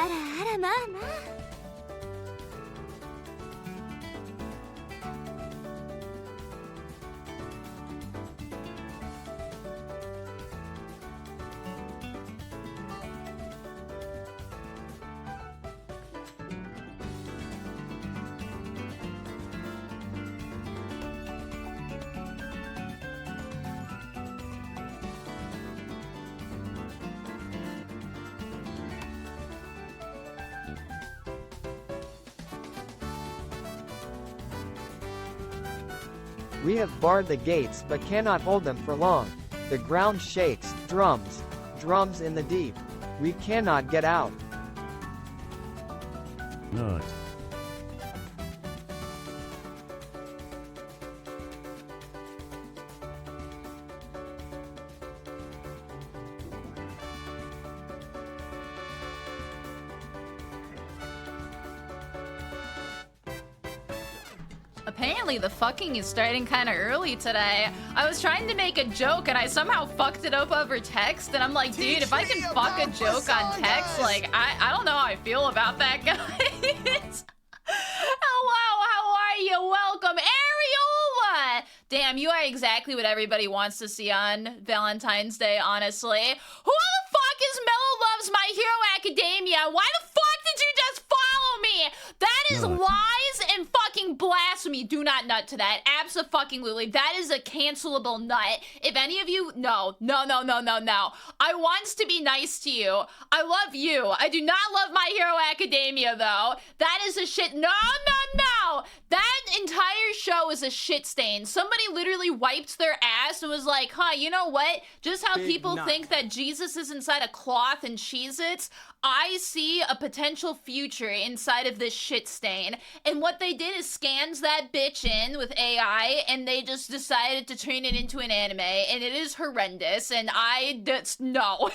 あらまあまあ。We have barred the gates but cannot hold them for long. The ground shakes, drums in the deep. We cannot get out. Not. Apparently the fucking is starting kind of early today. I was trying to make a joke and I somehow fucked it up over text, and I'm like, dude, if I can fuck a joke on text, like, I don't know how I feel about that, guys. Hello, how are you? Welcome, Areola! Damn, you are exactly what everybody wants to see on Valentine's Day, honestly. Who the fuck is Mello Loves My Hero Academia? Why the fuck did you just follow me? That is lies and fucking blasphemy. Do not nut to that. Abso-fucking-lutely. That is a cancelable nut. If any of you... No. I wants to be nice to you. I love you. I do not love My Hero Academia, though. That is a shit... No. That entire show is a shit stain. Somebody literally wiped their ass and was like, huh, you know what? Just how people think that Jesus is inside a cloth and Cheez-Its, I see a potential future inside of this shit stain. And what they did is scans that bitch in with AI, and they just decided to turn it into an anime, and it is horrendous, and no.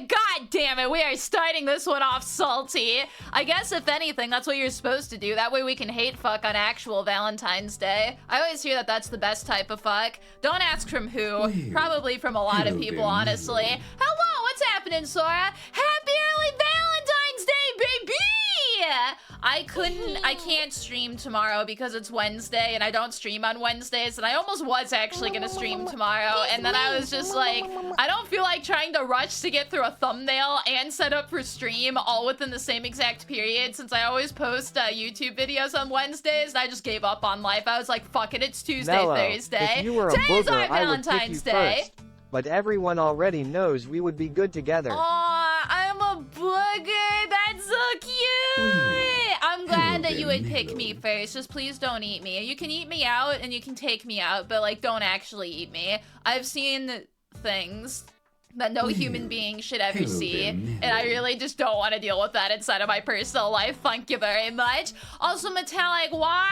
God damn it, we are starting this one off salty. I guess if anything, that's what you're supposed to do. That way we can hate fuck on actual Valentine's Day. I always hear that that's the best type of fuck. Don't ask from who. Probably from a lot of people, honestly. Hello, what's happening, Sora? Happy early Valentine's Day, baby! I can't stream tomorrow because it's Wednesday and I don't stream on Wednesdays, and I almost was actually gonna stream tomorrow, and then I was just like, I don't feel like trying to rush to get through a thumbnail and set up for stream all within the same exact period, since I always post YouTube videos on Wednesdays, and I just gave up on life. I was like, fuck it, it's Tuesday, Mello, Thursday. if you were a Today's booger, our I would Valentine's pick you Day. first. But everyone already knows we would be good together. Aw, I'm a booger. That's so cute. I'm glad that you would pick me first. Just please don't eat me. You can eat me out and you can take me out, but like, don't actually eat me. I've seen things that no human being should ever see, and I really just don't want to deal with that inside of my personal life. Thank you very much. Also, Metallic, why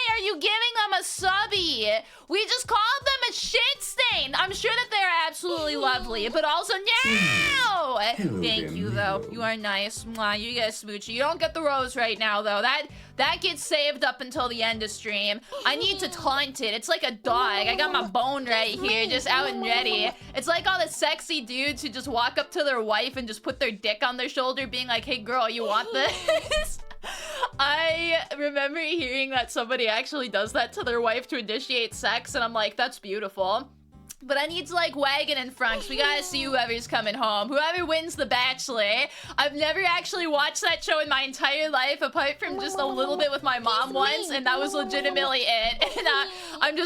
are you giving them a subby? We just called them a shit stain. I'm sure that they're absolutely lovely, but also no! Thank you, though. You are nice. Mwah, you get a smoochie. You don't get the rose right now, though. That gets saved up until the end of stream. I need to taunt it. It's like a dog. I got my bone right here, just out and ready. It's like all the sexy dudes who just walk up to their wife and just put their dick on their shoulder, being like, hey, girl, you want this? I remember hearing that somebody actually does that to their wife to initiate sex, and I'm like, that's beautiful. But I need to, like, wagon in front, because we gotta see whoever's coming home. Whoever wins The Bachelor. I've never actually watched that show in my entire life, apart from just a little bit with my mom once, and that was legitimately it. And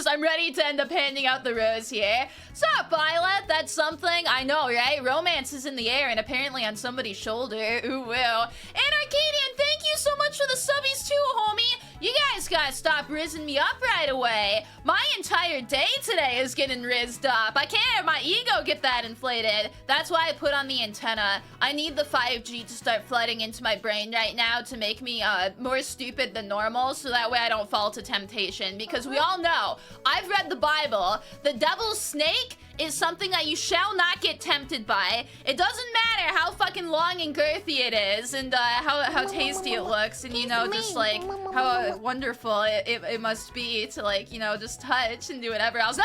I'm ready to end up handing out the rose here. Sup, Violet? That's something? I know, right? Romance is in the air, and apparently on somebody's shoulder. Ooh, will. And Arcadian, thank you so much for the subbies too, homie. You guys gotta stop rizzing me up right away. My entire day today is getting rizzed up. I can't have my ego get that inflated. That's why I put on the antenna. I need the 5G to start flooding into my brain right now to make me more stupid than normal, so that way I don't fall to temptation. Because we all know, I've read the Bible, the devil's snake is something that you shall not get tempted by. It doesn't matter how fucking long and girthy it is, and how tasty it looks, and you know, just like how wonderful it must be to, like, you know, just touch and do whatever else.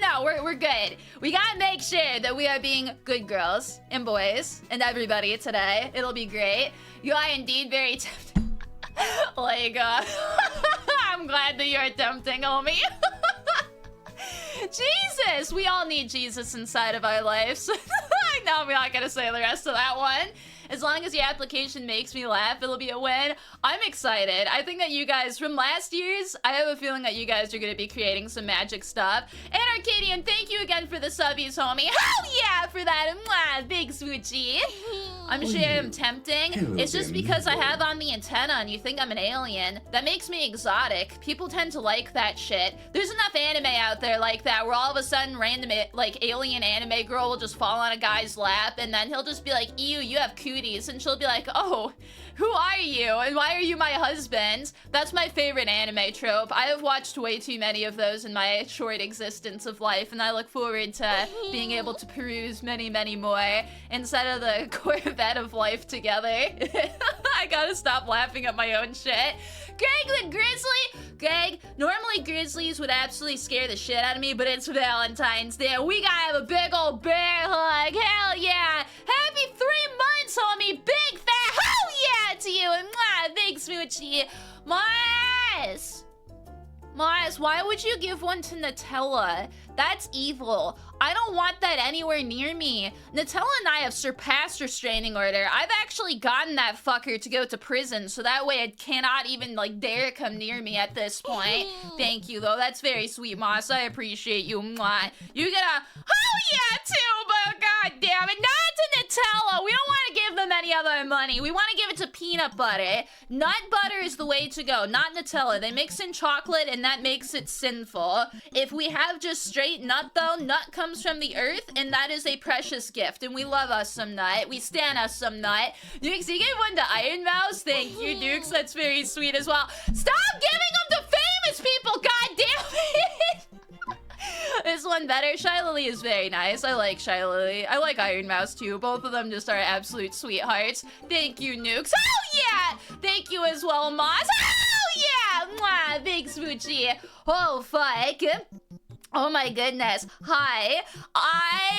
No, we're good. We gotta make sure that we are being good girls and boys and everybody today. It'll be great. You are indeed very tempting. Like, I'm glad that you're tempting, homie. Jesus, we all need Jesus inside of our lives. No, I'm not gonna say the rest of that one. As long as the application makes me laugh, it'll be a win. I'm excited. I think that you guys, from last year's, I have a feeling that you guys are gonna be creating some magic stuff. And Arcadian, thank you again for the subbies, homie. Hell yeah for that. Mwah, big swoochie. I'm sure I'm tempting. It's just because I have on the antenna and you think I'm an alien. That makes me exotic. People tend to like that shit. There's enough anime out there like that where all of a sudden random, like, alien anime girl will just fall on a guy's lap and then he'll just be like, ew, you have cooties. And she'll be like, oh, who are you? And why are you my husband? That's my favorite anime trope. I have watched way too many of those in my short existence of life, and I look forward to being able to peruse many, many more instead of the Corvette of life together. I gotta stop laughing at my own shit. Greg the Grizzly! Greg, normally grizzlies would absolutely scare the shit out of me, but it's Valentine's Day. We gotta have a big old bear hug. Hell yeah! Happy 3 months, homie! Big fat hell yeah to you! And mwah, big smoochie. Mars, why would you give one to Nutella? That's evil. I don't want that anywhere near me. Nutella and I have surpassed restraining order. I've actually gotten that fucker to go to prison, so that way it cannot even, like, dare come near me at this point. Thank you, though. That's very sweet, Moss. I appreciate you. Mwah. You get a oh yeah, too, but god damn it. Not to Nutella. We don't want to give them any other money. We want to give it to peanut butter. Nut butter is the way to go, not Nutella. They mix in chocolate, and that makes it sinful. If we have just straight nut, though, nut comes from the earth, and that is a precious gift, and we love us some nut. We stand us some nut. Dukes, you gave one to Iron Mouse? Thank you, Dukes. That's very sweet as well. Stop giving them to famous people, god damn it! This one better. Shylily is very nice. I like Shylily. I like Iron Mouse too. Both of them just are absolute sweethearts. Thank you, Nukes. Oh yeah! Thank you as well, Moss. Oh yeah! Mwah, big smoochie. Oh fuck. Oh my goodness. Hi. I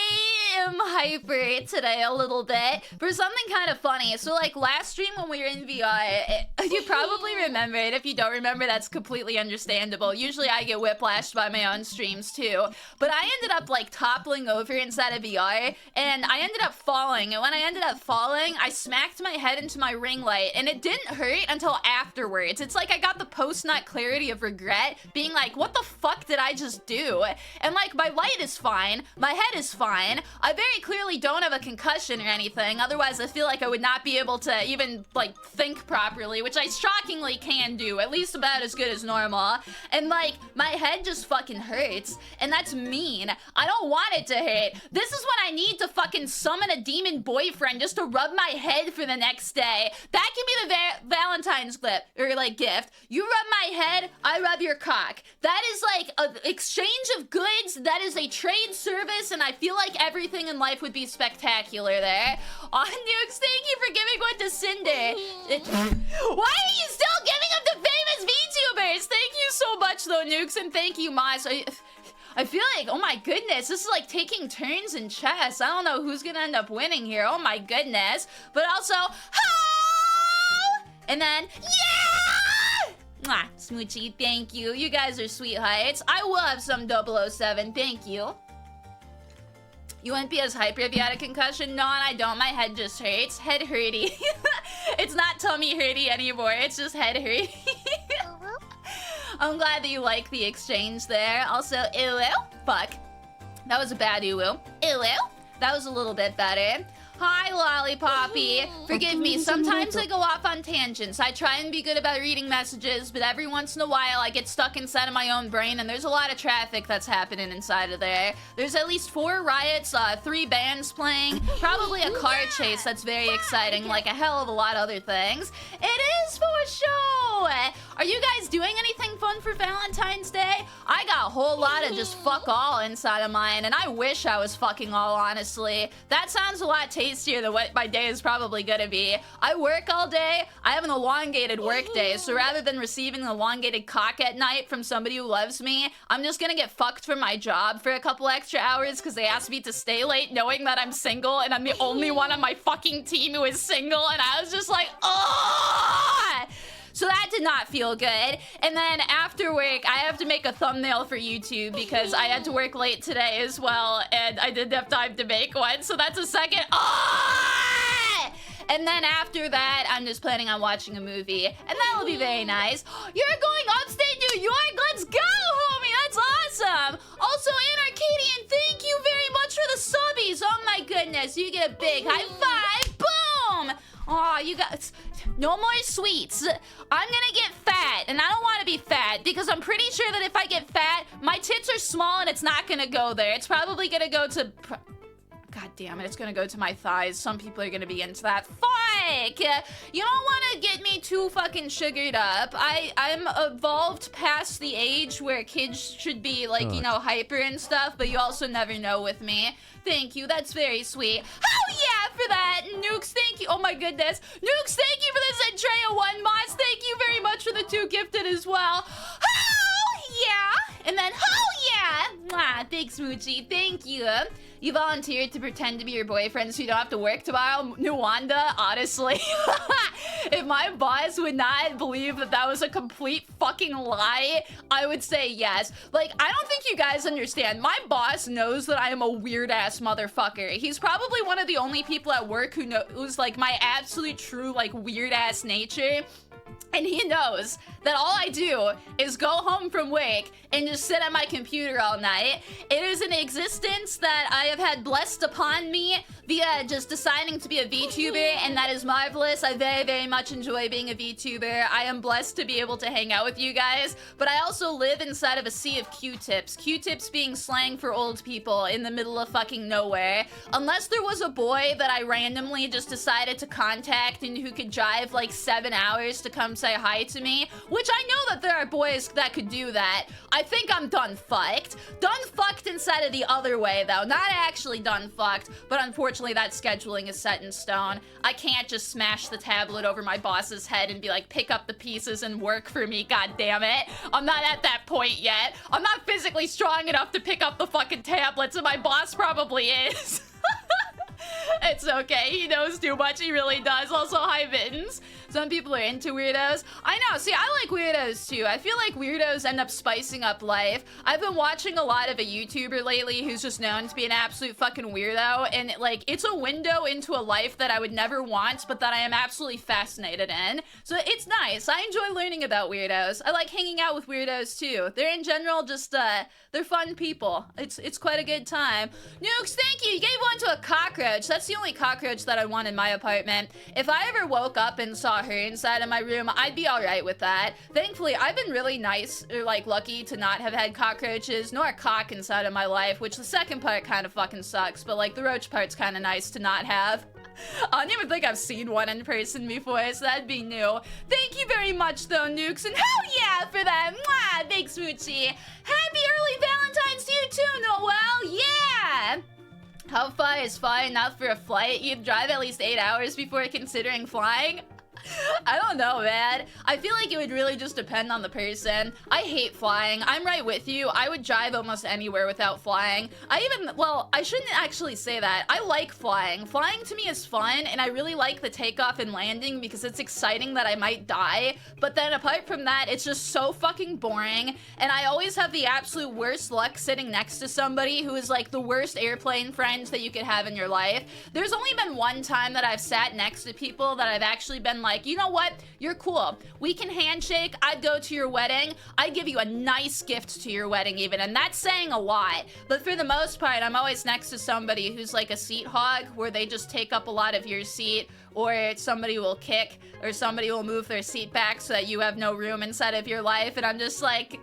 am hyper today a little bit for something kind of funny. So, like, last stream when we were in VR, you probably remember it. If you don't remember, that's completely understandable. Usually I get whiplashed by my own streams too. But I ended up, like, toppling over inside of VR, and I ended up falling. And when I ended up falling, I smacked my head into my ring light, and it didn't hurt until afterwards. It's like I got the post-nut clarity of regret, being like, what the fuck did I just do? And, like, my light is fine, my head is fine, I very clearly don't have a concussion or anything, otherwise I feel like I would not be able to even, like, think properly, which I shockingly can do, at least about as good as normal, and, like, my head just fucking hurts, and that's mean. I don't want it to hurt. This is when I need to fucking summon a demon boyfriend just to rub my head for the next day. That can be the Valentine's clip, or, like, gift. You rub my head, I rub your cock. That is, like, an exchange of goods. That is a trade service, and I feel like everything in life would be spectacular there. On Nukes, thank you for giving one to Cinder. Why are you still giving them to famous VTubers? Thank you so much, though, Nukes, and thank you, Moss. I feel like, oh my goodness, this is like taking turns in chess. I don't know who's gonna end up winning here. Oh my goodness. But also, ho! And then, yeah! Mwah, Smoochie, thank you. You guys are sweethearts. I will have some 007, thank you. You wouldn't be as hyper if you had a concussion? No, and I don't. My head just hurts. Head hurty. It's not tummy hurty anymore. It's just head hurty. I'm glad that you like the exchange there. Also, ew, fuck. That was a bad ew. Ew, that was a little bit better. Hi, Lollipoppy. Forgive me, sometimes I go off on tangents. I try and be good about reading messages, but every once in a while I get stuck inside of my own brain, and there's a lot of traffic that's happening inside of there. There's at least 4 riots, 3 bands playing, probably a car chase that's very exciting, like a hell of a lot of other things. It is for show! Are you guys doing anything fun for Valentine's Day? I got a whole lot of just fuck all inside of mine, and I wish I was fucking all, honestly. That sounds a lot tastier than what my day is probably gonna be. I work all day. I have an elongated work day, so rather than receiving an elongated cock at night from somebody who loves me, I'm just gonna get fucked from my job for a couple extra hours because they asked me to stay late knowing that I'm single and I'm the only one on my fucking team who is single, and I was just like, oh! So that did not feel good. And then after work, I have to make a thumbnail for YouTube because I had to work late today as well, and I didn't have time to make one, so that's a second, oh! And then after that, I'm just planning on watching a movie, and that'll be very nice. You're going upstate New York? Let's go, homie! That's awesome! Also, Anarcadian, thank you very much for the subbies! Oh my goodness, you get a big high five! Boom! Oh, you guys, no more sweets. I'm gonna get fat, and I don't want to be fat because I'm pretty sure that if I get fat, my tits are small and it's not gonna go there. It's probably gonna go to... God damn it, it's gonna go to my thighs. Some people are gonna be into that. Fuck! You don't wanna get me too fucking sugared up. I'm evolved past the age where kids should be like, you know, hyper and stuff, but you also never know with me. Thank you, that's very sweet. Oh yeah, for that! Nukes, thank you. Oh my goodness. Nukes, thank you for this Andrea 1 mods. Thank you very much for the 2 gifted as well. Oh yeah! And then, oh yeah! Mwah, big smoochie, thank you. You volunteered to pretend to be your boyfriend so you don't have to work tomorrow? Nwanda, honestly. If my boss would not believe that that was a complete fucking lie, I would say yes. Like, I don't think you guys understand. My boss knows that I am a weird-ass motherfucker. He's probably one of the only people at work who knows, like, my absolute true, like, weird-ass nature. And he knows that all I do is go home from work and just sit at my computer all night. It is an existence that I have had blessed upon me via just deciding to be a VTuber, and that is marvelous. I very, very much enjoy being a VTuber. I am blessed to be able to hang out with you guys, but I also live inside of a sea of Q-tips. Q-tips being slang for old people in the middle of fucking nowhere. Unless there was a boy that I randomly just decided to contact and who could drive like 7 hours to come say hi to me, which I know that there are boys that could do that. I think I'm done fucked. Done fucked inside of the other way though. Not actually done fucked, but unfortunately that scheduling is set in stone. I can't just smash the tablet over my boss's head and be like, pick up the pieces and work for me, god damn it. I'm not at that point yet. I'm not physically strong enough to pick up the fucking tablets, and my boss probably is. It's okay, he knows too much, he really does. Also, hi Mittens. Some people are into weirdos. I know, see, I like weirdos too. I feel like weirdos end up spicing up life. I've been watching a lot of a YouTuber lately who's just known to be an absolute fucking weirdo, and like, it's a window into a life that I would never want, but that I am absolutely fascinated in. So it's nice. I enjoy learning about weirdos. I like hanging out with weirdos too. They're in general just, they're fun people. It's quite a good time. Nukes, thank you. You gave one to a cockroach. That's the only cockroach that I want in my apartment. If I ever woke up and saw her inside of my room, I'd be alright with that. Thankfully, I've been really nice, or like lucky to not have had cockroaches, nor a cock inside of my life, which the second part kind of fucking sucks, but like the roach part's kind of nice to not have. I don't even think I've seen one in person before, so that'd be new. Thank you very much, though, Nukes, and hell yeah for that! Mwah, big smoochie! Happy early Valentine's to you too, Noel! Yeah! How far is far enough for a flight? You'd drive at least 8 hours before considering flying? I don't know, man. I feel like it would really just depend on the person. I hate flying. I'm right with you. I would drive almost anywhere without flying. Well, I shouldn't actually say that. I like flying. Flying to me is fun, and I really like the takeoff and landing because it's exciting that I might die. But then apart from that, it's just so fucking boring, and I always have the absolute worst luck sitting next to somebody who is like the worst airplane friend that you could have in your life. There's only been one time that I've sat next to people that I've actually been like, you know what? You're cool. We can handshake. I'd go to your wedding. I'd give you a nice gift to your wedding even, and that's saying a lot. But for the most part, I'm always next to somebody who's like a seat hog, where they just take up a lot of your seat, or somebody will kick, or somebody will move their seat back so that you have no room inside of your life, and I'm just like,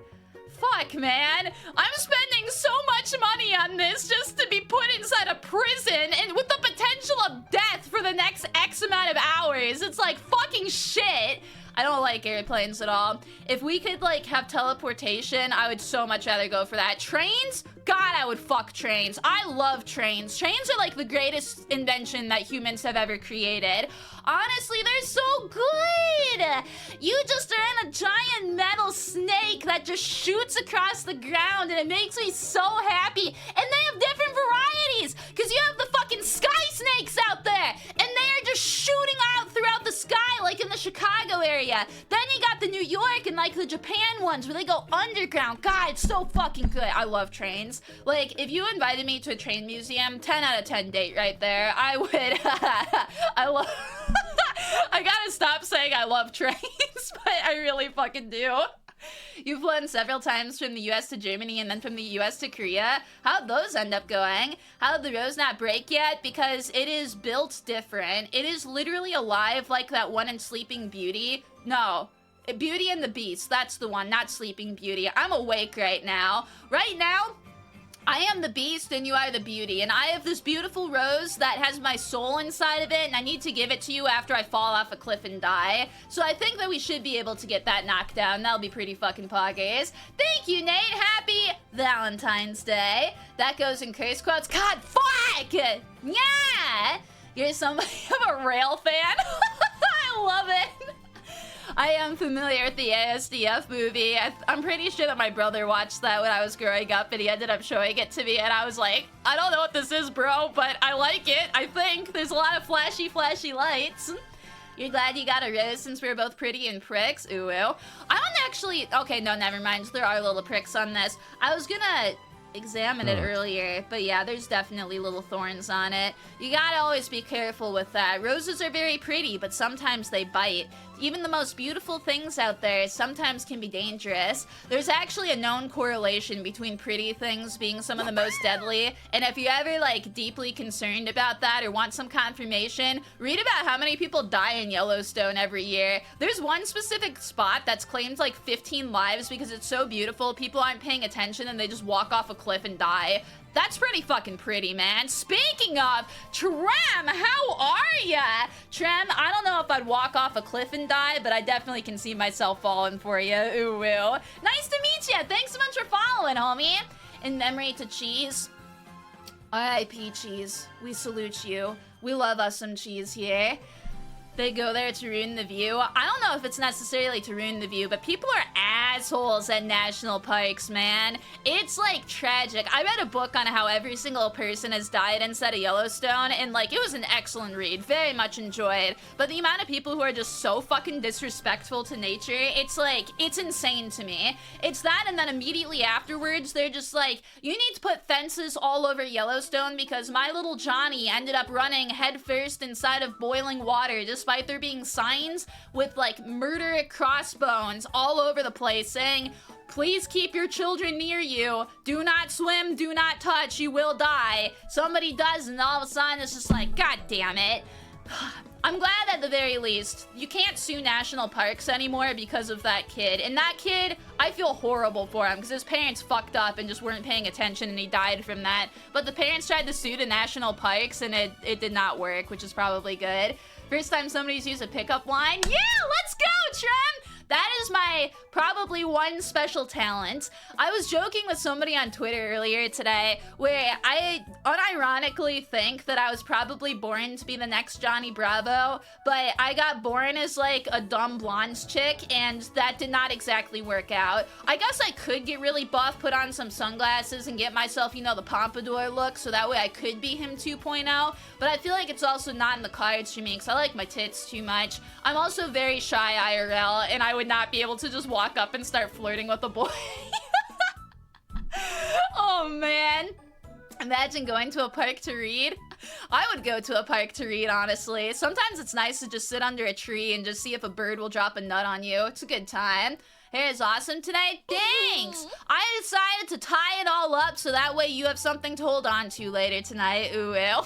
fuck, man. I'm spending so much money on this just to be put inside a prison and with the potential of death for the next X amount of hours. It's like fucking shit. I don't like airplanes at all. If we could, like, have teleportation, I would so much rather go for that. Trains? God, I would fuck trains. I love trains. Trains are, like, the greatest invention that humans have ever created. Honestly, they're so good. You just are in a giant metal snake that just shoots across the ground, and it makes me so happy. And they have different varieties, because you have the fucking sky snakes out there, and they are just shooting out throughout the sky, like in the Chicago area. Then you got the New York and, like, the Japan ones where they go underground. God, it's so fucking good. I love trains. Like, if you invited me to a train museum, 10 out of 10 date right there. I would. I love... I gotta stop saying I love trains, but I really fucking do. You've flown several times from the US to Germany and then from the US to Korea. How'd those end up going? How'd the rose not break yet? Because it is built different. It is literally alive like that one in Sleeping Beauty. No. Beauty and the Beast. That's the one, not Sleeping Beauty. I'm awake right now. Right now, I am the beast and you are the beauty, and I have this beautiful rose that has my soul inside of it, and I need to give it to you after I fall off a cliff and die. So I think that we should be able to get that knocked down. That'll be pretty fucking poggers. Thank you, Nate. Happy Valentine's Day. That goes in curse quotes. God, fuck! Yeah! You're somebody of a rail fan? I love it. I am familiar with the ASDF movie. I'm pretty sure that my brother watched that when I was growing up, and he ended up showing it to me, and I was like, I don't know what this is, bro, but I like it, I think. There's a lot of flashy, flashy lights. You're glad you got a rose since we're both pretty and pricks? Ooh. I don't actually... Okay, no, never mind. There are little pricks on this. I was gonna examine it earlier, but yeah, there's definitely little thorns on it. You gotta always be careful with that. Roses are very pretty, but sometimes they bite. Even the most beautiful things out there sometimes can be dangerous. There's actually a known correlation between pretty things being some of the most deadly, and if you're ever, like, deeply concerned about that or want some confirmation, read about how many people die in Yellowstone every year. There's one specific spot that's claimed, like, 15 lives because it's so beautiful, people aren't paying attention and they just walk off a cliff and die. That's pretty fucking pretty, man. Speaking of, Trem, how are ya? Trem, I don't know if I'd walk off a cliff and die, but I definitely can see myself falling for you. Ooh, woo. Nice to meet ya. Thanks so much for following, homie. In memory to Cheese. R.I.P. Cheese. We salute you. We love us some cheese here. They go there to ruin the view. I don't know if it's necessarily to ruin the view, but people are assholes at national parks, man. It's, like, tragic. I read a book on how every single person has died inside of Yellowstone, and, like, it was an excellent read. Very much enjoyed. But the amount of people who are just so fucking disrespectful to nature, it's, like, it's insane to me. It's that, and then immediately afterwards, they're just like, you need to put fences all over Yellowstone because my little Johnny ended up running headfirst inside of boiling water despite there being signs with, like, murder crossbones all over the place saying, please keep your children near you. Do not swim, do not touch, you will die. Somebody does, and all of a sudden it's just like, God damn it. I'm glad at the very least you can't sue national parks anymore because of that kid. And that kid, I feel horrible for him because his parents fucked up and just weren't paying attention and he died from that. But the parents tried to sue the national parks and it did not work, which is probably good. First time somebody's used a pickup line. Yeah, let's go, Trem! That is my probably one special talent. I was joking with somebody on Twitter earlier today where I unironically think that I was probably born to be the next Johnny Bravo, but I got born as, like, a dumb blonde chick, and that did not exactly work out. I guess I could get really buff, put on some sunglasses, and get myself, you know, the pompadour look, so that way I could be him 2.0, but I feel like it's also not in the cards for me, because I like my tits too much. I'm also very shy IRL, and I would not be able to just walk up and start flirting with a boy. Oh, man. Imagine going to a park to read. I would go to a park to read, honestly. Sometimes it's nice to just sit under a tree and just see if a bird will drop a nut on you. It's a good time. Hair is awesome today. Thanks! I decided to tie it all up so that way you have something to hold on to later tonight. Ooh, ew.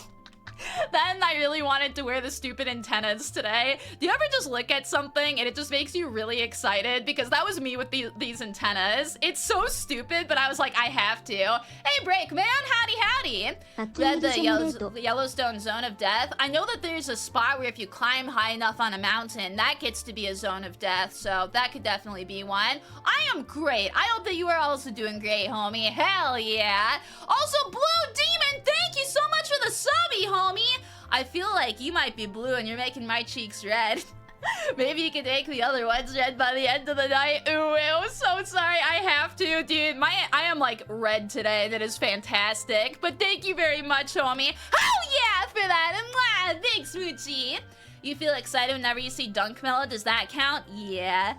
Then I really wanted to wear the stupid antennas today. Do you ever just look at something and it just makes you really excited? Because that was me with these antennas. It's so stupid, but I was like, I have to. Hey, Break Man, howdy howdy. The Yellowstone Zone of Death. I know that there's a spot where if you climb high enough on a mountain, that gets to be a zone of death. So that could definitely be one. I am great. I hope that you are also doing great, homie. Hell yeah. Also, Blue Demon, thank you so much for the subby, homie. I feel like you might be blue and you're making my cheeks red. Maybe you can make the other ones red by the end of the night. Ooh, I'm so sorry. I have to, dude. I am like red today. That is fantastic. But thank you very much, homie. Oh yeah, for that. And big smoochie. You feel excited whenever you see Dunk Mello? Does that count? Yeah.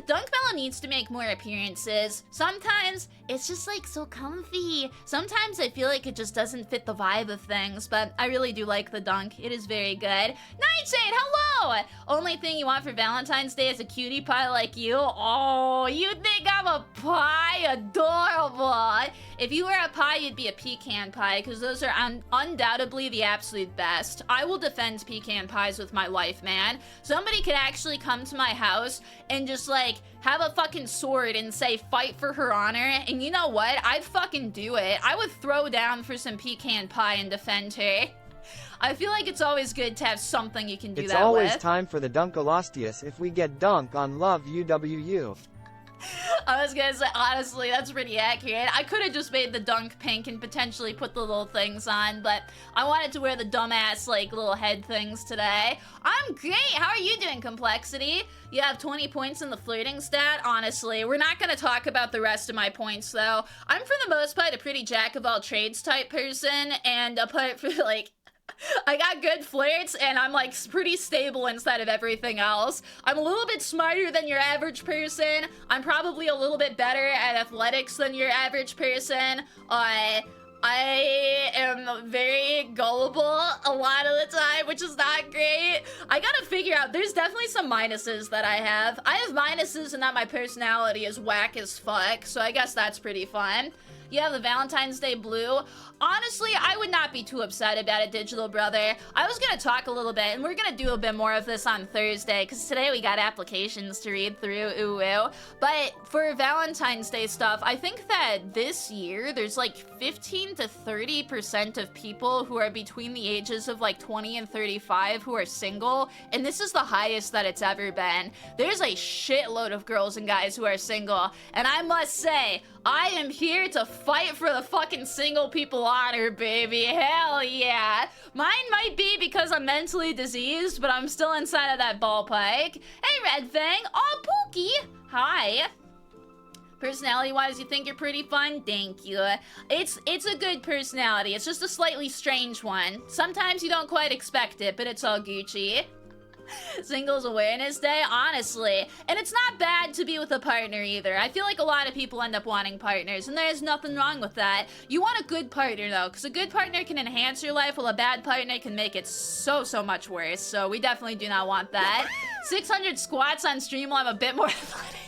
Dunk Mello needs to make more appearances. Sometimes it's just like so comfy. Sometimes I feel like it just doesn't fit the vibe of things, but I really do like the dunk. It is very good. Nightshade, hello! Only thing you want for Valentine's Day is a cutie pie like you? Oh, you think I'm a pie? Adorable. If you were a pie, you'd be a pecan pie, because those are undoubtedly the absolute best. I will defend pecan pies with my life, man. Somebody could actually come to my house and just like have a fucking sword and say fight for her honor, and you know what? I'd fucking do it. I would throw down for some pecan pie and defend her. I feel like it's always good to have something you can do that with. It's always time for the Dunkolostius if we get dunk on Love UWU. I was gonna say, honestly, that's pretty accurate. I could have just made the dunk pink and potentially put the little things on, but I wanted to wear the dumbass, like, little head things today. I'm great! How are you doing, Complexity? You have 20 points in the flirting stat? Honestly, we're not gonna talk about the rest of my points, though. I'm, for the most part, a pretty jack-of-all-trades type person, and apart from, like, I got good flirts, and I'm, like, pretty stable inside of everything else. I'm a little bit smarter than your average person. I'm probably a little bit better at athletics than your average person. I am very gullible a lot of the time, which is not great. I gotta figure out, there's definitely some minuses that I have. I have minuses in that my personality is whack as fuck, so I guess that's pretty fun. You have the Valentine's Day blue. Honestly, I would not be too upset about it, Digital Brother. I was gonna talk a little bit, and we're gonna do a bit more of this on Thursday, because today we got applications to read through, ooh, ooh. But for Valentine's Day stuff, I think that this year, there's like 15 to 30% of people who are between the ages of like 20 and 35 who are single, and this is the highest that it's ever been. There's a shitload of girls and guys who are single, and I must say, I am here to fight for the fucking single people honor, baby. Hell yeah. Mine might be because I'm mentally diseased, but I'm still inside of that ballpark. Hey, Red Fang. Oh, Pookie. Hi. Personality-wise, you think you're pretty fun? Thank you. It's a good personality. It's just a slightly strange one. Sometimes you don't quite expect it, but it's all Gucci. Singles Awareness Day, honestly. And it's not bad to be with a partner either. I feel like a lot of people end up wanting partners, and there's nothing wrong with that. You want a good partner, though, because a good partner can enhance your life, while a bad partner can make it so much worse. So we definitely do not want that. 600 squats on stream while I'm a bit more athletic.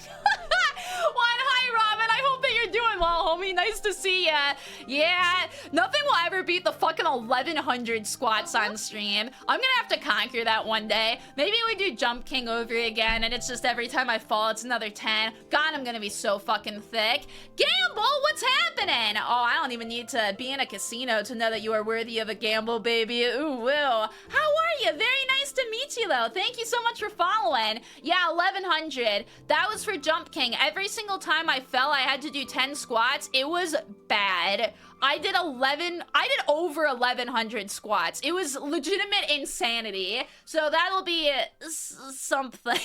Hi, Robin. I hope that you're doing well, homie. Nice to see ya. Yeah, nothing will ever beat the fucking 1100 squats on stream. I'm gonna have to conquer that one day. Maybe we do Jump King over again, and it's just every time I fall, it's another 10. God, I'm gonna be so fucking thick. Gamble, what's happening? Oh, I don't even need to be in a casino to know that you are worthy of a gamble, baby. Ooh, woo. How are you? Very nice to meet you, though. Thank you so much for following. Yeah, 1100. That was for Jump King. Every single time I fell, I had to do 10 squats. It was bad. I did over 1100 squats. It was legitimate insanity. So that'll be something.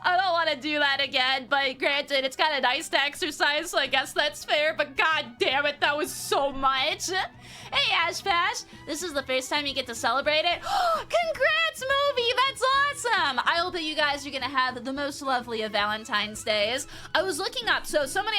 I don't want to do that again, but granted, it's kind of nice to exercise, so I guess that's fair, but god damn it, that was so much. Hey, Ashpash, this is the first time you get to celebrate it. Congrats, movie, that's awesome. I hope that you guys are gonna have the most lovely of Valentine's Days. I was looking up, so somebody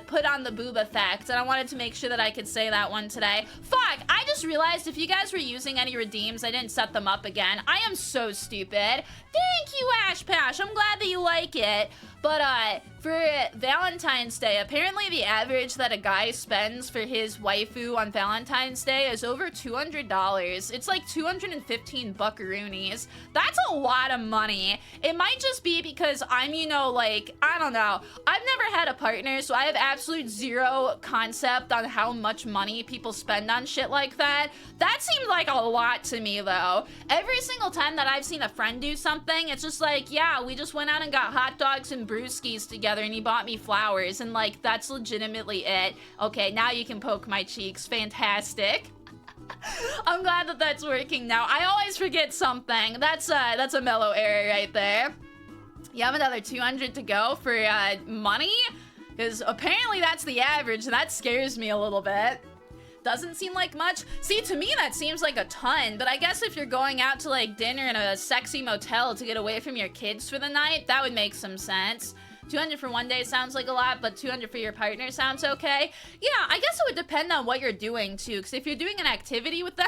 put on the boob effect, and I wanted to make sure that I could say that one today. Fuck, I just realized if you guys were using any redeems, I didn't set them up again. I am so stupid. Thank you, Ashpash. I'm glad that you like it. But for Valentine's Day, apparently the average that a guy spends for his waifu on Valentine's Day is over $200. It's like 215 buckaroonies. That's a lot of money. It might just be because I'm, you know, like, I don't know. I've never had a partner, so I have absolute zero concept on how much money people spend on shit like that. That seems like a lot to me, though. Every single time that I've seen a friend do something, it's just like, yeah, we just went out and got hot dogs and brewskis together and he bought me flowers, and like, that's legitimately it. Okay, now you can poke my cheeks. Fantastic. I'm glad that that's working now. I always forget something. That's a Mello error right there. You have another 200 to go for money? Because apparently that's the average, and that scares me a little bit. Doesn't seem like much. See, to me that seems like a ton, but I guess if you're going out to like dinner in a sexy motel to get away from your kids for the night, that would make some sense. 200 for one day sounds like a lot, but 200 for your partner sounds okay. Yeah, I guess it would depend on what you're doing too, because if you're doing an activity with them,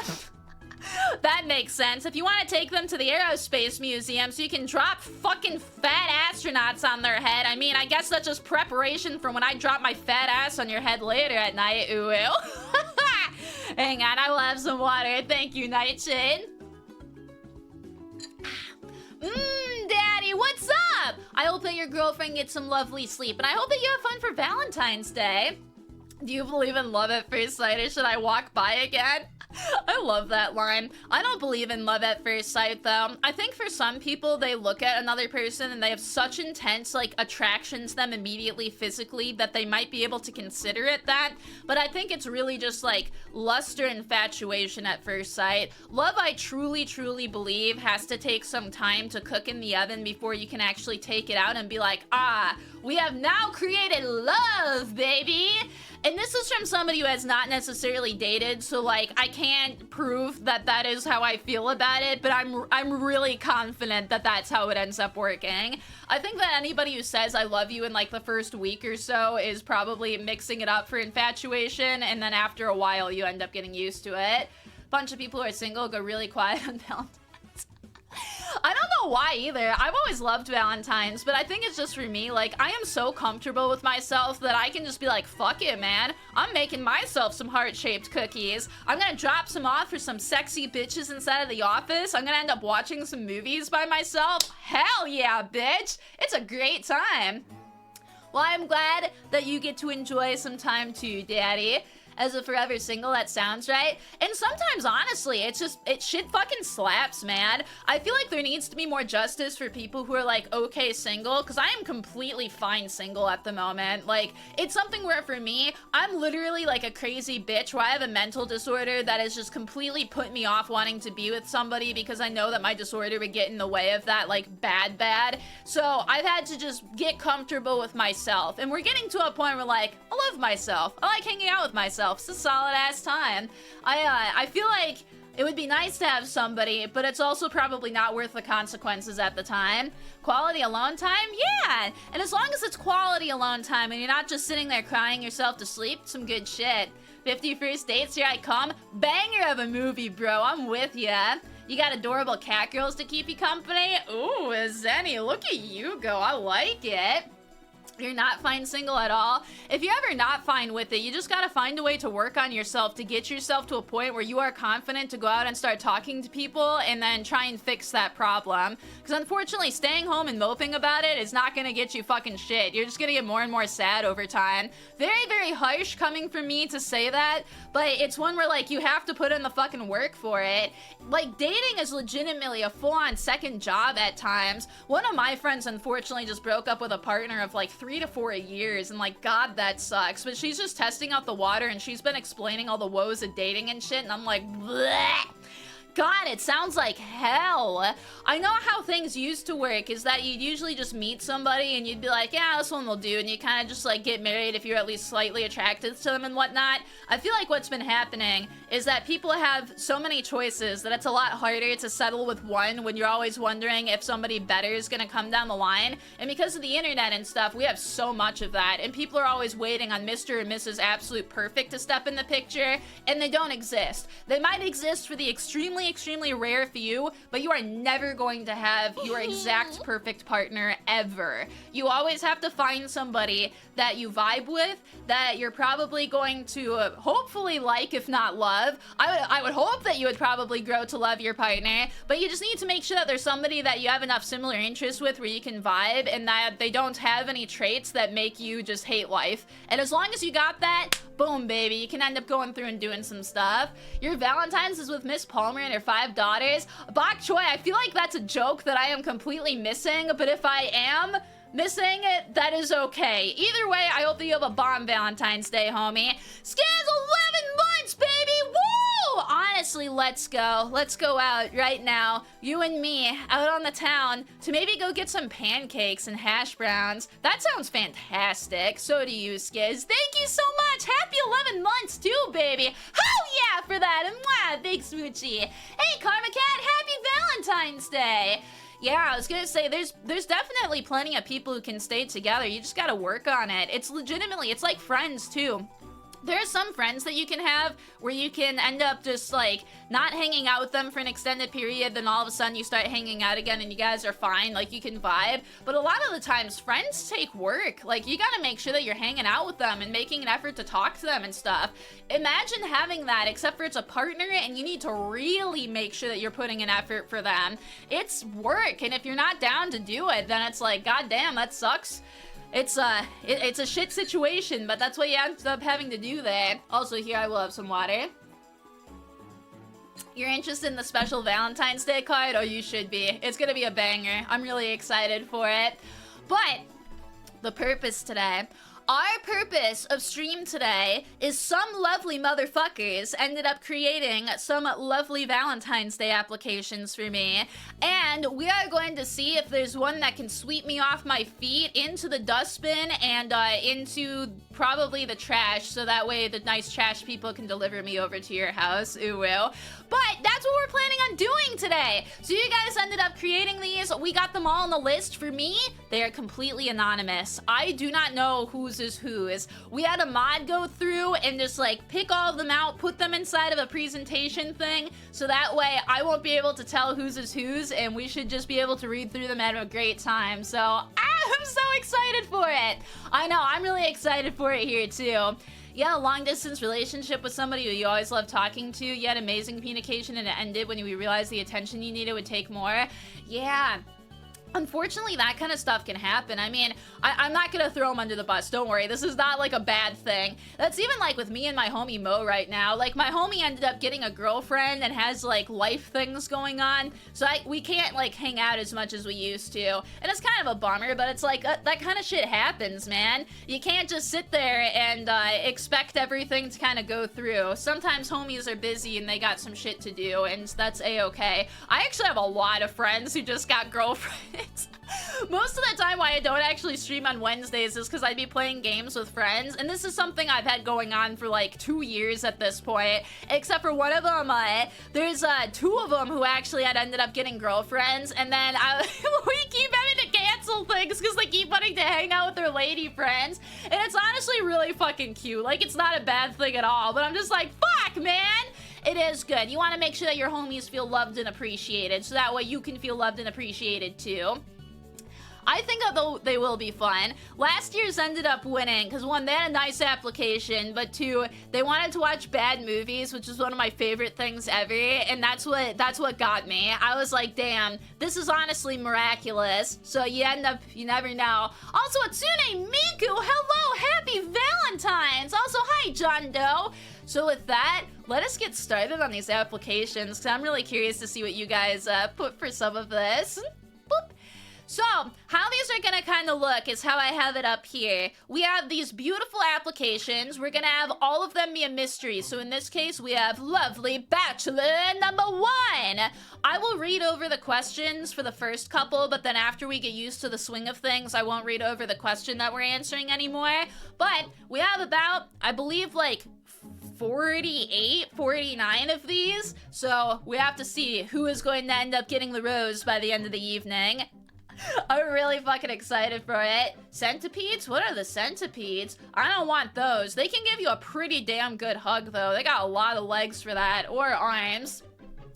that makes sense. If you want to take them to the Aerospace Museum so you can drop fucking fat astronauts on their head, I mean, I guess that's just preparation for when I drop my fat ass on your head later at night. Ooh. Hang on, I will have some water. Thank you, Nightshade. Daddy, what's up? I hope that your girlfriend gets some lovely sleep, and I hope that you have fun for Valentine's Day. Do you believe in love at first sight, or should I walk by again? I love that line. I don't believe in love at first sight, though. I think for some people, they look at another person and they have such intense, like, attraction to them immediately physically that they might be able to consider it that. But I think it's really just, like, lust or infatuation at first sight. Love, I truly, truly believe, has to take some time to cook in the oven before you can actually take it out and be like, ah, we have now created love, baby! And this is from somebody who has not necessarily dated, so like I can't prove that that is how I feel about it, but I'm really confident that that's how it ends up working. I think that anybody who says I love you in like the first week or so is probably mixing it up for infatuation, and then after a while you end up getting used to it. Bunch of people who are single go really quiet on Valentine's. I don't know why either. I've always loved Valentine's, but I think it's just for me. Like, I am so comfortable with myself that I can just be like, fuck it, man. I'm making myself some heart-shaped cookies. I'm gonna drop some off for some sexy bitches inside of the office. I'm gonna end up watching some movies by myself. Hell yeah, bitch. It's a great time. Well, I'm glad that you get to enjoy some time too, Daddy. As a forever single, that sounds right. And sometimes, honestly, it shit fucking slaps, man. I feel like there needs to be more justice for people who are like, okay, single, because I am completely fine single at the moment. Like, it's something where for me, I'm literally like a crazy bitch where I have a mental disorder that has just completely put me off wanting to be with somebody because I know that my disorder would get in the way of that, like, bad. So I've had to just get comfortable with myself. And we're getting to a point where, like, I love myself. I like hanging out with myself. It's a solid ass time. I feel like it would be nice to have somebody, but it's also probably not worth the consequences at the time. Quality alone time? Yeah! And as long as it's quality alone time and you're not just sitting there crying yourself to sleep, some good shit. 50 First Dates, here I come. Banger of a movie, bro. I'm with ya. You got adorable cat girls to keep you company? Ooh, Zenny, look at you go. I like it. You're not fine single at all. If you're ever not fine with it, you just gotta find a way to work on yourself to get yourself to a point where you are confident to go out and start talking to people and then try and fix that problem. Because unfortunately, staying home and moping about it is not gonna get you fucking shit. You're just gonna get more and more sad over time. Very, very harsh coming from me to say that, but it's one where like you have to put in the fucking work for it. Like, dating is legitimately a full-on second job at times. One of my friends unfortunately just broke up with a partner of like 3 to 4 years, and like, God, that sucks. But she's just testing out the water, and she's been explaining all the woes of dating and shit, and I'm like, bleh. God, it sounds like hell. I know how things used to work is that you'd usually just meet somebody and you'd be like, yeah, this one will do, and you kind of just like get married if you're at least slightly attracted to them and whatnot. I feel like what's been happening is that people have so many choices that it's a lot harder to settle with one when you're always wondering if somebody better is gonna come down the line. And because of the internet and stuff, we have so much of that, and people are always waiting on Mr. and Mrs. Absolute Perfect to step in the picture, and they don't exist. They might exist for the extremely extremely, extremely rare few, but you are never going to have your exact perfect partner ever. You always have to find somebody that you vibe with, that you're probably going to hopefully like, if not love. I would hope that you would probably grow to love your partner, but you just need to make sure that there's somebody that you have enough similar interests with where you can vibe, and that they don't have any traits that make you just hate life. And as long as you got that, boom, baby, you can end up going through and doing some stuff. Your Valentine's is with Miss Palmer and her 5 daughters. Bok Choy, I feel like that's a joke that I am completely missing, but if I am missing it, that is okay. Either way, I hope that you have a bomb Valentine's Day, homie. Skins 11 months, baby! Woo! Honestly, let's go. Let's go out right now, you and me, out on the town, to maybe go get some pancakes and hash browns. That sounds fantastic. So do you, Skiz. Thank you so much. Happy 11 months, too, baby. Hell yeah for that. And mwah, big smoochie. Hey, Karma Cat, happy Valentine's Day. Yeah, I was gonna say, there's definitely plenty of people who can stay together. You just gotta work on it. It's legitimately, it's like friends, too. There are some friends that you can have where you can end up just, like, not hanging out with them for an extended period, then all of a sudden you start hanging out again and you guys are fine, like, you can vibe. But a lot of the times, friends take work. Like, you gotta make sure that you're hanging out with them and making an effort to talk to them and stuff. Imagine having that, except for it's a partner, and you need to really make sure that you're putting an effort for them. It's work, and if you're not down to do it, then it's like, goddamn, that sucks. It's a shit situation, but that's what you end up having to do there. Also, here I will have some water. You're interested in the special Valentine's Day card? Oh, you should be. It's gonna be a banger. I'm really excited for it. But the purpose today. Our purpose of stream today is some lovely motherfuckers ended up creating some lovely Valentine's Day applications for me, and we are going to see if there's one that can sweep me off my feet into the dustbin and into probably the trash, so that way the nice trash people can deliver me over to your house. Ooh, will. But that's what we're planning on doing today. So you guys ended up creating these. We got them all on the list. For me, they are completely anonymous. I do not know whose is whose. We had a mod go through and just like pick all of them out, put them inside of a presentation thing, so that way I won't be able to tell whose is whose, and we should just be able to read through them at a great time. So I'm so excited for it. I know, I'm really excited for it here too. You had a long-distance relationship with somebody who you always loved talking to. You had amazing communication and it ended when you realized the attention you needed would take more. Yeah. Unfortunately, that kind of stuff can happen. I mean, I'm not gonna throw him under the bus. Don't worry. This is not like a bad thing. That's even like with me and my homie Mo right now. Like, my homie ended up getting a girlfriend and has like life things going on. So we can't like hang out as much as we used to. And it's kind of a bummer, but it's like that kind of shit happens, man. You can't just sit there and expect everything to kind of go through. Sometimes homies are busy and they got some shit to do, and that's a-okay. I actually have a lot of friends who just got girlfriends. Most of the time why I don't actually stream on Wednesdays is because I'd be playing games with friends, and this is something I've had going on for like 2 years at this point, except for one of them. There's 2 of them who actually had ended up getting girlfriends, and then we keep having to cancel things because they keep wanting to hang out with their lady friends, and it's honestly really fucking cute. Like, it's not a bad thing at all, but I'm just like, fuck, man! It is good. You want to make sure that your homies feel loved and appreciated, so that way you can feel loved and appreciated too. I think that they will be fun. Last year's ended up winning, because 1, they had a nice application, but 2, they wanted to watch bad movies, which is one of my favorite things ever, and that's what got me. I was like, damn, this is honestly miraculous. So you never know. Also, Atsune Miku, hello, happy Valentine's! Also, hi, John Doe. So with that, let us get started on these applications, because I'm really curious to see what you guys put for some of this. Boop. So, how these are gonna kind of look is how I have it up here. We have these beautiful applications. We're gonna have all of them be a mystery. So in this case, we have lovely bachelor number 1. I will read over the questions for the first couple, but then after we get used to the swing of things, I won't read over the question that we're answering anymore. But we have about, I believe, like 48, 49 of these. So we have to see who is going to end up getting the rose by the end of the evening. I'm really fucking excited for it. Centipedes? What are the centipedes? I don't want those. They can give you a pretty damn good hug, though. They got a lot of legs for that, or arms.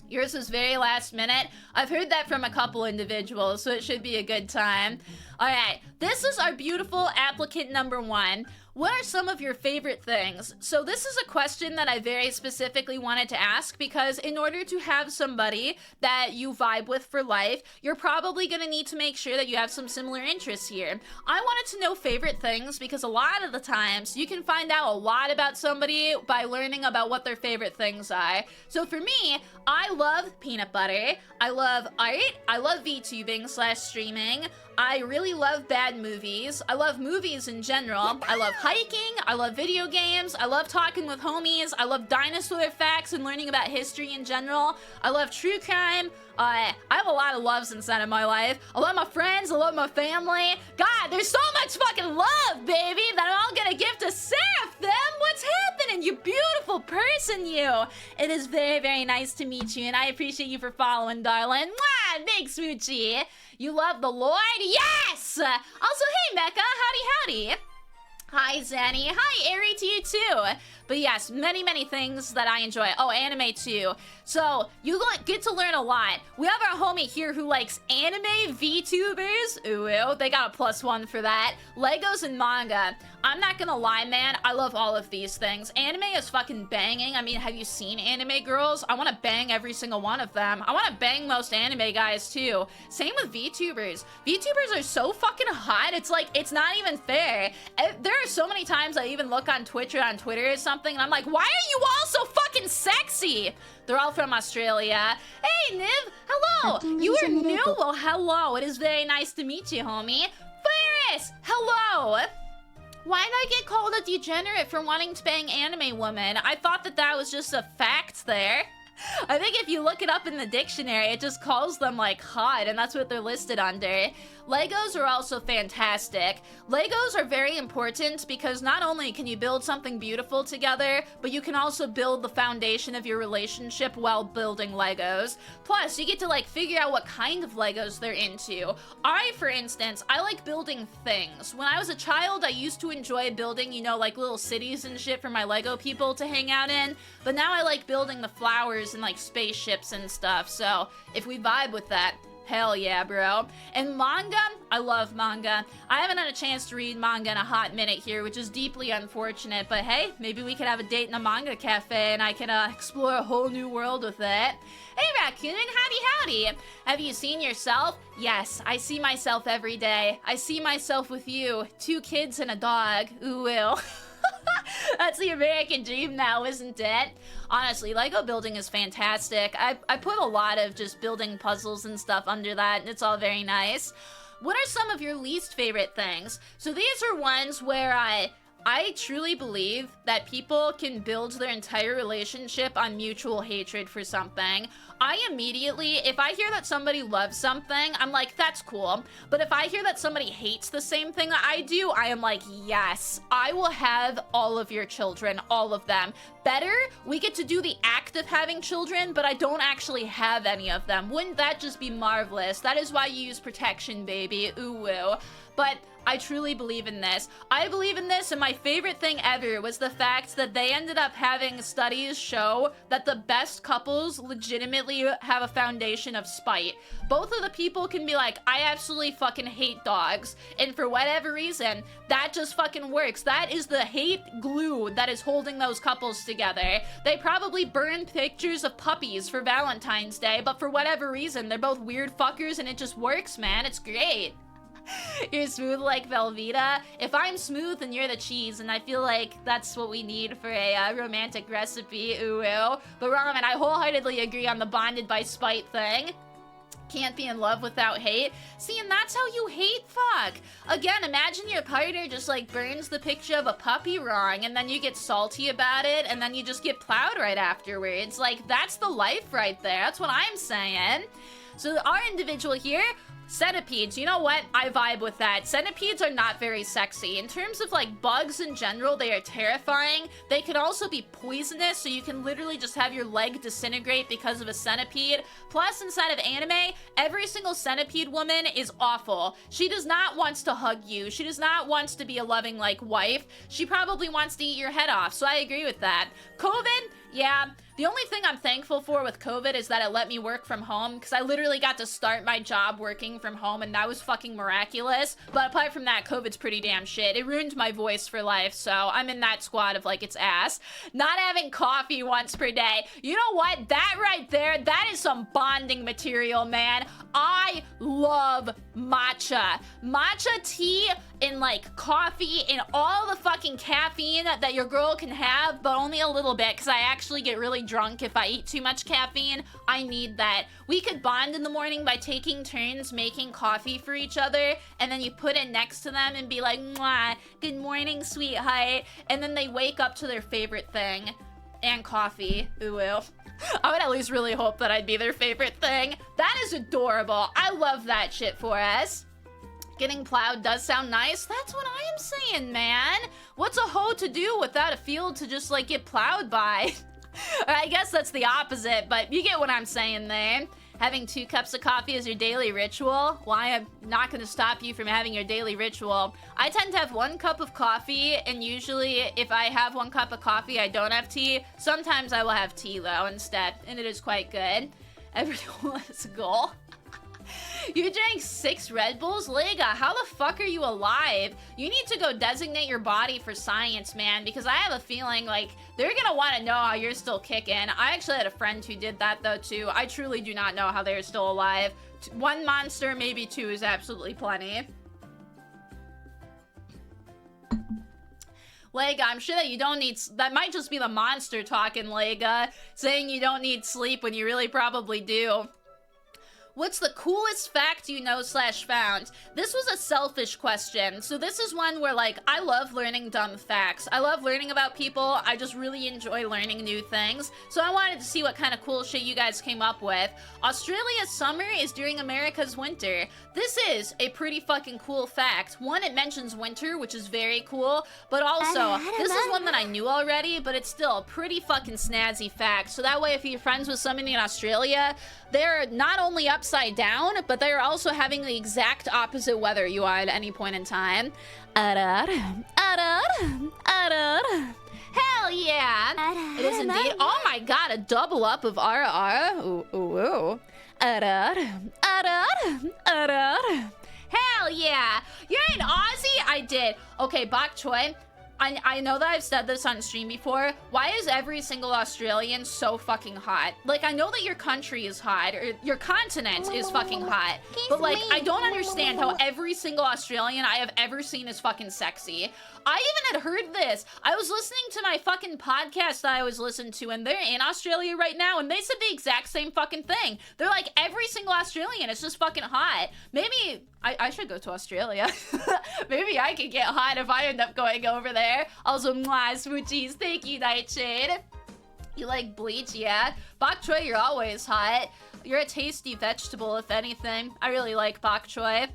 Yours was very last minute. I've heard that from a couple individuals, so it should be a good time. All right, this is our beautiful applicant number 1. What are some of your favorite things? So this is a question that I very specifically wanted to ask because in order to have somebody that you vibe with for life, you're probably going to need to make sure that you have some similar interests here. I wanted to know favorite things because a lot of the times you can find out a lot about somebody by learning about what their favorite things are. So for me, I love peanut butter, I love art, I love VTubing/streaming, I really love bad movies, I love movies in general, I love hiking, I love video games, I love talking with homies, I love dinosaur facts and learning about history in general, I love true crime, I have a lot of loves inside of my life. I love my friends, I love my family. God, there's so much fucking love, baby, that I'm all gonna give to Seraph them. What's happening, you beautiful person, you? It is very, very nice to meet you, and I appreciate you for following, darling. Mwah, big smoochie. You love the Lord? Yes! Also, hey, Mecca, howdy, howdy. Hi, Zanny. Hi, Ari, to you too. But yes, many, many things that I enjoy. Oh, anime too. So, you get to learn a lot. We have our homie here who likes anime VTubers. Ooh, they got a +1 for that. Legos and manga. I'm not gonna lie, man. I love all of these things. Anime is fucking banging. I mean, have you seen anime girls? I want to bang every single one of them. I want to bang most anime guys too. Same with VTubers. VTubers are so fucking hot. It's like, it's not even fair. There are so many times I even look on Twitch or on Twitter or something, and I'm like, why are you all so fucking sexy? They're all from Australia. Hey, Niv, hello. You are new. Well, hello. It is very nice to meet you, homie. Ferris, hello. Why did I get called a degenerate for wanting to bang anime women? I thought that that was just a fact there. I think if you look it up in the dictionary, it just calls them, like, hot, and that's what they're listed under. Legos are also fantastic. Legos are very important because not only can you build something beautiful together, but you can also build the foundation of your relationship while building Legos. Plus, you get to, like, figure out what kind of Legos they're into. For instance, I like building things. When I was a child, I used to enjoy building, you know, like, little cities and shit for my Lego people to hang out in, but now I like building the flowers and, like, spaceships and stuff, so if we vibe with that, hell yeah, bro. And manga, I love manga. I haven't had a chance to read manga in a hot minute here, which is deeply unfortunate, but hey, maybe we could have a date in a manga cafe and I can explore a whole new world with it. Hey, Raccoon, howdy, howdy. Have you seen yourself? Yes, I see myself every day. I see myself with you, 2 kids and a dog. Ooh, will. That's the American dream now, isn't it? Honestly, Lego building is fantastic. I put a lot of just building puzzles and stuff under that, and it's all very nice. What are some of your least favorite things? So these are ones where I truly believe that people can build their entire relationship on mutual hatred for something. I immediately, if I hear that somebody loves something, I'm like, that's cool. But if I hear that somebody hates the same thing that I do, I am like, yes, I will have all of your children, all of them. Better, we get to do the act of having children, but I don't actually have any of them. Wouldn't that just be marvelous? That is why you use protection, baby. Ooh, woo. But I truly believe in this. I believe in this, and my favorite thing ever was the fact that they ended up having studies show that the best couples legitimately have a foundation of spite. Both of the people can be like, I absolutely fucking hate dogs, and for whatever reason, that just fucking works. That is the hate glue that is holding those couples together. They probably burned pictures of puppies for Valentine's Day, but for whatever reason, they're both weird fuckers, and it just works, man. It's great. You're smooth like Velveeta. If I'm smooth, then you're the cheese, and I feel like that's what we need for a romantic recipe. Ooh, ooh. But Ramen, I wholeheartedly agree on the bonded by spite thing. Can't be in love without hate. See, and that's how you hate fuck. Again, imagine your partner just like burns the picture of a puppy wrong, and then you get salty about it, and then you just get plowed right afterwards. Like, that's the life right there. That's what I'm saying. So our individual here, centipedes, you know what? I vibe with that. Centipedes are not very sexy. In terms of like bugs in general, they are terrifying. They can also be poisonous, so you can literally just have your leg disintegrate because of a centipede. Plus, inside of anime, every single centipede woman is awful. She does not want to hug you. She does not want to be a loving like wife. She probably wants to eat your head off, so I agree with that. COVID? Yeah, The only thing I'm thankful for with COVID is that it let me work from home, because I literally got to start my job working from home, and that was fucking miraculous. But apart from that, COVID's pretty damn shit. It ruined my voice for life, so I'm in that squad of like, it's ass. Not having coffee once per day. You know what? That right there, that is some bonding material, man. I love matcha. Matcha tea and like coffee and all the fucking caffeine that your girl can have, but only a little bit, because I actually get really drunk if I eat too much caffeine. I need that. We could bond in the morning by taking turns making coffee for each other, and then you put it next to them and be like, mwah, good morning, sweetheart. And then they wake up to their favorite thing. And coffee. Ooh. I would at least really hope that I'd be their favorite thing. That is adorable. I love that shit for us. Getting plowed does sound nice. That's what I am saying, man. What's a hoe to do without a field to just like get plowed by? I guess that's the opposite, but you get what I'm saying there. Having 2 cups of coffee is your daily ritual? Well, I am not going to stop you from having your daily ritual. I tend to have 1 cup of coffee, and usually if I have 1 cup of coffee, I don't have tea. Sometimes I will have tea, though, instead, and it is quite good. Everyone has a goal. You drank 6 Red Bulls? Lega, how the fuck are you alive? You need to go designate your body for science, man, because I have a feeling, like, they're gonna want to know how you're still kicking. I actually had a friend who did that, though, too. I truly do not know how they're still alive. 1 monster, maybe 2 is absolutely plenty. Lega, I'm sure that you don't need... That might just be the monster talking, Lega, saying you don't need sleep when you really probably do. What's the coolest fact you know / found? This was a selfish question. So this is one where, like, I love learning dumb facts. I love learning about people. I just really enjoy learning new things. So I wanted to see what kind of cool shit you guys came up with. Australia's summer is during America's winter. This is a pretty fucking cool fact. One, it mentions winter, which is very cool. But also, this is one that I knew already, but it's still a pretty fucking snazzy fact. So that way, if you're friends with somebody in Australia, they're not only upside down, but they're also having the exact opposite weather you are at any point in time. Hell yeah! It is indeed. Oh my god, a double up of RR. Ooh, ooh, ooh. Hell yeah! You're an Aussie? I did. Okay, Bok Choy. I know that I've said this on stream before. Why is every single Australian so fucking hot? Like, I know that your country is hot, or your continent is fucking hot, but like, I don't understand how every single Australian I have ever seen is fucking sexy. I even had heard this. I was listening to my fucking podcast that I was listening to, and they're in Australia right now, and they said the exact same fucking thing. They're like, every single Australian is just fucking hot. Maybe I should go to Australia. Maybe I could get hot if I end up going over there. Also, mwah, smoochies. Thank you, Nightshade. You like bleach, yeah? Bok choy, you're always hot. You're a tasty vegetable, if anything. I really like bok choy.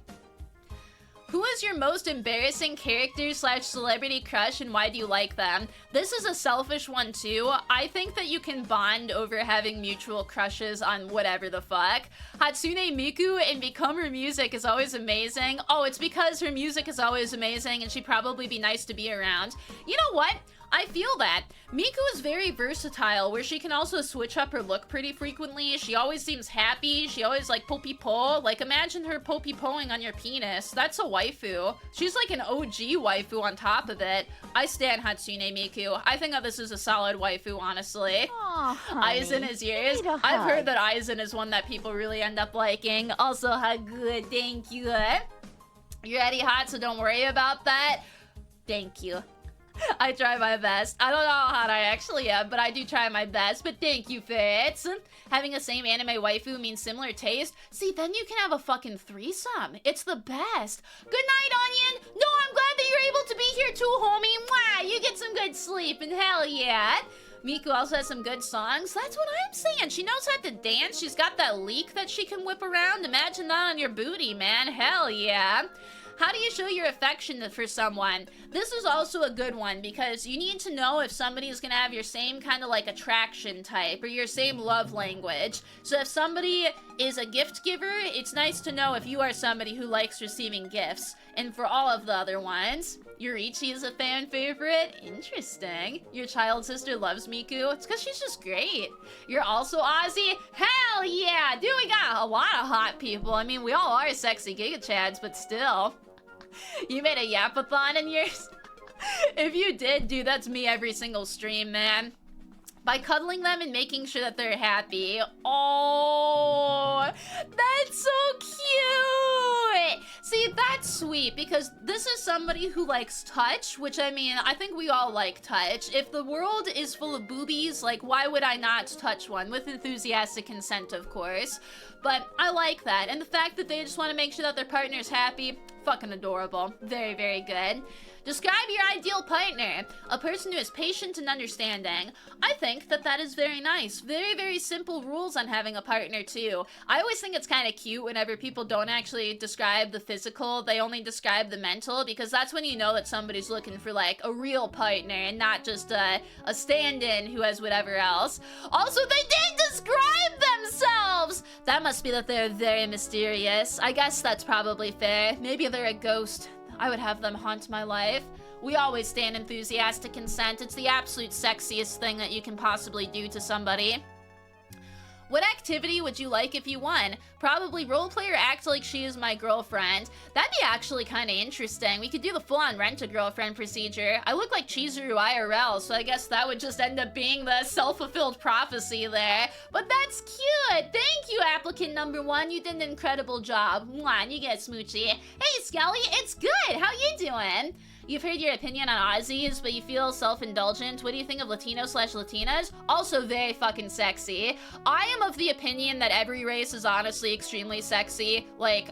Who is your most embarrassing character / celebrity crush, and why do you like them? This is a selfish one too. I think that you can bond over having mutual crushes on whatever the fuck. Hatsune Miku and Become Her music is always amazing. Oh, it's because her music is always amazing and she'd probably be nice to be around. You know what? I feel that. Miku is very versatile, where she can also switch up her look pretty frequently. She always seems happy. She always like po. Like, imagine her po-poing on your penis. That's a waifu. She's like an OG waifu on top of it. I stan Hatsune Miku. I think that this is a solid waifu, honestly. Aw, Aizen is yours. I've heard that Aizen is one that people really end up liking. Also, how good. Thank you. You're already hot, so don't worry about that. Thank you. I try my best. I don't know how hot I actually am, but I do try my best. But thank you, Fitz. Having the same anime waifu means similar taste. See, then you can have a fucking threesome. It's the best. Good night, Onion. No, I'm glad that you're able to be here too, homie. Mwah, you get some good sleep, and hell yeah. Miku also has some good songs. That's what I'm saying. She knows how to dance. She's got that leek that she can whip around. Imagine that on your booty, man. Hell yeah. How do you show your affection for someone? This is also a good one because you need to know if somebody is gonna have your same kind of like attraction type or your same love language. So if somebody is a gift giver, it's nice to know if you are somebody who likes receiving gifts. And for all of the other ones, Yurichi is a fan favorite. Interesting. Your child sister loves Miku. It's because she's just great. You're also Ozzy. Hell yeah! Dude, we got a lot of hot people. I mean, we all are sexy Giga Chads, but still. You made a yapathon in yours? If you did, dude, that's me every single stream, man. By cuddling them and making sure that they're happy. Oh, that's so cute. See, that's sweet because this is somebody who likes touch, which I mean, I think we all like touch. If the world is full of boobies, like why would I not touch one? With enthusiastic consent, of course. But I like that. And the fact that they just want to make sure that their partner's happy, fucking adorable. Very, very good. Describe your ideal partner. A person who is patient and understanding. I think that that is very nice. Very, very simple rules on having a partner too. I always think it's kind of cute whenever people don't actually describe the physical, they only describe the mental, because that's when you know that somebody's looking for like a real partner and not just a stand-in who has whatever else. Also, they didn't describe themselves! That must be that they're very mysterious. I guess that's probably fair. Maybe they're a ghost. I would have them haunt my life. We always stand enthusiastic consent. It's the absolute sexiest thing that you can possibly do to somebody. What activity would you like if you won? Probably roleplay or act like she is my girlfriend. That'd be actually kind of interesting. We could do the full-on rent-a-girlfriend procedure. I look like Chizuru IRL, so I guess that would just end up being the self-fulfilled prophecy there. But that's cute! Thank you, applicant number 1. You did an incredible job. Mwah, you get smoochy. Hey, Skelly, it's good! How you doing? You've heard your opinion on Aussies, but you feel self-indulgent. What do you think of Latino/Latinas? Also very fucking sexy. I am of the opinion that every race is honestly extremely sexy. Like,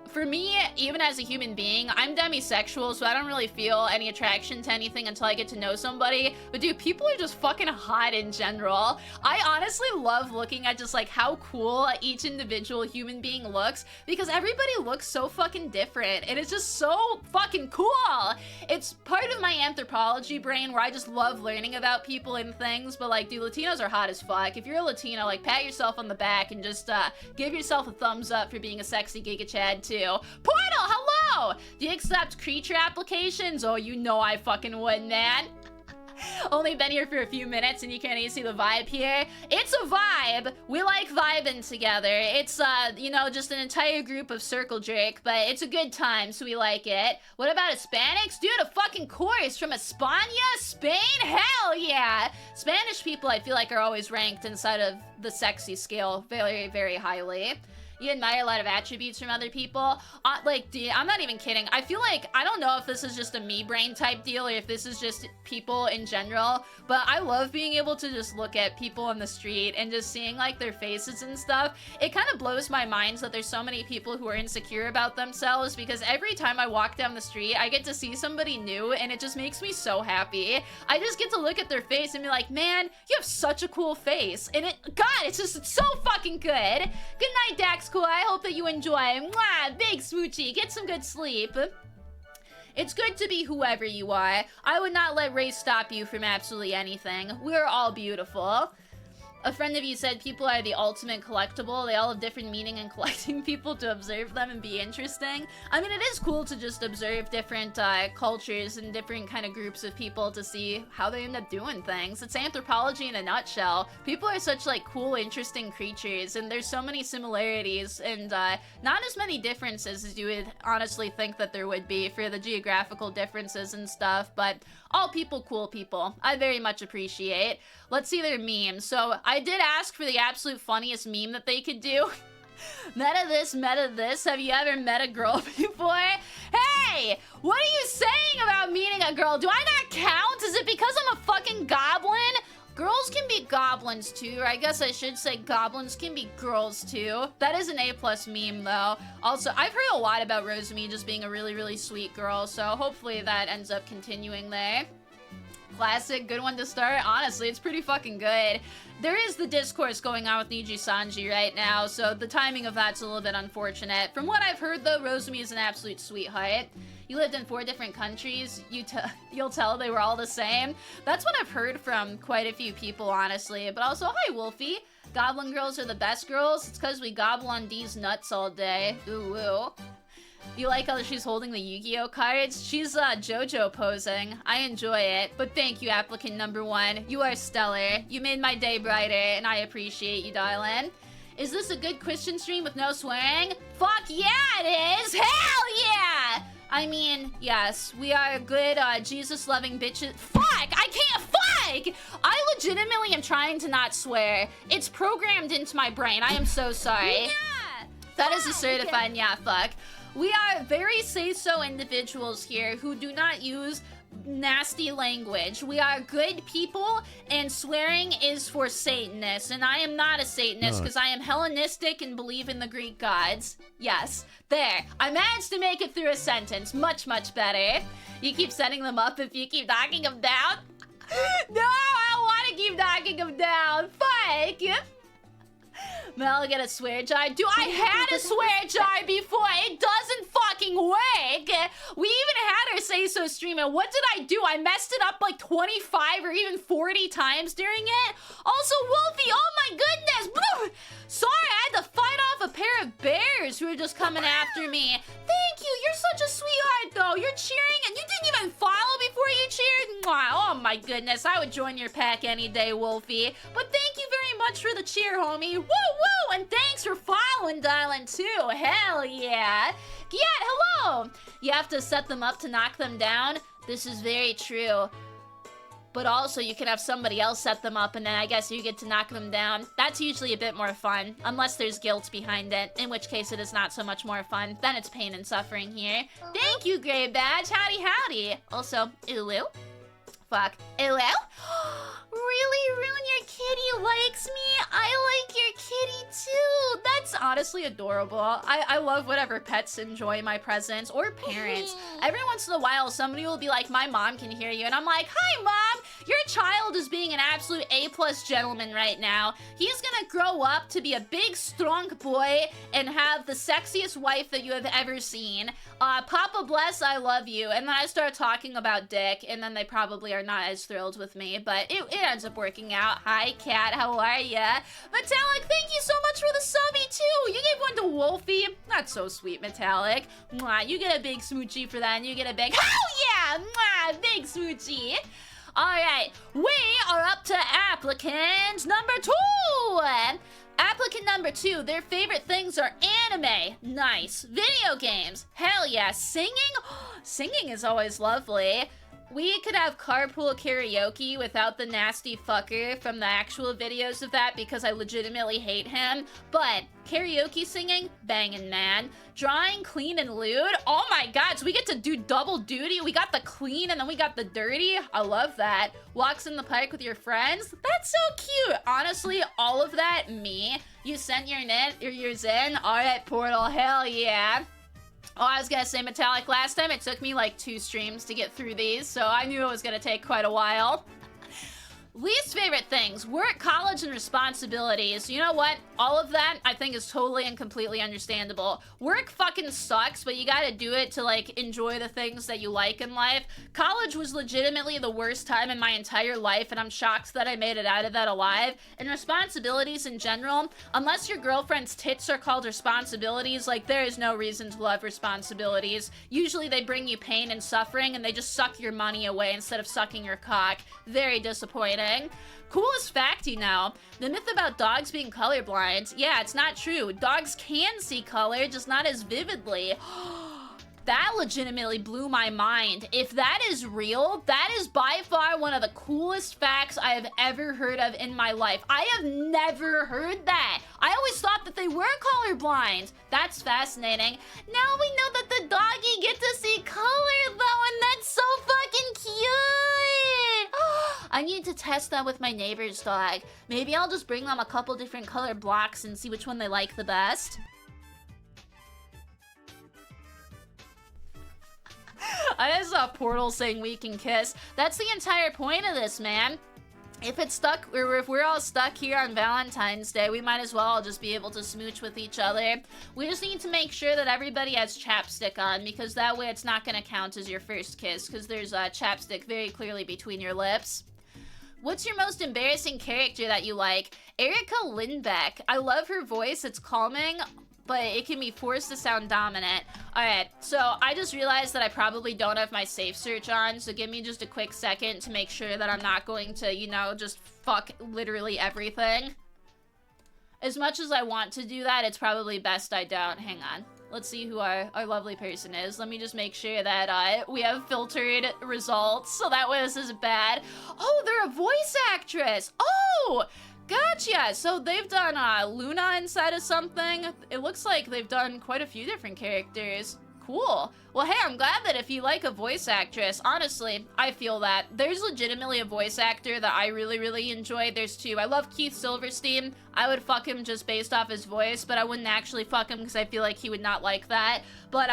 for me, even as a human being, I'm demisexual, so I don't really feel any attraction to anything until I get to know somebody. But dude, people are just fucking hot in general. I honestly love looking at just like how cool each individual human being looks, because everybody looks so fucking different, and it's just so fucking cool. It's part of my anthropology brain where I just love learning about people and things, but like, dude, Latinos are hot as fuck. If you're a Latino, like, pat yourself on the back and just give yourself a thumbs up for being a sexy Giga Chad too. Portal, hello! Do you accept creature applications? Oh, you know I fucking would, man. Only been here for a few minutes and you can't even see the vibe here. It's a vibe. We like vibing together. It's, you know, just an entire group of circle jerk, but it's a good time, so we like it. What about Hispanics? Dude, a fucking chorus from España? Spain? Hell yeah! Spanish people, I feel like, are always ranked inside of the sexy scale very, very highly. You admire a lot of attributes from other people. Like, dude, I'm not even kidding. I feel like, I don't know if this is just a me brain type deal or if this is just people in general, but I love being able to just look at people on the street and just seeing like their faces and stuff. It kind of blows my mind that there's so many people who are insecure about themselves, because every time I walk down the street, I get to see somebody new and it just makes me so happy. I just get to look at their face and be like, man, you have such a cool face. And God, it's so fucking good. Good night, Dax. Cool. I hope that you enjoy. Mwah, big smoochie. Get some good sleep. It's good to be whoever you are. I would not let race stop you from absolutely anything. We're all beautiful. A friend of you said people are the ultimate collectible. They all have different meaning, and collecting people to observe them and be interesting. I mean, it is cool to just observe different cultures and different kind of groups of people to see how they end up doing things. It's anthropology in a nutshell. People are such like cool, interesting creatures, and there's so many similarities and not as many differences as you would honestly think that there would be for the geographical differences and stuff, but all people, cool people. I very much appreciate. Let's see their memes. So I did ask for the absolute funniest meme that they could do. Meta this, meta this. Have you ever met a girl before? Hey, what are you saying about meeting a girl? Do I not count? Is it because I'm a fucking goblin? Girls can be goblins too, or I guess I should say goblins can be girls too. That is an A+ meme though. Also, I've heard a lot about Rosemi just being a really, really sweet girl, so hopefully that ends up continuing there. Classic, good one to start. Honestly, it's pretty fucking good. There is the discourse going on with Niji Sanji right now, so the timing of that's a little bit unfortunate. From what I've heard, though, Rosemi is an absolute sweetheart. You lived in 4 different countries. You'll tell they were all the same. That's what I've heard from quite a few people, honestly. But also, hi, Wolfie. Goblin girls are the best girls. It's because we gobble on D's nuts all day. Ooh, ooh. You like how she's holding the Yu-Gi-Oh cards? She's JoJo posing. I enjoy it. But thank you, applicant number 1. You are stellar. You made my day brighter, and I appreciate you, darling. Is this a good Christian stream with no swearing? Fuck yeah, it is! Hell yeah! I mean, yes, we are good, Jesus-loving bitches. Fuck! I can't fuck! I legitimately am trying to not swear. It's programmed into my brain. I am so sorry. Yeah! That is a certified yeah, fuck. We are very say-so individuals here who do not use nasty language. We are good people, and swearing is for Satanists, and I am not a Satanist because I am Hellenistic and believe in the Greek gods. Yes, there. I managed to make it through a sentence. Much, much better. You keep setting them up if you keep knocking them down? No, I don't want to keep knocking them down. Fuck. Mello, get a swear jar. Do I had a swear jar before? It doesn't fucking work. We even had our say-so stream, and what did I do? I messed it up like 25 or even 40 times during it. Also, Wolfie, oh my goodness. Sorry, I had to fight off a pair of bears who were just coming after me. Thank you. You're such a sweetheart, though. You're cheering, and you didn't even follow before you cheered. Oh my goodness. I would join your pack any day, Wolfie. But thank you very much for the cheer, homie. Woo, woo. And thanks for following, darling, too. Hell yeah. Yeah, hello. You have to set them up to knock them down. This is very true. But also, you can have somebody else set them up, and then I guess you get to knock them down. That's usually a bit more fun, unless there's guilt behind it, in which case it is not so much more fun. Then it's pain and suffering here. Thank you, Gray Badge. Howdy, howdy. Also, Ulu. Fuck. Ulu? Really, Rune, your kitty likes me? I like your kitty too. That's honestly adorable. I love whatever pets enjoy my presence, or parents. Every once in a while, somebody will be like, my mom can hear you, and I'm like, hi, Mom. Your child is being an absolute A+ gentleman right now. He's gonna grow up to be a big, strong boy and have the sexiest wife that you have ever seen. Papa bless, I love you. And then I start talking about dick, and then they probably are not as thrilled with me, but it ends up working out. Hi, Cat, how are ya? Metallic, thank you so much for the subby, too. You gave one to Wolfie. Not so sweet, Metallic. Mwah, you get a big smoochie for that, and you get a big, hell yeah! Mwah, big smoochie. Alright, we are up to applicant number 2! Applicant number 2, their favorite things are anime. Nice. Video games. Hell yeah. Singing? Singing is always lovely. We could have carpool karaoke without the nasty fucker from the actual videos of that because I legitimately hate him. But karaoke singing, bangin', man. Drawing, clean, and lewd. Oh my god, so we get to do double duty. We got the clean and then we got the dirty. I love that. Walks in the park with your friends. That's so cute. Honestly, all of that, me. You sent yours in. Alright, Portal, hell yeah. Oh, I was gonna say Metallic last time. It took me like 2 streams to get through these, so I knew it was gonna take quite a while. Least favorite things, work, college, and responsibilities. You know what? All of that, I think, is totally and completely understandable. Work fucking sucks, but you gotta do it to, like, enjoy the things that you like in life. College was legitimately the worst time in my entire life, and I'm shocked that I made it out of that alive. And responsibilities in general, unless your girlfriend's tits are called responsibilities, like, there is no reason to love responsibilities. Usually they bring you pain and suffering, and they just suck your money away instead of sucking your cock. Very disappointing. Coolest fact, you know, the myth about dogs being colorblind. Yeah, it's not true. Dogs can see color, just not as vividly. That legitimately blew my mind. If that is real, that is by far one of the coolest facts I have ever heard of in my life. I have never heard that. I always thought that they were colorblind. That's fascinating. Now we know that the doggy get to see color though, and that's so fucking cute. I need to test that with my neighbor's dog. Maybe I'll just bring them a couple different color blocks and see which one they like the best. That is a off Portal saying we can kiss. That's the entire point of this, man. If it's stuck, or if we're all stuck here on Valentine's Day, we might as well all just be able to smooch with each other. We just need to make sure that everybody has chapstick on, because that way it's not going to count as your first kiss, because there's chapstick very clearly between your lips. What's your most embarrassing character that you like? Erica Lindbeck. I love her voice. It's calming, but it can be forced to sound dominant. Alright, so I just realized that I probably don't have my safe search on, so give me just a quick second to make sure that I'm not going to, you know, just fuck literally everything. As much as I want to do that, it's probably best I don't. Hang on. Let's see who our lovely person is. Let me just make sure that we have filtered results, so that way this isn't bad. Oh, they're a voice actress! Oh! Gotcha! So they've done Luna inside of something. It looks like they've done quite a few different characters. Cool. Well, hey, I'm glad that if you like a voice actress, honestly, I feel that. There's legitimately a voice actor that I really, really enjoy. There's two. I love Keith Silverstein. I would fuck him just based off his voice, but I wouldn't actually fuck him because I feel like he would not like that. But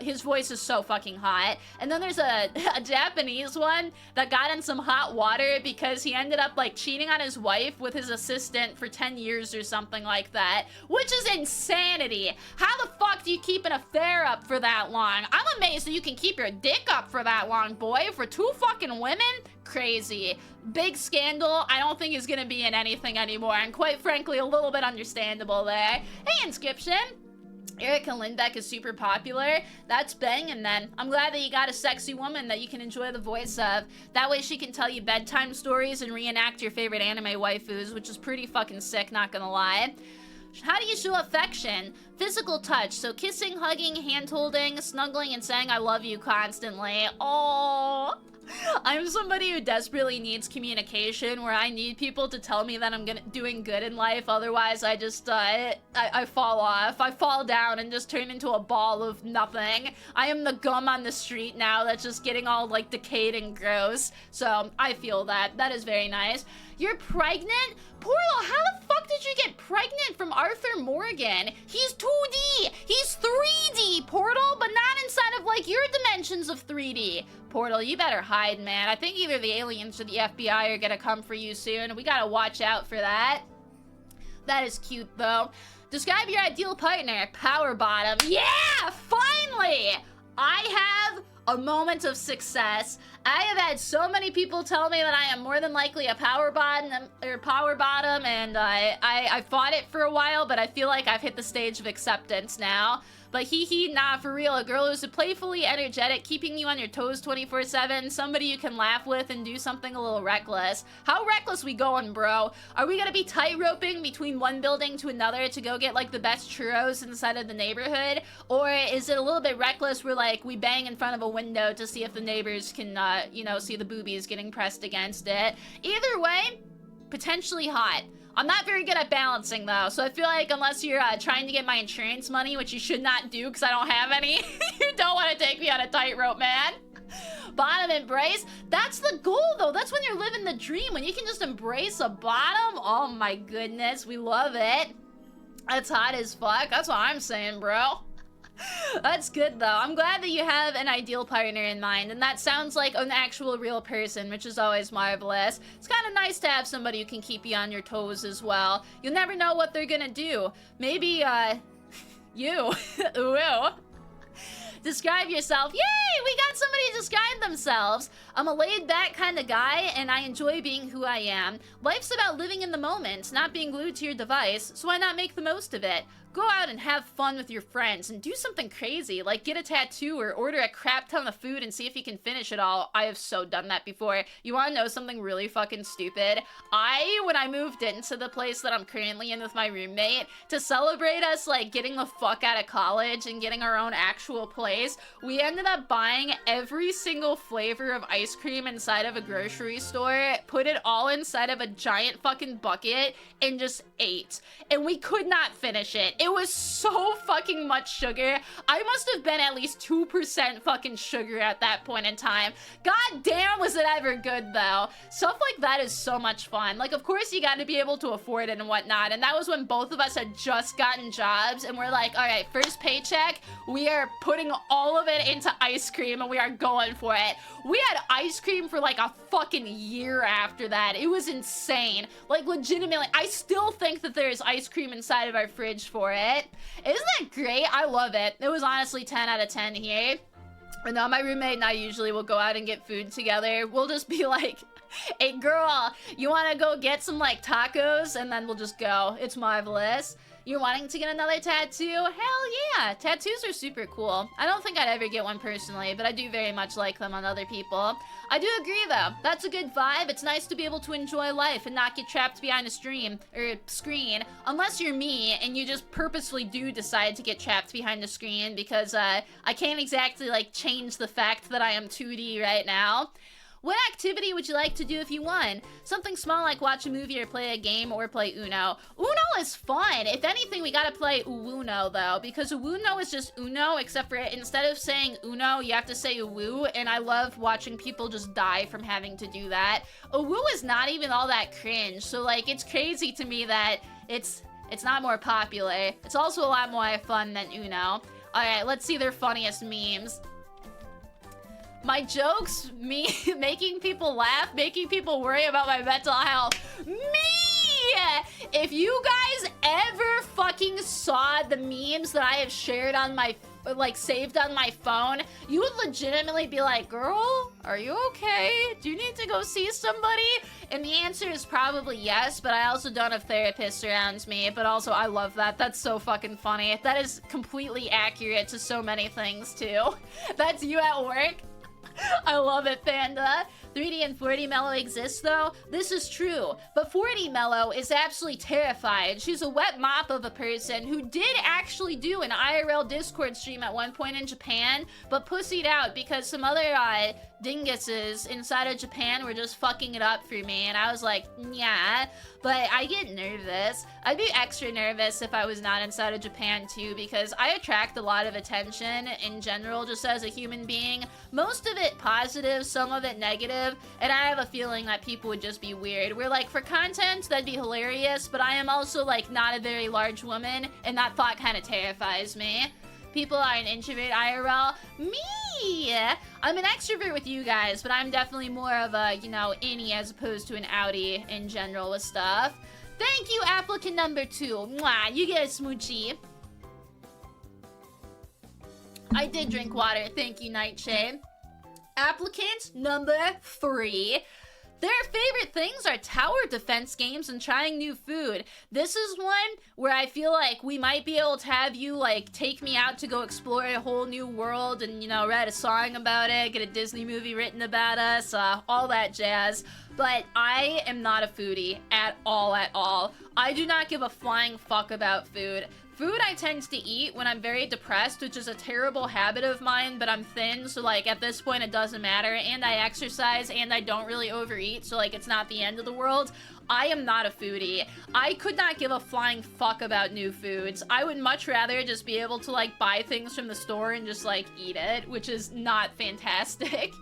his voice is so fucking hot. And then there's a Japanese one that got in some hot water because he ended up like cheating on his wife with his assistant for 10 years or something like that, which is insanity. How the fuck do you keep an affair up for that long? I'm amazed that you can keep your dick up for that long, boy. For 2 fucking women? Crazy. Big scandal. I don't think is gonna be in anything anymore, and quite frankly, a little bit understandable there. Hey, Inscription. Erica Lindbeck is super popular. That's banging then. I'm glad that you got a sexy woman that you can enjoy the voice of. That way she can tell you bedtime stories and reenact your favorite anime waifus, which is pretty fucking sick, not gonna lie. How do you show affection? Physical touch, so kissing, hugging, hand-holding, snuggling, and saying I love you constantly. Oh, I'm somebody who desperately needs communication, where I need people to tell me that I'm doing good in life. Otherwise, I just, I fall off. I fall down and just turn into a ball of nothing. I am the gum on the street now that's just getting all, like, decayed and gross. So, I feel that. That is very nice. You're pregnant? Portal, how the fuck did you get pregnant from Arthur Morgan? He's 2D. He's 3D, Portal, but not inside of, like, your dimensions of 3D. Portal, you better hide, man. I think either the aliens or the FBI are gonna come for you soon. We gotta watch out for that. That is cute, though. Describe your ideal partner. Power bottom. Yeah! Finally! I have a moment of success. I have had so many people tell me that I am more than likely a power bottom, and I fought it for a while, but I feel like I've hit the stage of acceptance now. But nah, for real, a girl who's playfully energetic, keeping you on your toes 24/7, somebody you can laugh with and do something a little reckless. How reckless we going, bro? Are we gonna be tight-roping between one building to another to go get, like, the best churros inside of the neighborhood? Or is it a little bit reckless where, like, we bang in front of a window to see if the neighbors can, you know, see the boobies getting pressed against it? Either way, potentially hot. I'm not very good at balancing, though, so I feel like unless you're trying to get my insurance money, which you should not do because I don't have any, you don't want to take me on a tightrope, man. Bottom embrace. That's the goal, though. That's when you're living the dream, when you can just embrace a bottom. Oh, my goodness. We love it. That's hot as fuck. That's what I'm saying, bro. That's good, though. I'm glad that you have an ideal partner in mind, and that sounds like an actual real person, which is always marvelous. It's kind of nice to have somebody who can keep you on your toes as well. You'll never know what they're gonna do. Maybe, you. Ooh. Describe yourself. Yay! We got somebody to describe themselves. I'm a laid-back kind of guy, and I enjoy being who I am. Life's about living in the moment, not being glued to your device, so why not make the most of it? Go out and have fun with your friends and do something crazy, like get a tattoo or order a crap ton of food and see if you can finish it all. I have so done that before. You want to know something really fucking stupid? When I moved into the place that I'm currently in with my roommate, to celebrate us, like, getting the fuck out of college and getting our own actual place, we ended up buying every single flavor of ice cream inside of a grocery store, put it all inside of a giant fucking bucket, and just ate. And we could not finish it. It was so fucking much sugar. I must have been at least 2% fucking sugar at that point in time. God damn, was it ever good though. Stuff like that is so much fun. Like, of course you gotta be able to afford it and whatnot, and that was when both of us had just gotten jobs, and we're like, all right, first paycheck, we are putting all of it into ice cream, and we are going for it. We had ice cream for like a fucking year after that. It was insane. Like, legitimately, I still think that there's ice cream inside of our fridge for it. Isn't that great? I love it. It was honestly 10 out of 10 here. And now my roommate and I usually will go out and get food together. We'll just be like, hey girl, you wanna go get some like tacos? And then we'll just go. It's marvelous. You're wanting to get another tattoo? Hell yeah! Tattoos are super cool. I don't think I'd ever get one personally, but I do very much like them on other people. I do agree though. That's a good vibe. It's nice to be able to enjoy life and not get trapped behind a screen. Unless you're me and you just purposely do decide to get trapped behind a screen because I can't exactly like change the fact that I am 2D right now. What activity would you like to do if you won? Something small like watch a movie or play a game or play Uno. Uno is fun. If anything, we gotta play Uno though, because Uno is just Uno, except for instead of saying Uno, you have to say Uwu, and I love watching people just die from having to do that. Uwu is not even all that cringe, so like it's crazy to me that it's not more popular. It's also a lot more fun than Uno. Alright, let's see their funniest memes. My jokes, me making people laugh, making people worry about my mental health. Me! If you guys ever fucking saw the memes that I have shared on my, like, saved on my phone, you would legitimately be like, girl, are you okay? Do you need to go see somebody? And the answer is probably yes, but I also don't have therapists around me, but also I love that. That's so fucking funny. That is completely accurate to so many things, too. That's you at work? I love it, Panda. 3D and 4D Mello exists, though. This is true. But 4D Mello is absolutely terrified. She's a wet mop of a person who did actually do an IRL Discord stream at one point in Japan, but pussied out because some other dinguses inside of Japan were just fucking it up for me. And I was like, yeah. But I get nervous. I'd be extra nervous if I was not inside of Japan, too, because I attract a lot of attention in general, just as a human being. Most of it positive, some of it negative, and I have a feeling that people would just be weird. We're like, for content, that'd be hilarious, but I am also, like, not a very large woman, and that thought kind of terrifies me. People are an introvert IRL. Me! I'm an extrovert with you guys, but I'm definitely more of a, you know, innie as opposed to an outie in general with stuff. Thank you, applicant number 2. Mwah, you get a smoochie. I did drink water. Thank you, Nightshade. Applicant number 3. Their favorite things are tower defense games and trying new food. This is one where I feel like we might be able to have you, like, take me out to go explore a whole new world and, you know, write a song about it, get a Disney movie written about us, all that jazz. But I am not a foodie at all, at all. I do not give a flying fuck about food. Food I tend to eat when I'm very depressed, which is a terrible habit of mine, but I'm thin, so like at this point it doesn't matter, and I exercise, and I don't really overeat, so like it's not the end of the world. I am not a foodie. I could not give a flying fuck about new foods. I would much rather just be able to like buy things from the store and just like eat it, which is not fantastic.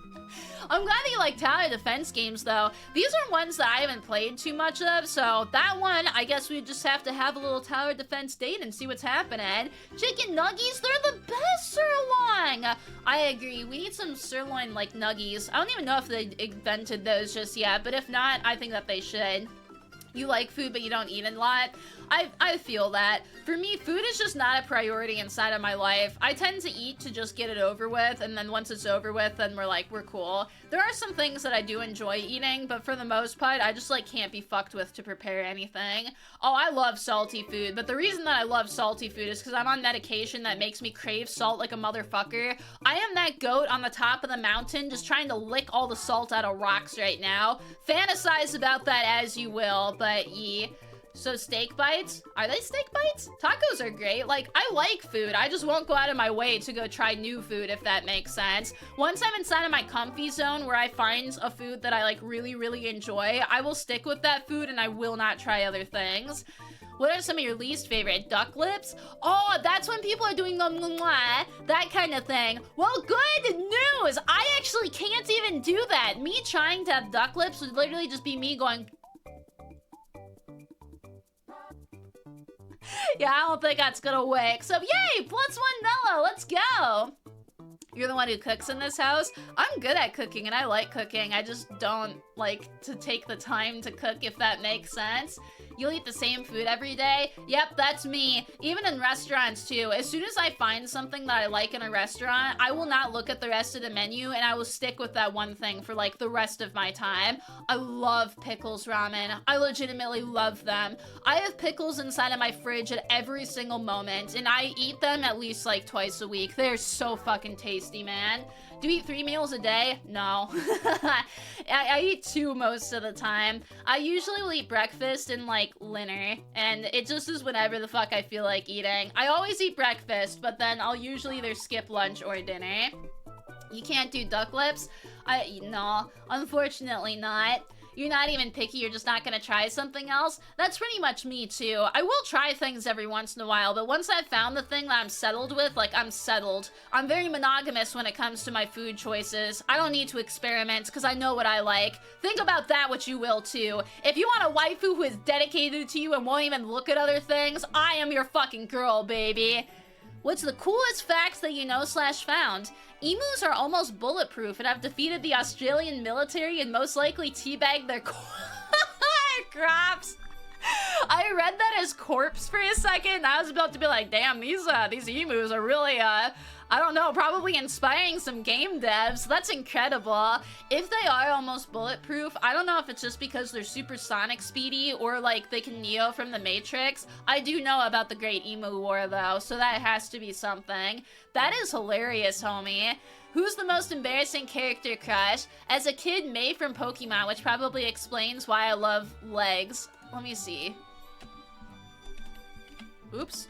I'm glad that you like tower defense games, though. These are ones that I haven't played too much of, so that one, I guess we just have to have a little tower defense date and see what's happening. Chicken nuggies, they're the best sirloin! I agree, we need some sirloin, like, nuggies. I don't even know if they invented those just yet, but if not, I think that they should. You like food, but you don't eat a lot. I feel that. For me, food is just not a priority inside of my life. I tend to eat to just get it over with, and then once it's over with, then we're cool. There are some things that I do enjoy eating, but for the most part, I just, like, can't be fucked with to prepare anything. Oh, I love salty food, but the reason that I love salty food is because I'm on medication that makes me crave salt like a motherfucker. I am that goat on the top of the mountain just trying to lick all the salt out of rocks right now. Fantasize about that as you will, but So steak bites? Are they steak bites? Tacos are great. Like, I like food. I just won't go out of my way to go try new food, if that makes sense. Once I'm inside of my comfy zone where I find a food that I like really, really enjoy, I will stick with that food and I will not try other things. What are some of your least favorite? Duck lips? Oh, that's when people are doing the mwah, that kind of thing. Well, good news! I actually can't even do that. Me trying to have duck lips would literally just be me going... Yeah, I don't think that's gonna work. So, yay! +1 Mello! Let's go! You're the one who cooks in this house? I'm good at cooking, and I like cooking. I just don't like to take the time to cook, if that makes sense. You'll eat the same food every day? Yep, that's me. Even in restaurants, too. As soon as I find something that I like in a restaurant, I will not look at the rest of the menu, and I will stick with that one thing for, like, the rest of my time. I love pickles ramen. I legitimately love them. I have pickles inside of my fridge at every single moment, and I eat them at least, like, twice a week. They're so fucking tasty, man. Do you eat 3 meals a day? No. I eat 2 most of the time. I usually will eat breakfast and, like, dinner, and it just is whenever the fuck I feel like eating. I always eat breakfast, but then I'll usually either skip lunch or dinner. You can't do duck lips? No, unfortunately not. You're not even picky, you're just not gonna try something else? That's pretty much me too. I will try things every once in a while, but once I've found the thing that I'm settled with, like, I'm settled. I'm very monogamous when it comes to my food choices. I don't need to experiment, because I know what I like. Think about that what you will too. If you want a waifu who is dedicated to you and won't even look at other things, I am your fucking girl, baby. What's the coolest facts that you know / found? Emus are almost bulletproof and have defeated the Australian military and most likely teabagged their crops. I read that as corpse for a second. I was about to be like, damn, these emus are really, I don't know, probably inspiring some game devs. That's incredible. If they are almost bulletproof, I don't know if it's just because they're supersonic speedy or like they can Neo from the Matrix. I do know about the Great Emu War though, so that has to be something. That is hilarious, homie. Who's the most embarrassing character crush? As a kid, May from Pokemon, which probably explains why I love legs. Let me see. Oops.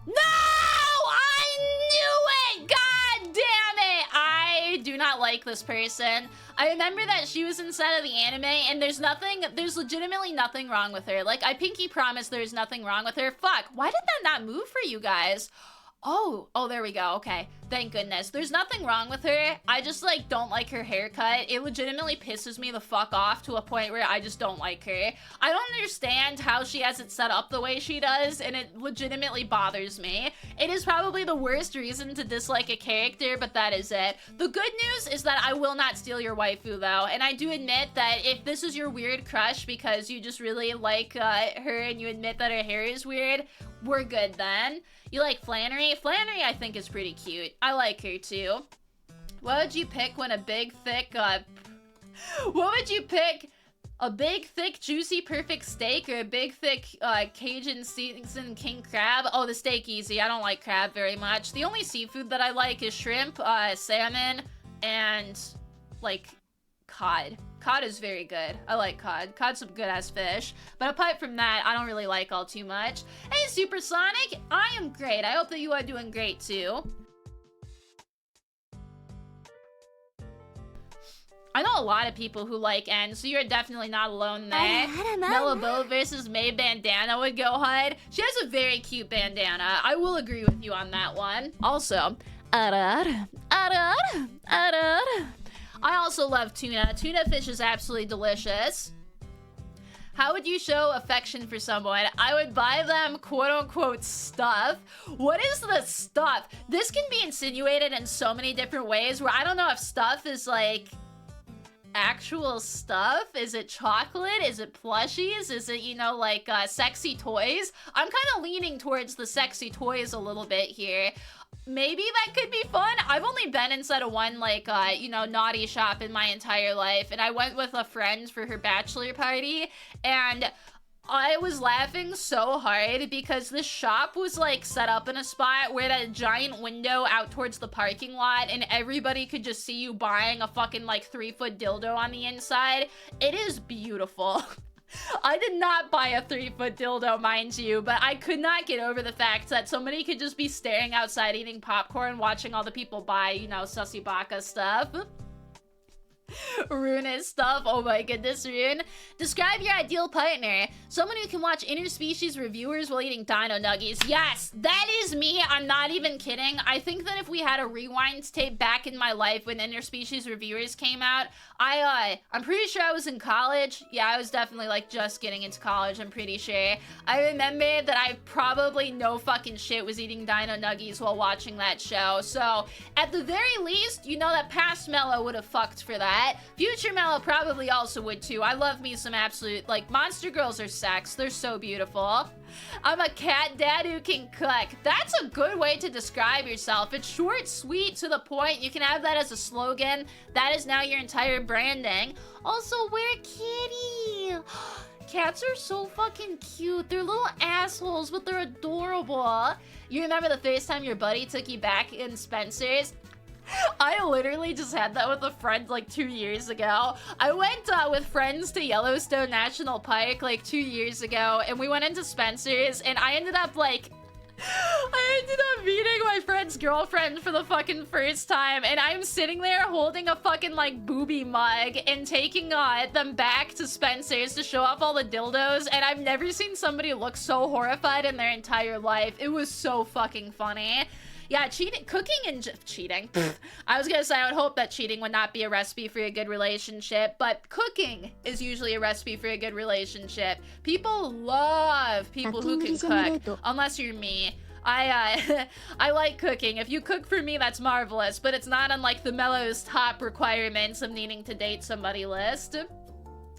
No! I knew it! God damn it! I do not like this person. I remember that she was inside of the anime, and there's legitimately nothing wrong with her. Like, I pinky promise there's nothing wrong with her. Fuck, why did that not move for you guys? Oh, there we go. Okay, thank goodness. There's nothing wrong with her. I just, like, don't like her haircut. It legitimately pisses me the fuck off to a point where I just don't like her. I don't understand how she has it set up the way she does, and it legitimately bothers me. It is probably the worst reason to dislike a character, but that is it. The good news is that I will not steal your waifu, though, and I do admit that if this is your weird crush because you just really like her and you admit that her hair is weird, we're good then. You like Flannery? Flannery, I think, is pretty cute. I like her, too. What would you pick when a big, thick, what would you pick? A big, thick, juicy, perfect steak or a big, thick, Cajun seasoned king crab? Oh, the steak easy. I don't like crab very much. The only seafood that I like is shrimp, salmon, and, like, cod. Cod is very good. I like cod. Cod's some good-ass fish. But apart from that, I don't really like all too much. Hey, Supersonic! I am great. I hope that you are doing great, too. I know a lot of people who like N, so you're definitely not alone there. Mello Bow versus May Bandana would go hard. She has a very cute bandana. I will agree with you on that one. Also, I also love tuna. Tuna fish is absolutely delicious. How would you show affection for someone? I would buy them quote-unquote stuff. What is the stuff? This can be insinuated in so many different ways where I don't know if stuff is like actual stuff. Is it chocolate? Is it plushies? Is it, you know, like sexy toys? I'm kind of leaning towards the sexy toys a little bit here. Maybe that could be fun. I've only been inside of one, like, you know, naughty shop in my entire life, and I went with a friend for her bachelor party, and I was laughing so hard because this shop was like set up in a spot where that giant window out towards the parking lot and everybody could just see you buying a fucking like 3-foot dildo on the inside. It is beautiful. I did not buy a 3-foot dildo, mind you, but I could not get over the fact that somebody could just be staring outside eating popcorn, watching all the people buy, you know, sussy baka stuff. Rune is stuff. Oh my goodness, Rune. Describe your ideal partner. Someone who can watch interspecies reviewers while eating dino nuggies. Yes, that is me. I'm not even kidding. I think that if we had a rewind tape back in my life when interspecies reviewers came out, I'm pretty sure I was in college. Yeah, I was definitely like just getting into college, I'm pretty sure. I remember that I probably no fucking shit was eating dino nuggies while watching that show. So at the very least, you know that past Mello would have fucked for that. Future Mello probably also would too. I love me some absolute, like, monster girls are sex. They're so beautiful. I'm a cat dad who can cook. That's a good way to describe yourself. It's short, sweet, to the point. You can have that as a slogan. That is now your entire branding. Also, we're kitty. Cats are so fucking cute. They're little assholes, but they're adorable. You remember the first time your buddy took you back in Spencer's? I literally just had that with a friend like 2 years ago. I went with friends to Yellowstone National Park like 2 years ago, and we went into Spencer's, and I ended up like... I ended up meeting my friend's girlfriend for the fucking first time, and I'm sitting there holding a fucking like booby mug and taking them back to Spencer's to show off all the dildos, and I've never seen somebody look so horrified in their entire life. It was so fucking funny. Yeah, cooking and cheating. I was gonna say, I would hope that cheating would not be a recipe for a good relationship, but cooking is usually a recipe for a good relationship. People love people who can cook, unless you're me. I like cooking. If you cook for me, that's marvelous, but it's not on like the Mello's top requirements of needing to date somebody list.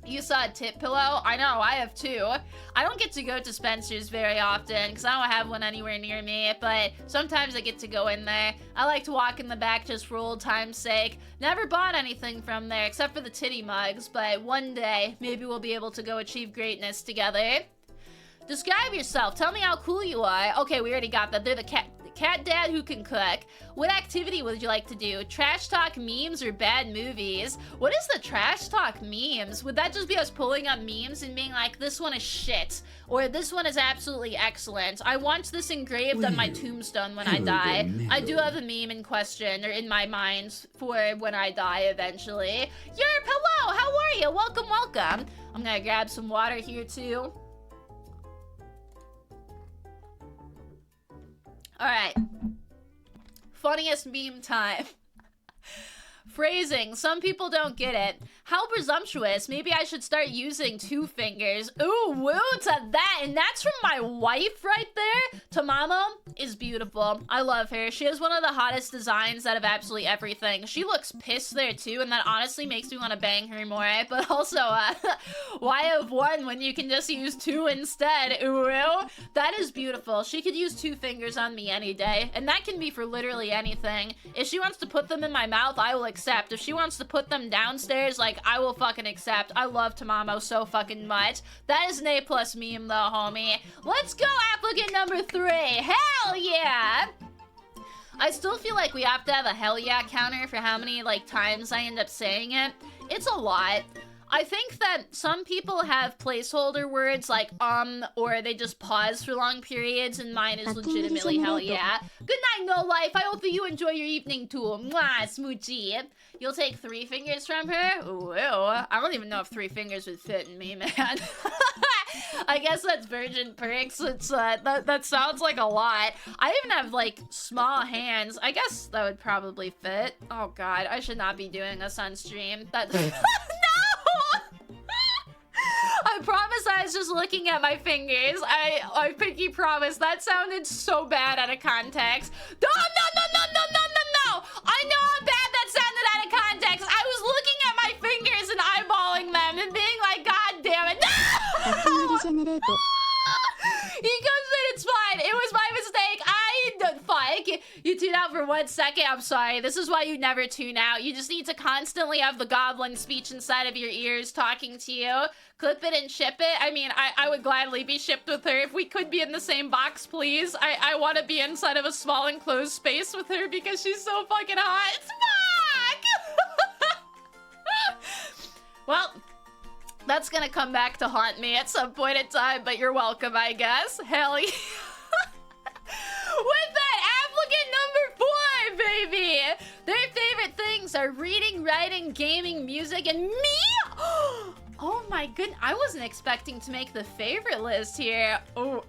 You saw a tip pillow? I know, I have two. I don't get to go to Spencer's very often because I don't have one anywhere near me, but sometimes I get to go in there. I like to walk in the back just for old time's sake. Never bought anything from there except for the titty mugs, but one day, maybe we'll be able to go achieve greatness together. Describe yourself. Tell me how cool you are. Okay, we already got that. They're the cat dad who can cook. What activity would you like to do? Trash talk memes or bad movies? What is the trash talk memes? Would that just be us pulling up memes and being like, this one is shit, or this one is absolutely excellent? I want this engraved on my tombstone when I die. I do have a meme in question, or in my mind, for when I die eventually. Yerp, hello, how are you? Welcome, welcome. I'm gonna grab some water here too. Alright. Funniest meme time. Phrasing. Some people don't get it. How presumptuous. Maybe I should start using 2 fingers. Ooh, woo to that. And that's from my wife right there. Tamamo is beautiful. I love her. She has one of the hottest designs out of absolutely everything. She looks pissed there too, and that honestly makes me want to bang her more. But also, why have 1 when you can just use 2 instead? Ooh, that is beautiful. She could use 2 fingers on me any day. And that can be for literally anything. If she wants to put them in my mouth, I will accept. If she wants to put them downstairs, like, I will fucking accept. I love Tamamo so fucking much. That is an A+ meme though, homie. Let's go, applicant number 3. Hell yeah! I still feel like we have to have a hell yeah counter for how many, like, times I end up saying it. It's a lot. I think that some people have placeholder words like or they just pause for long periods, and mine is legitimately hell yeah. Good night, No Life. I hope that you enjoy your evening too. Mwah, smoochie. You'll take 3 fingers from her? Ooh, I don't even know if 3 fingers would fit in me, man. I guess that's virgin perks. It's that sounds like a lot. I even have like small hands. I guess that would probably fit. Oh god, I should not be doing this on stream. That no! I promise I was just looking at my fingers. I pinky promise. That sounded so bad out of context. No, no, no, no, no, no, no, no! I know how bad that sounded out of context. I was looking at my fingers and eyeballing them and being like, God damn it. No! He goes in, it's fine. It was my mistake. Fuck. You tuned out out for 1 second, I'm sorry. This is why you never tune out. You just need to constantly have the goblin speech inside of your ears talking to you. Clip it and ship it. I mean, I would gladly be shipped with her. If we could be in the same box, please. I want to be inside of a small enclosed space with her because she's so fucking hot. Fuck! Well, that's gonna come back to haunt me at some point in time, but you're welcome, I guess. Hell yeah. With that, applicant number 4, baby! Their favorite things are reading, writing, gaming, music, and me? Oh my goodness, I wasn't expecting to make the favorite list here. Oh,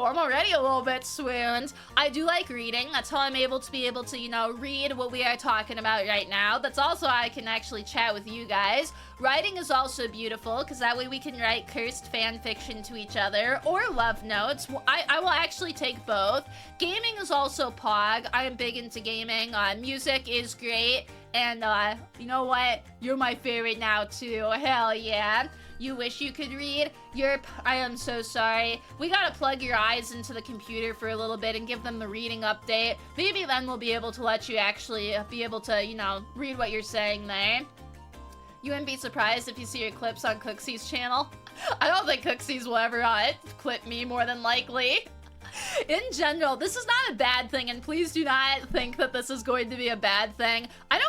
I'm already a little bit swooned. I do like reading. That's how I'm able to, you know, read what we are talking about right now. That's also how I can actually chat with you guys. Writing is also beautiful, because that way we can write cursed fan fiction to each other, or love notes. I will actually take both. Gaming is also pog. I am big into gaming. Music is great. And, you know what? You're my favorite now, too. Hell yeah. You wish you could read? I am so sorry. We gotta plug your eyes into the computer for a little bit and give them the reading update. Maybe then we'll be able to let you actually be able to, you know, read what you're saying there. You wouldn't be surprised if you see your clips on Cooksy's channel. I don't think Cooksy's will ever clip me, more than likely. In general, this is not a bad thing, and please do not think that this is going to be a bad thing. I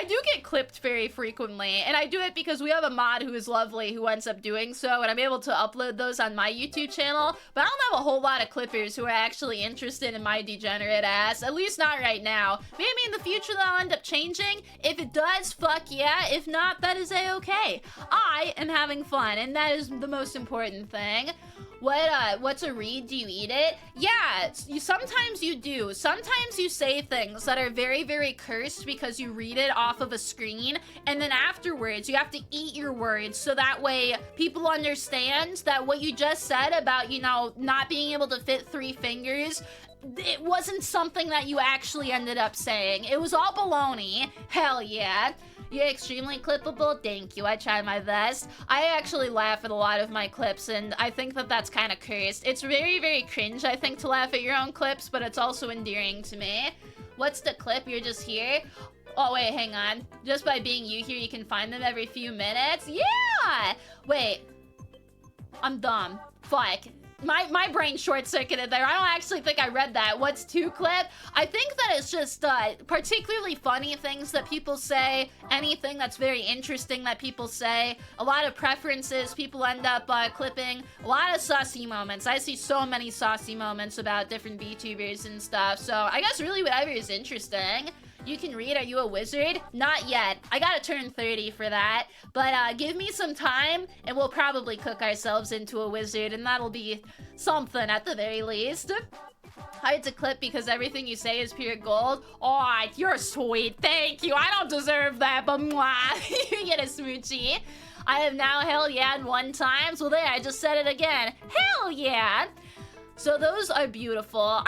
do get clipped very frequently, and I do it because we have a mod who is lovely who ends up doing so, and I'm able to upload those on my YouTube channel, but I don't have a whole lot of clippers who are actually interested in my degenerate ass, at least not right now. Maybe in the future that'll end up changing. If it does, fuck yeah. If not, that is a-okay. I am having fun, and that is the most important thing. What's a read? Do you eat it? Yeah, sometimes you do. Sometimes you say things that are very, very cursed because you read it off of a screen, and then afterwards you have to eat your words so that way people understand that what you just said about, you know, not being able to fit 3 fingers, it wasn't something that you actually ended up saying. It was all baloney. Hell yeah. You're extremely clippable. Thank you. I try my best. I actually laugh at a lot of my clips, and I think that that's kind of cursed. It's very, very cringe, I think, to laugh at your own clips, but it's also endearing to me. What's the clip? You're just here? Oh, wait, hang on. Just by being you here, you can find them every few minutes? Yeah! Wait. I'm dumb. Fuck. My brain short-circuited there. I don't actually think I read that. What's 2 clip? I think that it's just particularly funny things that people say, anything that's very interesting that people say, a lot of preferences people end up clipping, a lot of saucy moments. I see so many saucy moments about different VTubers and stuff, so I guess really whatever is interesting. You can read. Are you a wizard? Not yet. I gotta turn 30 for that. But give me some time, and we'll probably cook ourselves into a wizard, and that'll be something at the very least. Hide to clip because everything you say is pure gold. Oh, you're sweet. Thank you. I don't deserve that, but mwah. You get a smoochie. I have now hell yeah 1 time. So there, I just said it again. Hell yeah. So those are beautiful.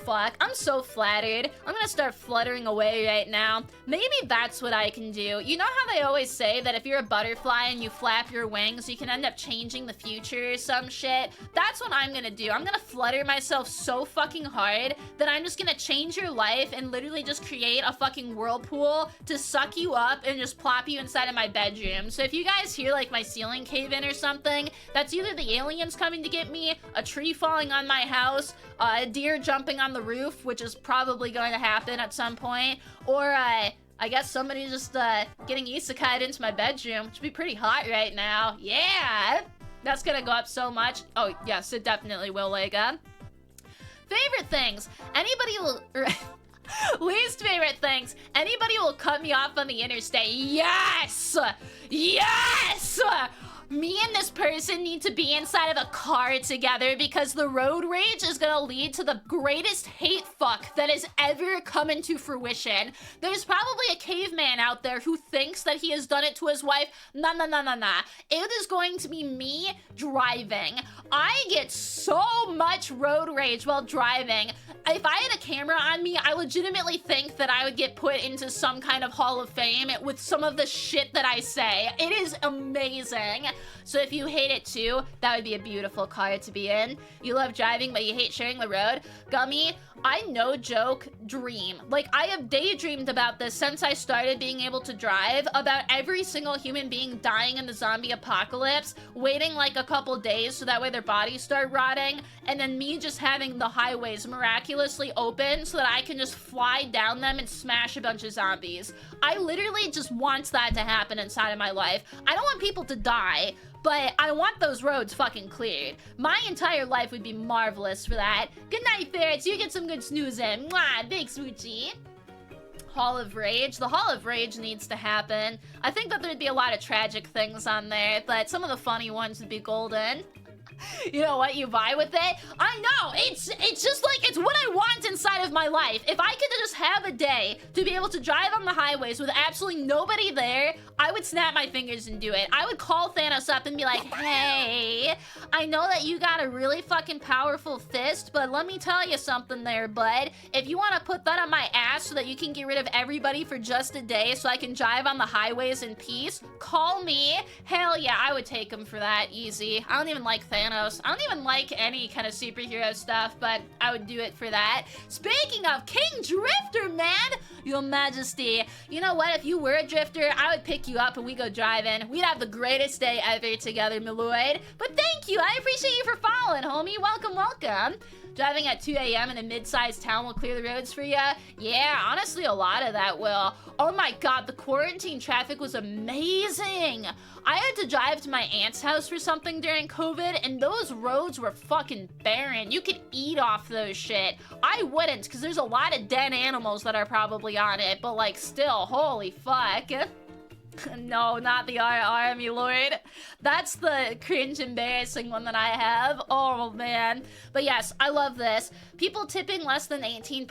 Fuck, I'm so flattered. I'm gonna start fluttering away right now. Maybe that's what I can do. You know how they always say that if you're a butterfly and you flap your wings, you can end up changing the future or some shit? That's what I'm gonna do. I'm gonna flutter myself so fucking hard that I'm just gonna change your life and literally just create a fucking whirlpool to suck you up and just plop you inside of my bedroom. So if you guys hear like my ceiling cave in or something, that's either the aliens coming to get me, a tree falling on my house, a deer jumping on the roof, which is probably going to happen at some point, or I guess somebody just getting isekai'd into my bedroom, which would be pretty hot right now. Yeah, that's gonna go up so much. Oh yes, it definitely will, Lega. Favorite things. Anybody will least favorite things. Anybody will cut me off on the interstate. Yes, yes. Me and this person need to be inside of a car together because the road rage is gonna lead to the greatest hate fuck that has ever come into fruition. There's probably a caveman out there who thinks that he has done it to his wife. Nah. It is going to be me driving. I get so much road rage while driving. If I had a camera on me, I legitimately think that I would get put into some kind of Hall of Fame with some of the shit that I say. It is amazing. So if you hate it too, that would be a beautiful car to be in. You love driving, but you hate sharing the road. Gummy, I no joke dream. Like, I have daydreamed about this since I started being able to drive, about every single human being dying in the zombie apocalypse, waiting like a couple days so that way their bodies start rotting, and then me just having the highways miraculously open so that I can just fly down them and smash a bunch of zombies. I literally just want that to happen inside of my life. I don't want people to die, but I want those roads fucking cleared. My entire life would be marvelous for that. Good night, ferrets. You get some good snoozing. Mwah, big smoochie. Hall of Rage. The Hall of Rage needs to happen. I think that there'd be a lot of tragic things on there, but some of the funny ones would be golden. You know what you buy with it? I know, it's just like, it's what I want inside of my life. If I could just have a day to be able to drive on the highways with absolutely nobody there, I would snap my fingers and do it. I would call Thanos up and be like, hey, I know that you got a really fucking powerful fist, but let me tell you something there, bud. If you want to put that on my ass so that you can get rid of everybody for just a day so I can drive on the highways in peace, call me. Hell yeah, I would take him for that, easy. I don't even like Thanos. I don't even like any kind of superhero stuff, but I would do it for that. Speaking of King Drifter, man, your majesty, you know what? If you were a drifter, I would pick you up and we go driving. We'd have the greatest day ever together, my lord. But thank you. I appreciate you for following, homie. Welcome, welcome. Driving at 2 a.m. in a mid-sized town will clear the roads for you? Yeah, honestly, a lot of that will. Oh my god, the quarantine traffic was amazing. I had to drive to my aunt's house for something during COVID, and those roads were fucking barren. You could eat off those shit. I wouldn't, because there's a lot of dead animals that are probably on it, but like, still, holy fuck. No, not the RR, my lord. That's the cringe embarrassing one that I have. Oh, man. But yes, I love this. People tipping less than 18%.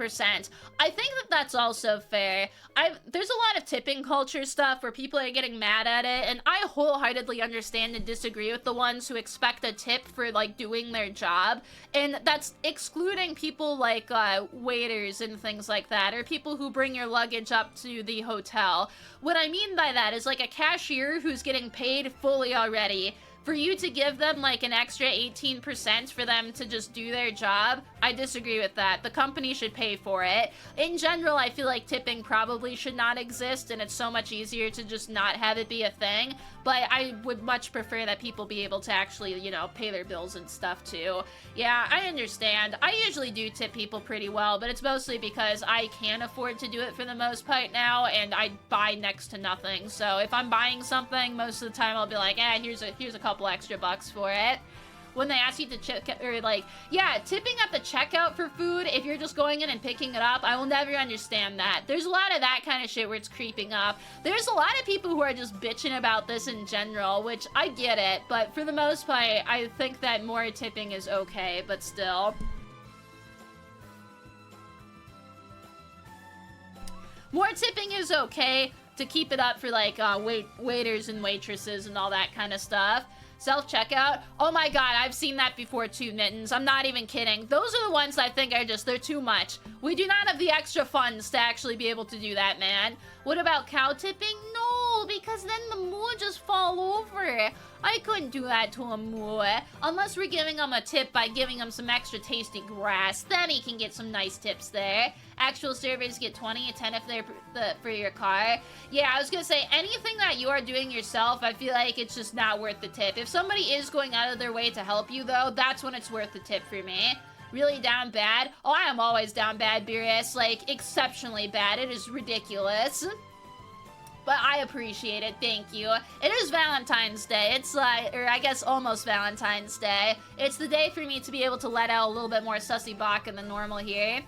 I think that that's also fair. There's a lot of tipping culture stuff where people are getting mad at it, and I wholeheartedly understand and disagree with the ones who expect a tip for, like, doing their job. And that's excluding people like waiters and things like that, or people who bring your luggage up to the hotel. What I mean by that is like a cashier who's getting paid fully already. For you to give them like an extra 18% for them to just do their job, I disagree with that. The company should pay for it. In general, I feel like tipping probably should not exist, and it's so much easier to just not have it be a thing. But I would much prefer that people be able to actually, you know, pay their bills and stuff too. Yeah, I understand. I usually do tip people pretty well, but it's mostly because I can afford to do it for the most part now, and I buy next to nothing. So if I'm buying something, most of the time I'll be like, here's a couple extra bucks for it. When they ask you to check, or like, yeah, tipping at the checkout for food, if you're just going in and picking it up, I will never understand that. There's a lot of that kind of shit where it's creeping up. There's a lot of people who are just bitching about this in general, which I get it, but for the most part, I think that more tipping is okay, but still. More tipping is okay to keep it up for like waiters and waitresses and all that kind of stuff. Self-checkout? Oh my god, I've seen that before too, Mittens. I'm not even kidding. Those are the ones I think are just, they're too much. We do not have the extra funds to actually be able to do that, man. What about cow tipping? No, because then the moo just fall over. I couldn't do that to a moo. Unless we're giving him a tip by giving him some extra tasty grass. Then he can get some nice tips there. Actual servers get 20, a 10 if they're for your car. Yeah, I was gonna say, anything that you are doing yourself, I feel like it's just not worth the tip. If somebody is going out of their way to help you, though, that's when it's worth the tip for me. Really down bad? Oh, I am always down bad, Beerus. Like, exceptionally bad. It is ridiculous. But I appreciate it, thank you. It is Valentine's Day. It's like, or I guess almost Valentine's Day. It's the day for me to be able to let out a little bit more sussy baka than normal here.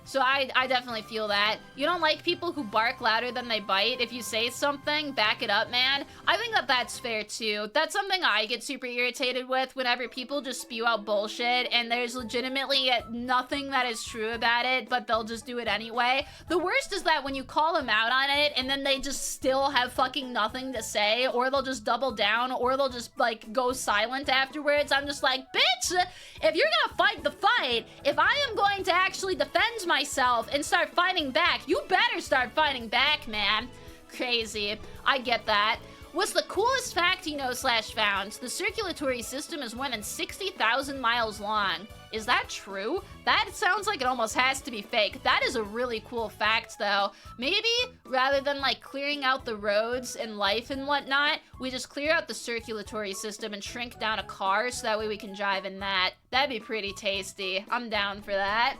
So I definitely feel that. You don't like people who bark louder than they bite? If you say something, back it up, man. I think that that's fair, too. That's something I get super irritated with whenever people just spew out bullshit and there's legitimately nothing that is true about it, but they'll just do it anyway. The worst is that when you call them out on it and then they just still have fucking nothing to say, or they'll just double down, or they'll just, like, go silent afterwards. I'm just like, bitch, if you're gonna fight the fight, if I am going to actually defend myself and start fighting back, you better start fighting back, man. Crazy. I get that. What's the coolest fact you know / found? The circulatory system is more than 60,000 miles long. Is that true? That sounds like it almost has to be fake. That is a really cool fact, though. Maybe, rather than, like, clearing out the roads and life and whatnot, we just clear out the circulatory system and shrink down a car so that way we can drive in that. That'd be pretty tasty. I'm down for that.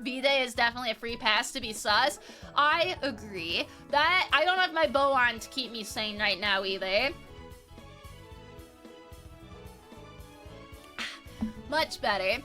V-Day is definitely a free pass to be sus. I agree. That, I don't have my bow on to keep me sane right now either. Much better.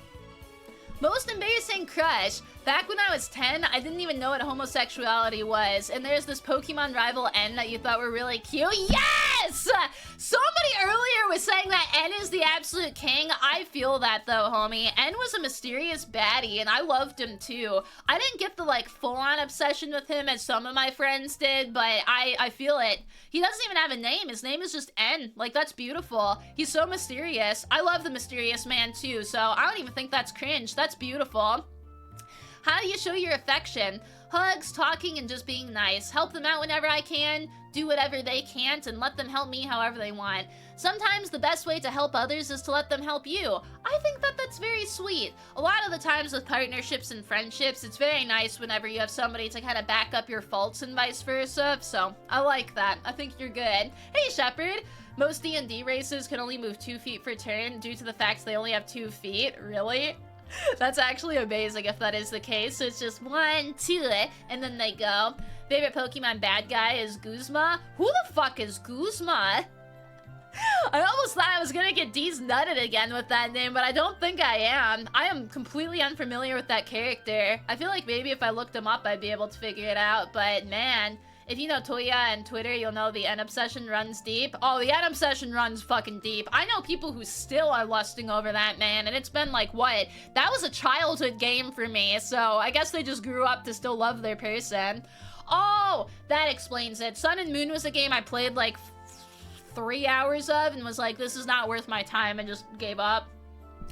Most embarrassing crush. Back when I was 10, I didn't even know what homosexuality was. And there's this Pokemon rival N that you thought were really cute. Yes! Somebody earlier was saying that N is the absolute king. I feel that though, homie. N was a mysterious baddie and I loved him too. I didn't get the like full-on obsession with him as some of my friends did, but I feel it. He doesn't even have a name. His name is just N. Like, that's beautiful. He's so mysterious. I love the mysterious man too, so I don't even think that's cringe. That's beautiful. How do you show your affection? Hugs, talking, and just being nice. Help them out whenever I can, do whatever they can't, and let them help me however they want. Sometimes the best way to help others is to let them help you. I think that that's very sweet. A lot of the times with partnerships and friendships, it's very nice whenever you have somebody to kind of back up your faults and vice versa, so I like that. I think you're good. Hey, Shepard! Most D&D races can only move 2 feet per turn due to the fact they only have 2 feet. Really? That's actually amazing if that is the case. So it's just 1, 2, and then they go. Favorite Pokemon bad guy is Guzma. Who the fuck is Guzma? I almost thought I was gonna get D's nutted again with that name, but I don't think I am. I am completely unfamiliar with that character. I feel like maybe if I looked him up, I'd be able to figure it out, but man. If you know Toya and Twitter, you'll know the N obsession runs deep. Oh, the N obsession runs fucking deep. I know people who still are lusting over that man, and it's been like, what? That was a childhood game for me, so I guess they just grew up to still love their person. Oh, that explains it. Sun and Moon was a game I played like 3 hours of and was like, this is not worth my time, and just gave up.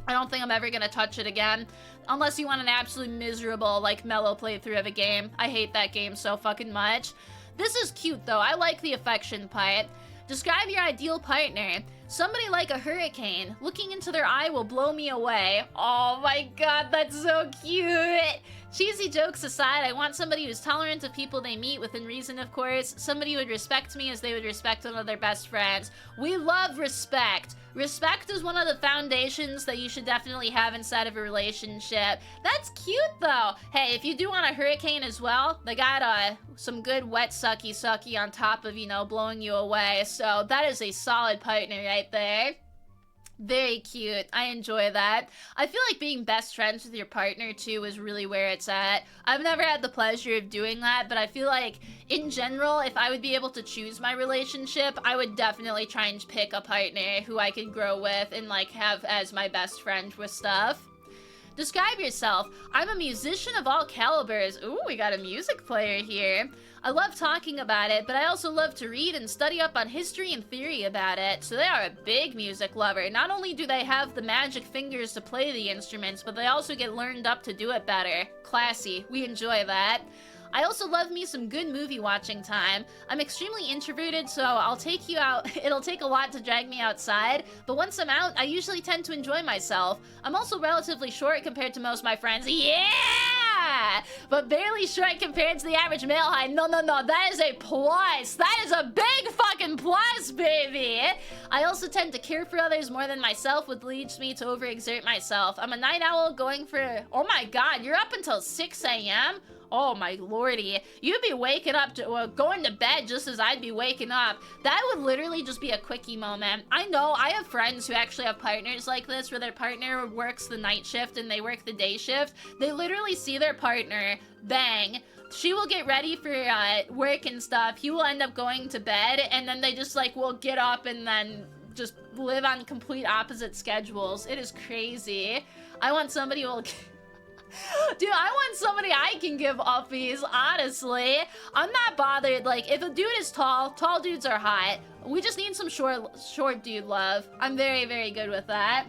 I don't think I'm ever gonna touch it again. Unless you want an absolutely miserable, like, Mello playthrough of a game. I hate that game so fucking much. This is cute, though. I like the affection part. Describe your ideal partner. Somebody like a hurricane. Looking into their eye will blow me away. Oh my god, that's so cute. Cheesy jokes aside, I want somebody who's tolerant of people they meet, within reason, of course. Somebody who would respect me as they would respect one of their best friends. We love respect. Respect is one of the foundations that you should definitely have inside of a relationship. That's cute, though. Hey, if you do want a hurricane as well, they got some good wet sucky on top of, you know, blowing you away. So that is a solid partner right there. Very cute. I enjoy that. I feel like being best friends with your partner, too, is really where it's at. I've never had the pleasure of doing that, but I feel like, in general, if I would be able to choose my relationship, I would definitely try and pick a partner who I could grow with and, like, have as my best friend with stuff. Describe yourself. I'm a musician of all calibers. Ooh, we got a music player here. I love talking about it, but I also love to read and study up on history and theory about it. So they are a big music lover. Not only do they have the magic fingers to play the instruments, but they also get learned up to do it better. Classy. We enjoy that. I also love me some good movie watching time. I'm extremely introverted, so I'll take you out. It'll take a lot to drag me outside, but once I'm out, I usually tend to enjoy myself. I'm also relatively short compared to most of my friends. Yeah! But barely short compared to the average male height. No, that is a plus. That is a big fucking plus, baby! I also tend to care for others more than myself, which leads me to overexert myself. I'm a night owl going for... Oh my god, you're up until 6 a.m.? Oh my lordy. You'd be waking up to, well, going to bed just as I'd be waking up. That would literally just be a quickie moment. I know, I have friends who actually have partners like this, where their partner works the night shift and they work the day shift. They literally see their partner, bang, she will get ready for work and stuff. He will end up going to bed, and then they just like will get up and then just live on complete opposite schedules. It is crazy. I want somebody who will... Dude, I want somebody I can give uppies, honestly. I'm not bothered. Like, if a dude is tall dudes are hot. We just need some short dude love. I'm very, very good with that.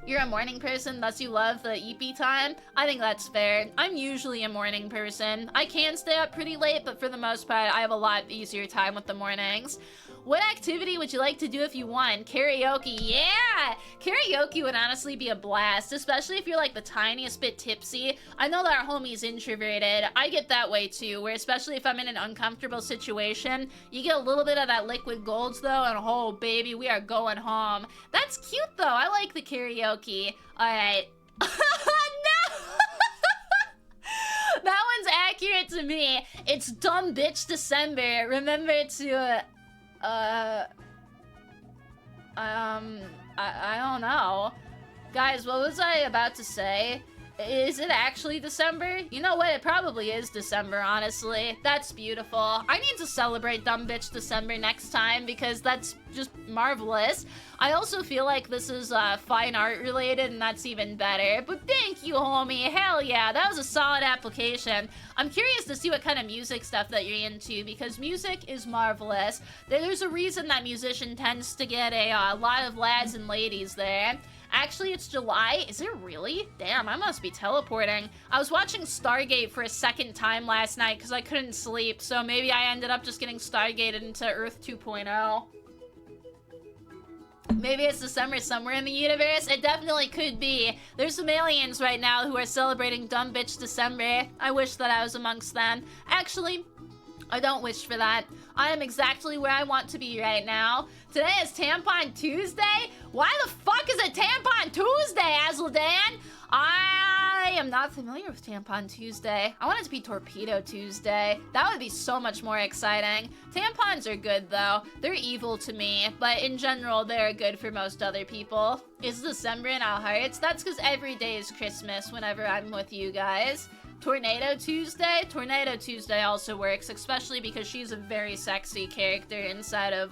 You're a morning person, thus you love the EP time? I think that's fair. I'm usually a morning person. I can stay up pretty late, but for the most part, I have a lot easier time with the mornings. What activity would you like to do if you won? Karaoke, yeah! Karaoke would honestly be a blast, especially if you're like the tiniest bit tipsy. I know that our homie's introverted. I get that way too, where especially if I'm in an uncomfortable situation, you get a little bit of that liquid golds though, and oh baby, we are going home. That's cute though, I like the karaoke. Alright. No! That one's accurate to me. It's Dumb Bitch December. Remember to, I don't know. Guys, what was I about to say? Is it actually December? You know what? It probably is December, honestly. That's beautiful. I need to celebrate Dumb Bitch December next time because that's just marvelous. I also feel like this is fine art related and that's even better. But thank you, homie. Hell yeah, that was a solid application. I'm curious to see what kind of music stuff that you're into because music is marvelous. There's a reason that musician tends to get a lot of lads and ladies there. Actually, it's July. Is it really? Damn, I must be teleporting. I was watching Stargate for a second time last night because I couldn't sleep, so maybe I ended up just getting Stargated into Earth 2.0. Maybe it's December somewhere in the universe. It definitely could be. There's some aliens right now who are celebrating Dumb Bitch December. I wish that I was amongst them. Actually, I don't wish for that. I am exactly where I want to be right now. Today is Tampon Tuesday? Why the fuck is it Tampon Tuesday, Azuldan? I am not familiar with Tampon Tuesday. I want it to be Torpedo Tuesday. That would be so much more exciting. Tampons are good though. They're evil to me, but in general, they're good for most other people. Is December in our hearts? That's because every day is Christmas whenever I'm with you guys. Tornado Tuesday? Tornado Tuesday also works, especially because she's a very sexy character inside of,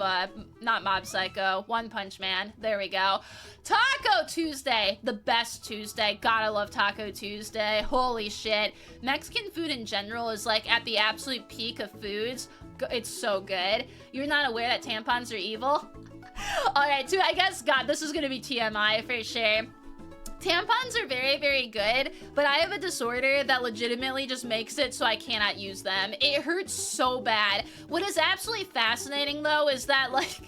not Mob Psycho, One Punch Man. There we go. Taco Tuesday! The best Tuesday. God, I love Taco Tuesday. Holy shit. Mexican food in general is, like, at the absolute peak of foods. It's so good. You're not aware that tampons are evil? Alright, I guess, God, this is gonna be TMI for sure. Tampons are very, very good, but I have a disorder that legitimately just makes it so I cannot use them. It hurts so bad. What is absolutely fascinating, though, is that, like...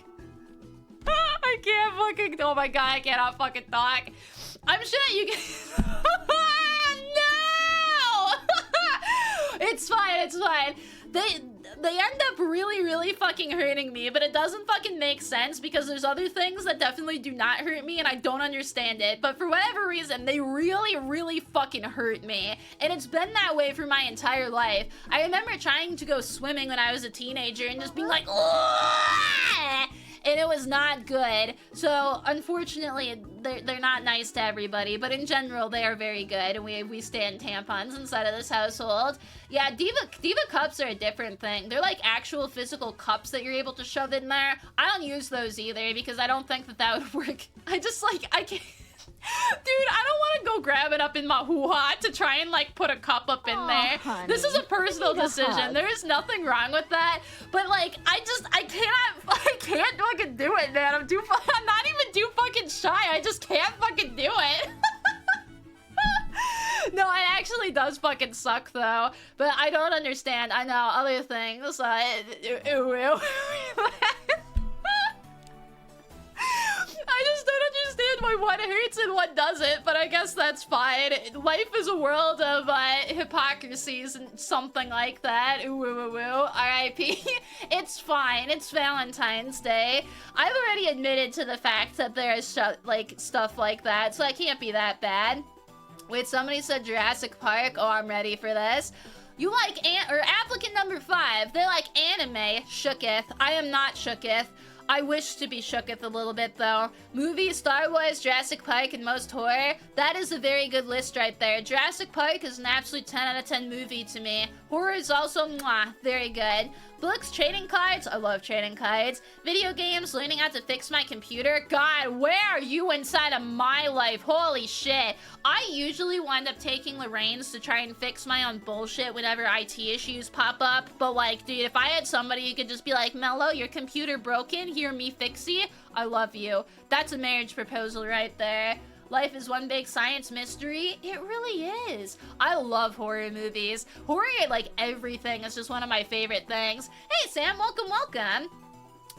I can't fucking... Oh my god, I cannot fucking talk. I'm sure you can... No! It's fine, it's fine. They end up really, really fucking hurting me, but it doesn't fucking make sense because there's other things that definitely do not hurt me and I don't understand it. But for whatever reason, they really, really fucking hurt me. And it's been that way for my entire life. I remember trying to go swimming when I was a teenager and just being like, "Ugh!" And it was not good. So unfortunately, they're not nice to everybody, but in general, they are very good. And we stand tampons inside of this household. Yeah, Diva cups are a different thing. They're like actual physical cups that you're able to shove in there. I don't use those either because I don't think that would work. I can't. Dude, I don't want to go grab it up in my hoo-ha to try and, like, put a cup up in there. Honey, this is a personal decision. There is nothing wrong with that. But, like, I can't fucking do it, man. I'm not even too fucking shy. I just can't fucking do it. No, it actually does fucking suck, though. But I don't understand. I know, other things. I just don't understand why one hurts and one doesn't, but I guess that's fine. Life is a world of hypocrisies and something like that. Ooh, ooh, ooh, ooh. R.I.P. It's fine. It's Valentine's Day. I've already admitted to the fact that there's like stuff like that, so I can't be that bad. Wait, somebody said Jurassic Park. Oh, I'm ready for this. You like applicant number 5. They like anime. Shooketh. I am not shooketh. I wish to be shooketh a little bit, though. Movies, Star Wars, Jurassic Park, and most horror. That is a very good list right there. Jurassic Park is an absolute 10 out of 10 movie to me. Horror is also, mwah, very good. Books, trading cards. I love trading cards. Video games, learning how to fix my computer. God, where are you inside of my life? Holy shit. I usually wind up taking the reins to try and fix my own bullshit whenever IT issues pop up. But, like, dude, if I had somebody who could just be like, Mello, your computer broken, hear me fixie, I love you. That's a marriage proposal right there. Life is one big science mystery. It really is. I love horror movies. Horror, like everything, is just one of my favorite things. Hey, Sam, welcome.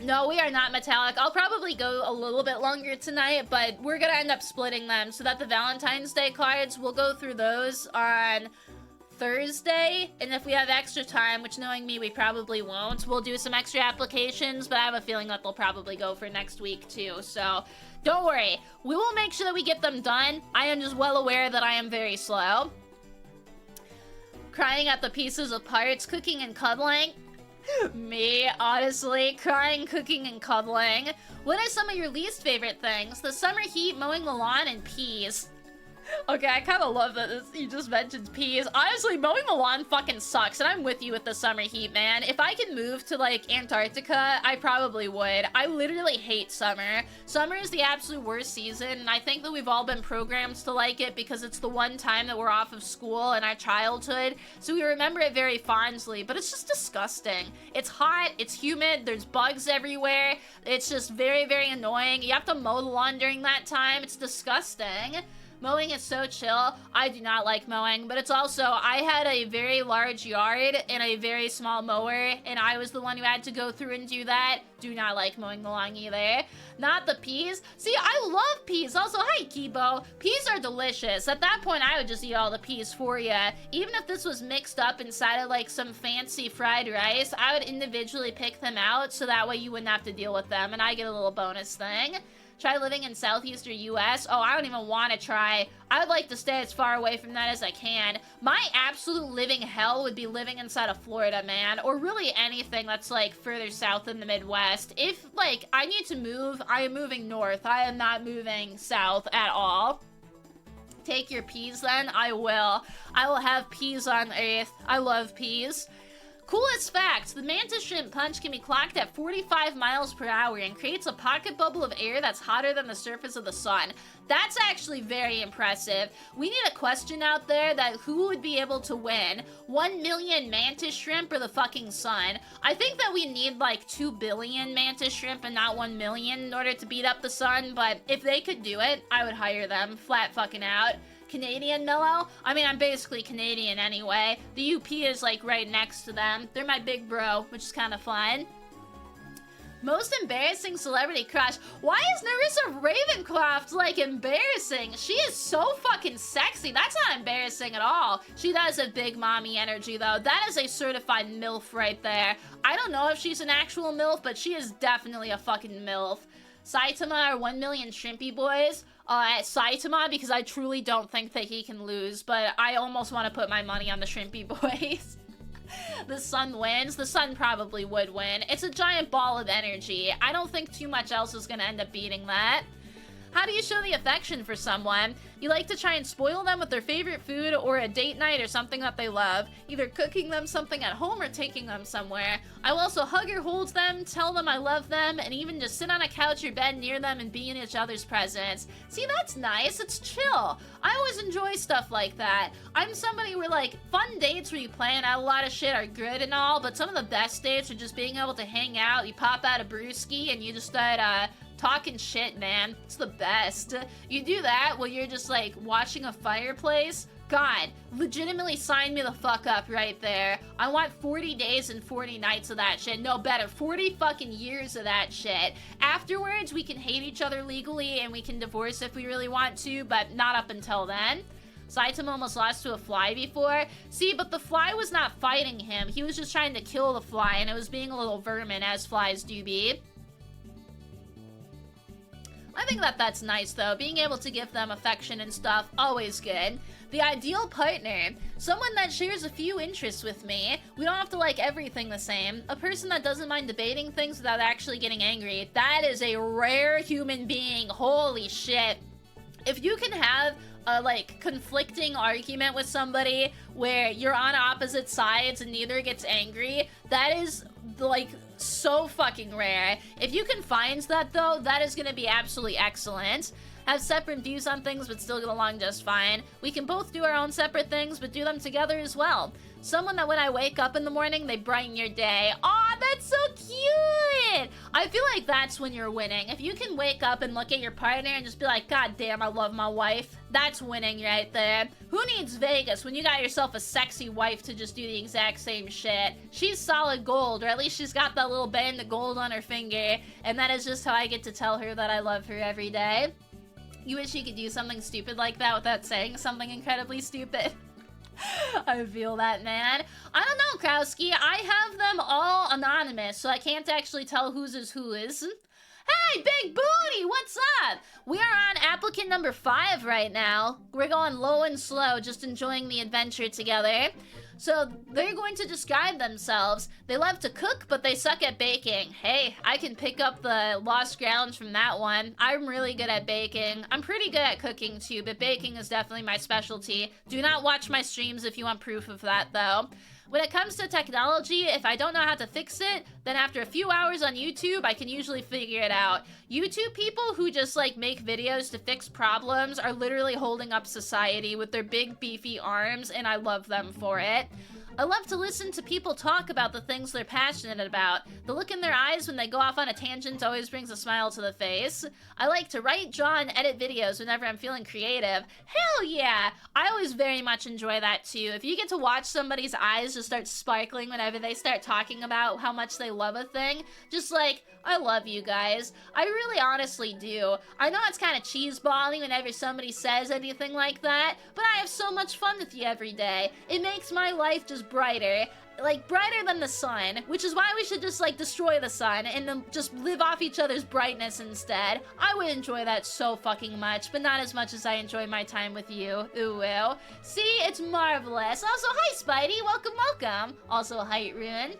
No, we are not metallic. I'll probably go a little bit longer tonight, but we're gonna end up splitting them so that the Valentine's Day cards, we'll go through those on Thursday, and if we have extra time, which knowing me, we probably won't, we'll do some extra applications, but I have a feeling that they'll probably go for next week too, so don't worry. We will make sure that we get them done. I am just well aware that I am very slow. Crying at the pieces of parts, cooking and cuddling. Me, honestly, crying, cooking, and cuddling. What are some of your least favorite things? The summer heat, mowing the lawn, and peas. Okay, I kind of love that you just mentioned peas. Honestly, mowing the lawn fucking sucks, and I'm with you with the summer heat, man. If I could move to, like, Antarctica, I probably would. I literally hate summer. Summer is the absolute worst season, and I think that we've all been programmed to like it because it's the one time that we're off of school in our childhood, so we remember it very fondly, but it's just disgusting. It's hot, it's humid, there's bugs everywhere, it's just very, very annoying. You have to mow the lawn during that time, it's disgusting. Mowing is so chill. I do not like mowing, but it's also, I had a very large yard and a very small mower, and I was the one who had to go through and do that. Do not like mowing the lawn either. Not the peas. See, I love peas. Also, hi, Kibo. Peas are delicious. At that point, I would just eat all the peas for you. Even if this was mixed up inside of, like, some fancy fried rice, I would individually pick them out, so that way you wouldn't have to deal with them, and I get a little bonus thing. Try living in southeastern US. Oh, I don't even want to try. I would like to stay as far away from that as I can. My absolute living hell would be living inside of Florida, man. Or really anything that's, like, further south in the Midwest. If, like, I need to move, I am moving north. I am not moving south at all. Take your peas, then. I will. I will have peas on Earth. I love peas. Coolest fact, the mantis shrimp punch can be clocked at 45 miles per hour and creates a pocket bubble of air that's hotter than the surface of the sun. That's actually very impressive. We need a question out there that who would be able to win? 1 million mantis shrimp or the fucking sun? I think that we need like 2 billion mantis shrimp and not 1 million in order to beat up the sun, but if they could do it, I would hire them flat fucking out. Canadian Mello? I mean, I'm basically Canadian anyway. The UP is like right next to them. They're my big bro, which is kind of fun. Most embarrassing celebrity crush. Why is Narissa Ravencroft like embarrassing? She is so fucking sexy. That's not embarrassing at all. She does have big mommy energy though. That is a certified MILF right there. I don't know if she's an actual MILF, but she is definitely a fucking MILF. Saitama or 1 million Shrimpy Boys? Saitama, because I truly don't think that he can lose, but I almost want to put my money on the Shrimpy Boys. The sun wins. The sun probably would win. It's a giant ball of energy. I don't think too much else is going to end up beating that. How do you show the affection for someone? You like to try and spoil them with their favorite food or a date night or something that they love, either cooking them something at home or taking them somewhere. I will also hug or hold them, tell them I love them, and even just sit on a couch or bed near them and be in each other's presence. See, that's nice. It's chill. I always enjoy stuff like that. I'm somebody where, like, fun dates where you plan out a lot of shit are good and all, but some of the best dates are just being able to hang out. You pop out a brewski and you just start, talking shit, man. It's the best. You do that while you're just like watching a fireplace. God, legitimately sign me the fuck up right there. I want 40 days and 40 nights of that shit. No, better, 40 fucking years of that shit. Afterwards, we can hate each other legally and we can divorce if we really want to, but not up until then. Saitama almost lost to a fly before. See, but the fly was not fighting him. He was just trying to kill the fly, and it was being a little vermin, as flies do be. I think that that's nice, though. Being able to give them affection and stuff, always good. The ideal partner. Someone that shares a few interests with me. We don't have to like everything the same. A person that doesn't mind debating things without actually getting angry. That is a rare human being. Holy shit. If you can have a, like, conflicting argument with somebody where you're on opposite sides and neither gets angry, that is, like, so fucking rare. If you can find that, though, that is gonna be absolutely excellent. Have separate views on things but still get along just fine. We can both do our own separate things but do them together as well. Someone that when I wake up in the morning, they brighten your day. Aw, that's so cute! it. I feel like that's when you're winning. If you can wake up and look at your partner and just be like, God damn, I love my wife. That's winning right there. Who needs Vegas when you got yourself a sexy wife to just do the exact same shit? She's solid gold, or at least she's got that little band of gold on her finger, and that is just how I get to tell her that I love her every day. You wish you could do something stupid like that without saying something incredibly stupid. I feel that, man. I don't know, Krowski. I have them all anonymous, so I can't actually tell whose is whose. Hey, Big Booty, what's up? We are on applicant number 5 right now. We're going low and slow, just enjoying the adventure together. So they're going to describe themselves. They love to cook, but they suck at baking. Hey, I can pick up the lost ground from that one. I'm really good at baking. I'm pretty good at cooking too, but baking is definitely my specialty. Do not watch my streams if you want proof of that though. When it comes to technology, if I don't know how to fix it, then after a few hours on YouTube, I can usually figure it out. YouTube people who just like make videos to fix problems are literally holding up society with their big beefy arms, and I love them for it. I love to listen to people talk about the things they're passionate about. The look in their eyes when they go off on a tangent always brings a smile to the face. I like to write, draw, and edit videos whenever I'm feeling creative. Hell yeah! I always very much enjoy that too. If you get to watch somebody's eyes just start sparkling whenever they start talking about how much they love a thing, just like, I love you guys. I really honestly do. I know it's kind of cheesebally whenever somebody says anything like that, but I have so much fun with you every day. It makes my life just brighter. Like, brighter than the sun, which is why we should just, like, destroy the sun and then just live off each other's brightness instead. I would enjoy that so fucking much, but not as much as I enjoy my time with you. Ooh, ooh. See, it's marvelous. Also, hi, Spidey. Welcome, welcome. Also, hi, Rune.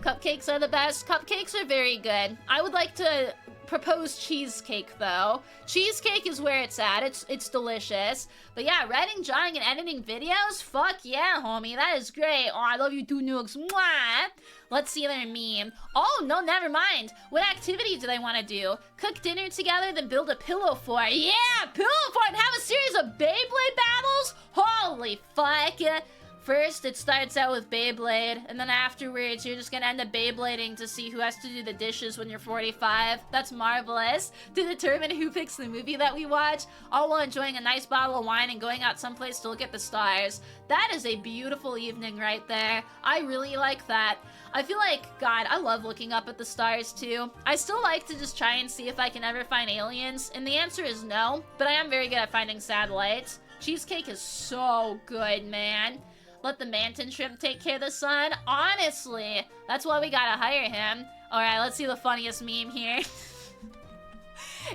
Cupcakes are the best. Cupcakes are very good. I would like to propose cheesecake, though. Cheesecake is where it's at. It's delicious. But yeah, writing, drawing, and editing videos? Fuck yeah, homie. That is great. Oh, I love you too, Nooks. Mwah! Let's see their meme. Oh, no, never mind. What activity do they want to do? Cook dinner together, then build a pillow fort. Yeah, pillow fort, and have a series of Beyblade battles? Holy fuck. First, it starts out with Beyblade, and then afterwards, you're just gonna end up Beyblading to see who has to do the dishes when you're 45. That's marvelous. To determine who picks the movie that we watch, all while enjoying a nice bottle of wine and going out someplace to look at the stars. That is a beautiful evening right there. I really like that. I feel like, God, I love looking up at the stars too. I still like to just try and see if I can ever find aliens, and the answer is no, but I am very good at finding satellites. Cheesecake is so good, man. Let the Manton shrimp take care of the sun. Honestly, that's why we gotta hire him. Alright, let's see the funniest meme here.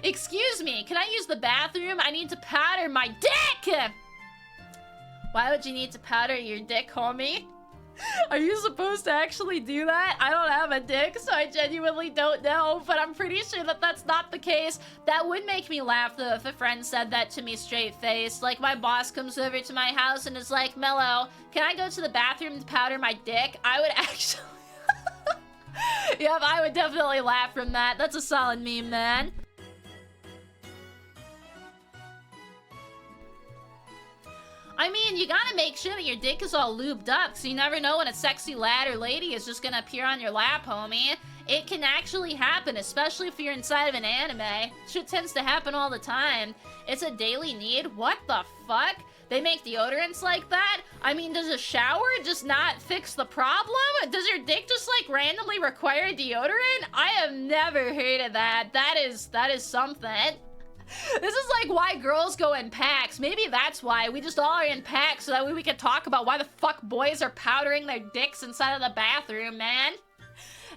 Excuse me, can I use the bathroom? I need to powder my dick! Why would you need to powder your dick, homie? Are you supposed to actually do that? I don't have a dick, so I genuinely don't know, but I'm pretty sure that that's not the case. That would make me laugh, though, if a friend said that to me straight-faced. Like, my boss comes over to my house and is like, Mello, can I go to the bathroom to powder my dick? I would actually... Yep, I would definitely laugh from that. That's a solid meme, man. I mean, you gotta make sure that your dick is all lubed up, so you never know when a sexy lad or lady is just gonna appear on your lap, homie. It can actually happen, especially if you're inside of an anime. Shit tends to happen all the time. It's a daily need? What the fuck? They make deodorants like that? I mean, does a shower just not fix the problem? Does your dick just, like, randomly require deodorant? I have never heard of that. That is something. This is like why girls go in packs. Maybe that's why. We just all are in packs so that way we can talk about why the fuck boys are powdering their dicks inside of the bathroom, man.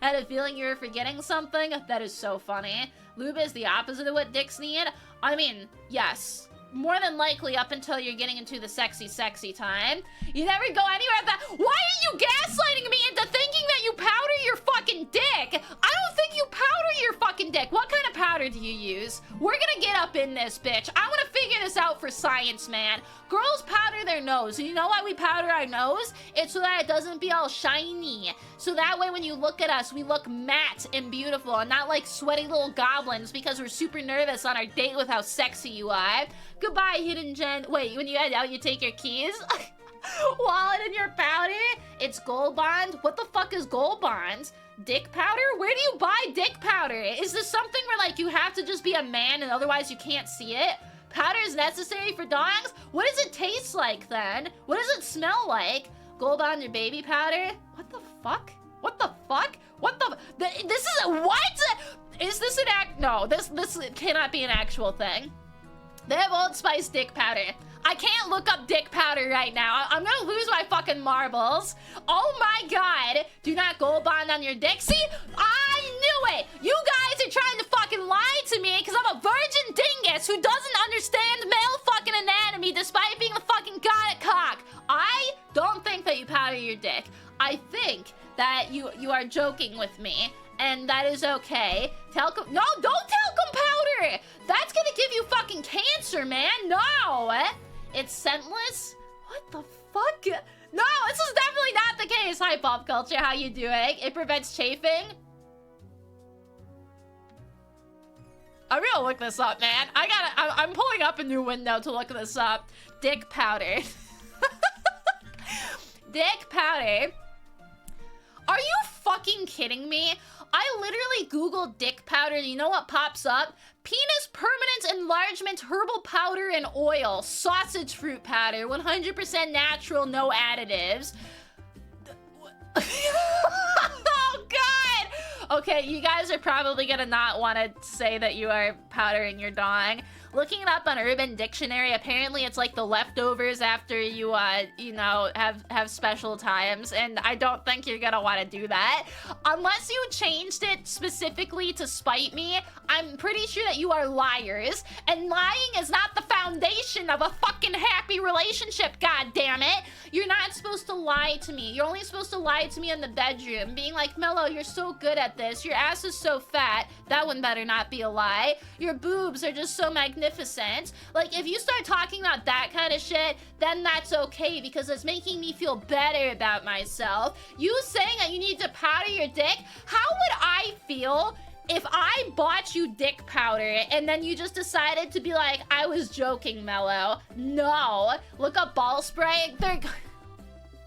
I had a feeling you were forgetting something. That is so funny. Lube is the opposite of what dicks need. I mean, yes. More than likely up until you're getting into the sexy time. You never go anywhere with that. Why are you gaslighting me into thinking that you powder your fucking dick? I don't think you powder your fucking dick. What kind of powder do you use? We're gonna get up in this, bitch. I wanna figure this out for science, man. Girls powder their nose. And you know why we powder our nose? It's so that it doesn't be all shiny. So that way when you look at us, we look matte and beautiful and not like sweaty little goblins because we're super nervous on our date with how sexy you are. Goodbye, Hidden Gen. Wait, when you head out, you take your keys? Wallet in your powder? It's Gold Bond? What the fuck is Gold Bond? Dick powder? Where do you buy dick powder? Is this something where, like, you have to just be a man and otherwise you can't see it? Powder is necessary for dongs? What does it taste like, then? What does it smell like? Gold Bond your baby powder? What the fuck? What the fuck? What the... This is... What? Is this an act... No, this cannot be an actual thing. They have Old Spice dick powder. I can't look up dick powder right now. I'm gonna lose my fucking marbles. Oh my god. Do not Gold Bond on your dick. See? I knew it. You guys are trying to fucking lie to me because I'm a virgin dingus who doesn't understand male fucking anatomy despite being the fucking god at cock. I don't think that you powder your dick. I think that you are joking with me. And that is okay. Talcum... No, don't talcum powder! That's gonna give you fucking cancer, man. No! It's scentless? What the fuck? No, this is definitely not the case. Hi, Pop Culture. How you doing? It prevents chafing? I'm gonna look this up, man. I'm pulling up a new window to look this up. Dick powder. Dick powder. Are you fucking kidding me? I literally Googled dick powder, and you know what pops up? Penis permanent enlargement herbal powder and oil. Sausage fruit powder. 100% natural, no additives. Oh, God! Okay, you guys are probably gonna not want to say that you are powdering your dong. Looking it up on Urban Dictionary, apparently it's like the leftovers after you, you know, have special times, and I don't think you're gonna want to do that. Unless you changed it specifically to spite me, I'm pretty sure that you are liars, and lying is not the foundation of a fucking happy relationship, god damn it! You're not supposed to lie to me. You're only supposed to lie to me in the bedroom, being like, Mello, you're so good at this. Your ass is so fat. That one better not be a lie. Your boobs are just so magnificent. Like, if you start talking about that kind of shit, then that's okay because it's making me feel better about myself. You saying that you need to powder your dick? How would I feel if I bought you dick powder and then you just decided to be like, I was joking, Mello? No. Look up ball spray.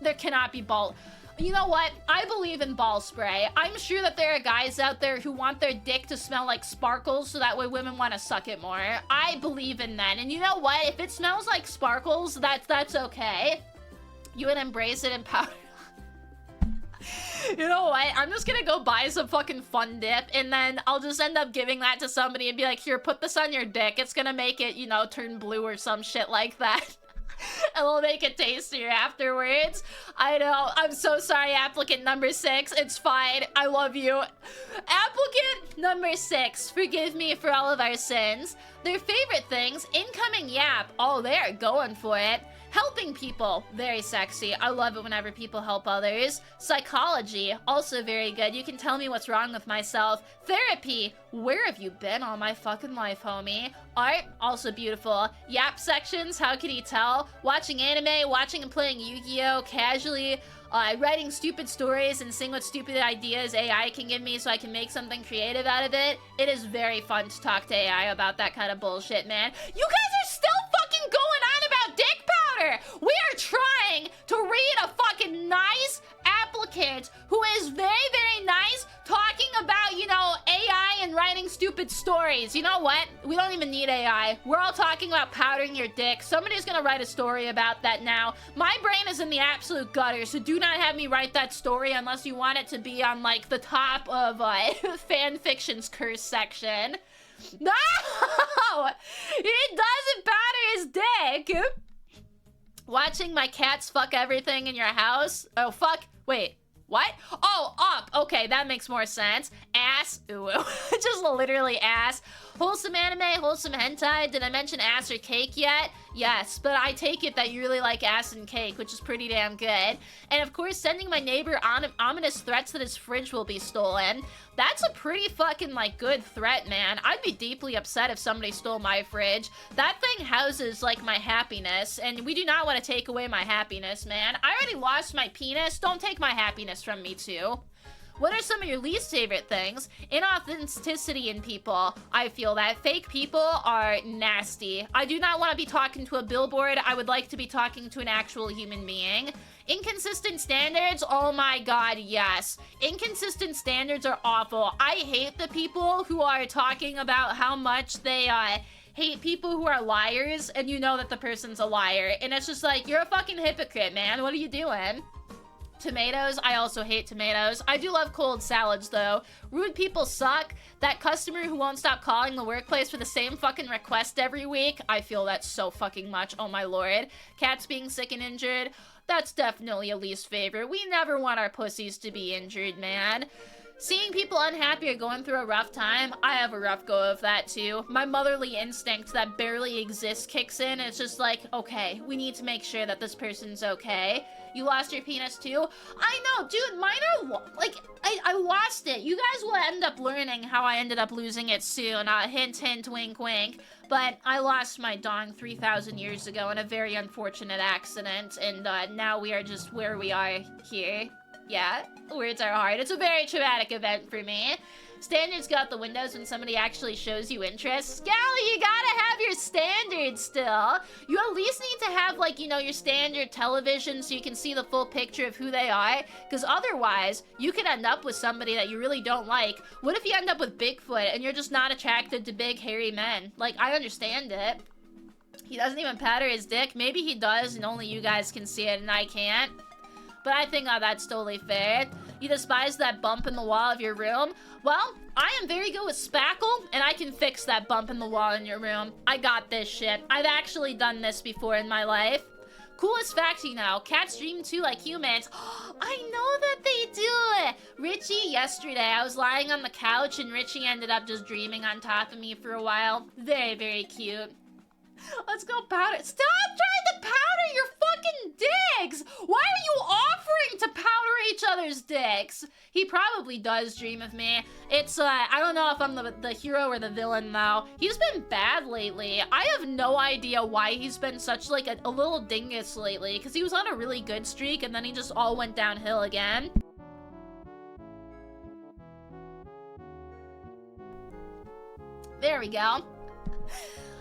There cannot be ball... You know what? I believe in ball spray. I'm sure that there are guys out there who want their dick to smell like sparkles so that way women want to suck it more. I believe in that. And you know what? If it smells like sparkles, that's okay. You would embrace it and powder. You know what? I'm just gonna go buy some fucking Fun Dip, and then I'll just end up giving that to somebody and be like, here, put this on your dick. It's gonna make it, you know, turn blue or some shit like that. And we'll make it tastier afterwards. I know. I'm so sorry, applicant number 6. It's fine. I love you. Applicant number 6. Forgive me for all of our sins. Their favorite things. Incoming yap. Oh, they're going for it. Helping people, very sexy. I love it whenever people help others. Psychology, also very good. You can tell me what's wrong with myself. Therapy, where have you been all my fucking life, homie? Art, also beautiful. Yap sections, how can you tell? Watching anime, watching and playing Yu-Gi-Oh! Casually. Writing stupid stories and seeing what stupid ideas AI can give me so I can make something creative out of it. It is very fun to talk to AI about that kind of bullshit, man. You guys are still fucking going on about dick powder! We are trying to read a fucking nice applicant who is very, very nice talking about, you know, AI and writing stupid stories. You know what? We don't even need AI. We're all talking about powdering your dick. Somebody's gonna write a story about that now. My brain is in the absolute gutter, so do not have me write that story unless you want it to be on, like, the top of fan fiction's curse section. No! He doesn't powder his dick! Watching my cats fuck everything in your house? Oh, fuck. Wait. What? Oh, up. Okay, that makes more sense. Ass. Ooh. Just literally ass. Wholesome anime, wholesome hentai. Did I mention ass or cake yet? Yes, but I take it that you really like ass and cake, which is pretty damn good. And of course, sending my neighbor ominous threats that his fridge will be stolen. That's a pretty fucking, like, good threat, man. I'd be deeply upset if somebody stole my fridge. That thing houses, like, my happiness, and we do not want to take away my happiness, man. I already lost my penis. Don't take my happiness from me, too. What are some of your least favorite things? Inauthenticity in people. I feel that fake people are nasty. I do not want to be talking to a billboard. I would like to be talking to an actual human being. Inconsistent standards, oh my god, yes. Inconsistent standards are awful. I hate the people who are talking about how much they hate people who are liars, and you know that the person's a liar. And it's just like, you're a fucking hypocrite, man. What are you doing? Tomatoes, I also hate tomatoes. I do love cold salads, though. Rude people suck. That customer who won't stop calling the workplace for the same fucking request every week, I feel that so fucking much, oh my lord. Cats being sick and injured, that's definitely a least favorite. We never want our pussies to be injured, man. Seeing people unhappy or going through a rough time, I have a rough go of that too. My motherly instinct that barely exists kicks in, and it's just like, okay, we need to make sure that this person's okay. You lost your penis too? I know, dude, mine are, like, I lost it. You guys will end up learning how I ended up losing it soon. Hint, hint, wink, wink. But I lost my dong 3,000 years ago in a very unfortunate accident, and now we are just where we are here. Yeah, words are hard. It's a very traumatic event for me. Standards go out the windows when somebody actually shows you interest. Scally, you gotta have your standards still. You at least need to have, like, you know, your standard television so you can see the full picture of who they are. Because otherwise, you could end up with somebody that you really don't like. What if you end up with Bigfoot and you're just not attracted to big, hairy men? Like, I understand it. He doesn't even patter his dick. Maybe he does and only you guys can see it and I can't. But I think that's totally fair. You despise that bump in the wall of your room? Well, I am very good with spackle, and I can fix that bump in the wall in your room. I got this shit. I've actually done this before in my life. Coolest fact you know, cats dream too like humans. I know that they do. Richie, yesterday, I was lying on the couch, and Richie ended up just dreaming on top of me for a while. Very, very cute. Let's go powder. Stop trying to powder your fucking dicks! Why are you offering to powder each other's dicks? He probably does dream of me. It's, I don't know if I'm the hero or the villain, though. He's been bad lately. I have no idea why he's been such, like, a little dingus lately, because he was on a really good streak, and then he just all went downhill again. There we go.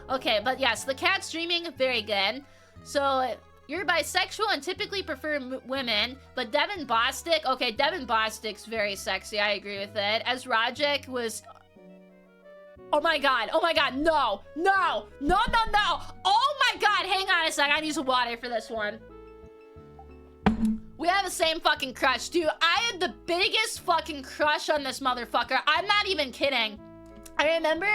Okay, but yes, the cat's dreaming, very good. So, you're bisexual and typically prefer women, but Devin Bostic, okay, Devin Bostic's very sexy, I agree with it. As Rajek was... oh my god, no, no, no, no, no! Oh my god, hang on a sec, I need some water for this one. We have the same fucking crush, dude. I had the biggest fucking crush on this motherfucker. I'm not even kidding. I remember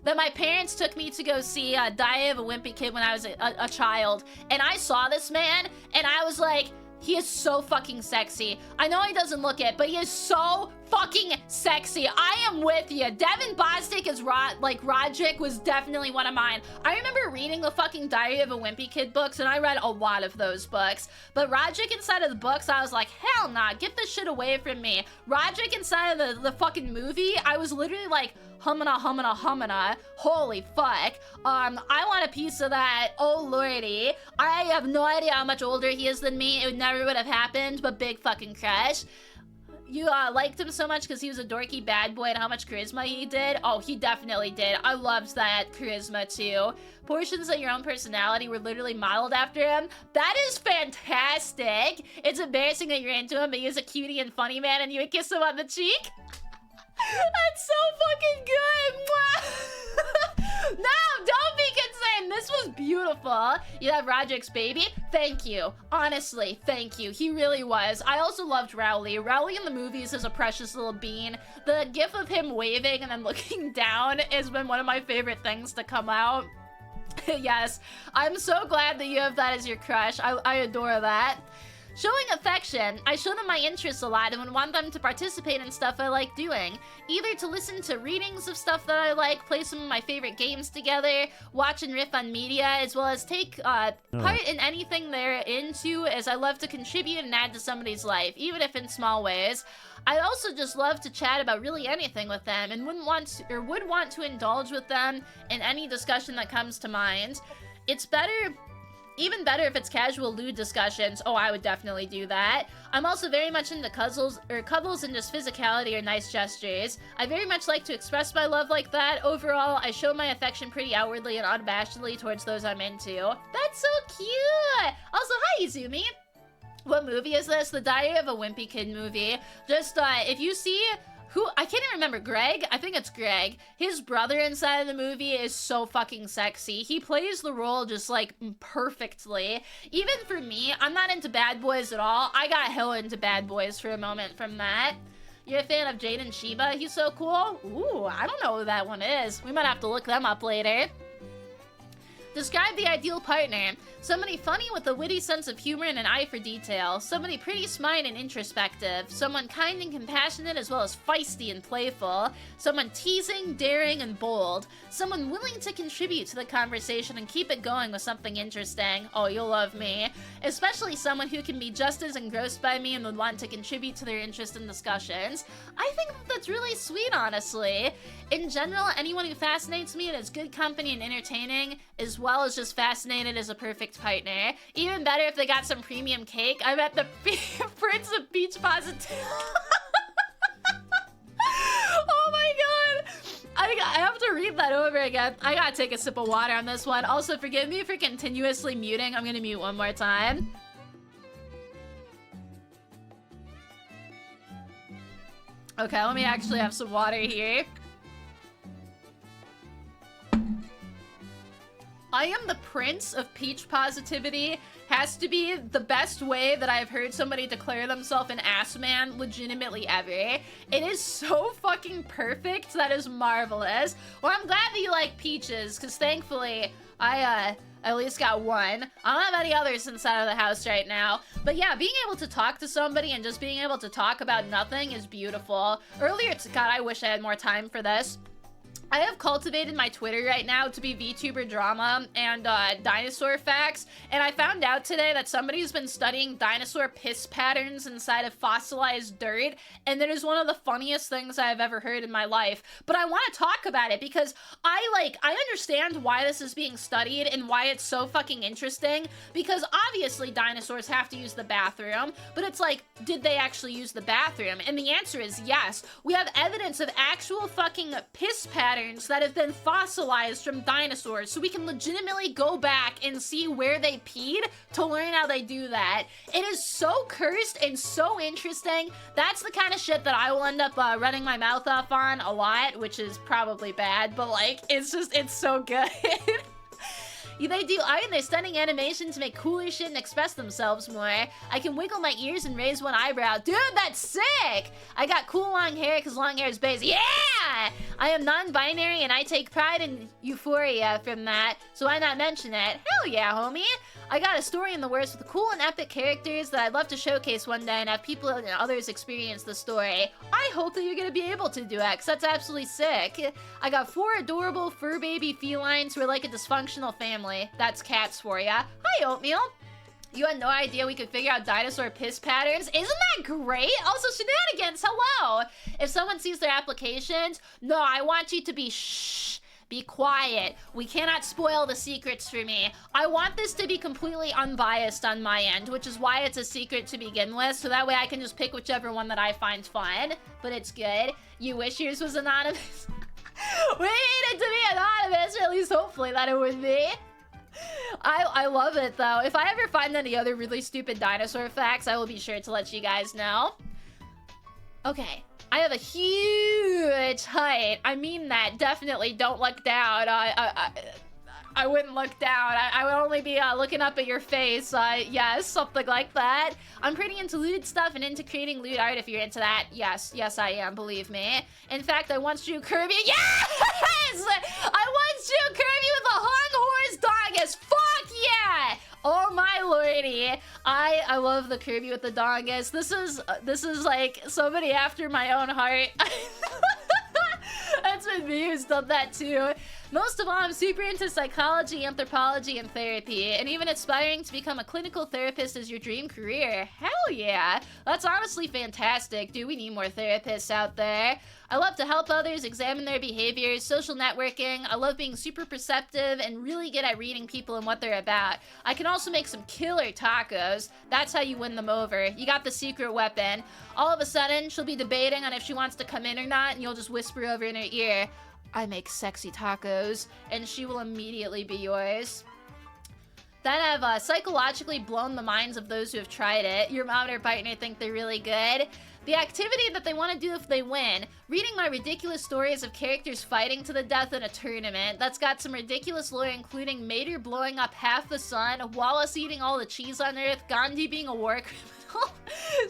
that my parents took me to go see Diary of a Wimpy Kid when I was a child. And I saw this man, and I was like, he is so fucking sexy. I know he doesn't look it, but he is so fucking sexy. I am with you. Devin Bostic is Roderick was definitely one of mine. I remember reading the fucking Diary of a Wimpy Kid books, and I read a lot of those books. But Roderick inside of the books, I was like, hell nah, get this shit away from me. Roderick inside of the fucking movie, I was literally like, humana, holy fuck. I want a piece of that, oh lordy. I have no idea how much older he is than me. It never would have happened, but big fucking crush. You liked him so much because he was a dorky bad boy and how much charisma he did? Oh, he definitely did. I loved that charisma too. Portions of your own personality were literally modeled after him. That is fantastic. It's embarrassing that you're into him, but he's a cutie and funny man and you would kiss him on the cheek. That's so fucking good. No, don't be concerned. This was beautiful. You have Roderick's baby? Thank you. Honestly, thank you. He really was. I also loved Rowley. Rowley in the movies is a precious little bean. The gif of him waving and then looking down has been one of my favorite things to come out. Yes, I'm so glad that you have that as your crush. I adore that. Showing affection, I show them my interests a lot and would want them to participate in stuff I like doing. Either to listen to readings of stuff that I like, play some of my favorite games together, watch and riff on media, as well as take part in anything they're into, as I love to contribute and add to somebody's life, even if in small ways. I also just love to chat about really anything with them and would want to indulge with them in any discussion that comes to mind. It's better Even better if it's casual lewd discussions. Oh, I would definitely do that. I'm also very much into cuddles and just physicality or nice gestures. I very much like to express my love like that. Overall, I show my affection pretty outwardly and unabashedly towards those I'm into. That's so cute! Also, hi, Izumi! What movie is this? The Diary of a Wimpy Kid movie. Just, if you see... I can't even remember, Greg? I think it's Greg. His brother inside of the movie is so fucking sexy. He plays the role just, like, perfectly. Even for me, I'm not into bad boys at all. I got hella into bad boys for a moment from that. You're a fan of Jade and Shiba? He's so cool? Ooh, I don't know who that one is. We might have to look them up later. Describe the ideal partner. Somebody funny with a witty sense of humor and an eye for detail. Somebody pretty smart and introspective. Someone kind and compassionate as well as feisty and playful. Someone teasing, daring, and bold. Someone willing to contribute to the conversation and keep it going with something interesting. Oh, you'll love me. Especially someone who can be just as engrossed by me and would want to contribute to their interest in discussions. I think that's really sweet, honestly. In general, anyone who fascinates me and is good company and entertaining, as well as just fascinated as a perfect partner. Even better if they got some premium cake. I met the Prince of Peach Positivity. Oh my god! I have to read that over again. I gotta take a sip of water on this one. Also, forgive me for continuously muting. I'm gonna mute one more time. Okay, let me actually have some water here. I am the Prince of Peach Positivity has to be the best way that I've heard somebody declare themselves an ass man legitimately ever. It is so fucking perfect. That is marvelous. Well, I'm glad that you like peaches, because thankfully, I at least got one. I don't have any others inside of the house right now. But yeah, being able to talk to somebody and just being able to talk about nothing is beautiful. Earlier, God, I wish I had more time for this. I have cultivated my Twitter right now to be VTuber drama and dinosaur facts, and I found out today that somebody's been studying dinosaur piss patterns inside of fossilized dirt, and that is one of the funniest things I've ever heard in my life. But I want to talk about it because I understand why this is being studied and why it's so fucking interesting, because obviously dinosaurs have to use the bathroom, but it's like, did they actually use the bathroom? And the answer is yes. We have evidence of actual fucking piss patterns that have been fossilized from dinosaurs, so we can legitimately go back and see where they peed to learn how they do that. It is so cursed and so interesting. That's the kind of shit that I will end up running my mouth off on a lot, which is probably bad, but like, it's so good. They do art and their stunning animation to make cooler shit and express themselves more. I can wiggle my ears and raise one eyebrow. Dude, that's sick! I got cool long hair because long hair is basic. Yeah! I am non-binary and I take pride in euphoria from that, so why not mention it? Hell yeah, homie! I got a story in the works with cool and epic characters that I'd love to showcase one day and have people and others experience the story. I hope that you're gonna be able to do that, because that's absolutely sick. I got 4 adorable fur baby felines who are like a dysfunctional family. That's cats for ya. Hi, Oatmeal. You had no idea we could figure out dinosaur piss patterns? Isn't that great? Also, shenanigans, hello! If someone sees their applications, no, I want you to be shh. Be quiet. We cannot spoil the secrets for me. I want this to be completely unbiased on my end, which is why it's a secret to begin with, so that way I can just pick whichever one that I find fun. But it's good. You wish yours was anonymous? We need it to be anonymous, or at least hopefully that it would be. I love it, though. If I ever find any other really stupid dinosaur facts, I will be sure to let you guys know. Okay. I have a huge height. I mean that. Definitely don't look down. I wouldn't look down. I would only be looking up at your face. Yes, something like that. I'm pretty into lewd stuff and into creating lewd art if you're into that. Yes, I am, believe me. In fact, I once drew Kirby. Yes! I once drew Kirby with a hung horse dongus. Fuck yeah! Oh my lordy. I love the Kirby with the dongus. This is like somebody after my own heart. That's been me who's done that too. Most of all, I'm super into psychology, anthropology, and therapy, and even aspiring to become a clinical therapist is your dream career. Hell yeah! That's honestly fantastic, dude. We need more therapists out there. I love to help others examine their behaviors, social networking. I love being super perceptive and really good at reading people and what they're about. I can also make some killer tacos. That's how you win them over. You got the secret weapon. All of a sudden, she'll be debating on if she wants to come in or not, and you'll just whisper over in her ear, I make sexy tacos, and she will immediately be yours. Then I've psychologically blown the minds of those who have tried it. Your mom and her partner think they're really good. The activity that they want to do if they win. Reading my ridiculous stories of characters fighting to the death in a tournament. That's got some ridiculous lore, including Mater blowing up half the sun, Wallace eating all the cheese on Earth, Gandhi being a war criminal,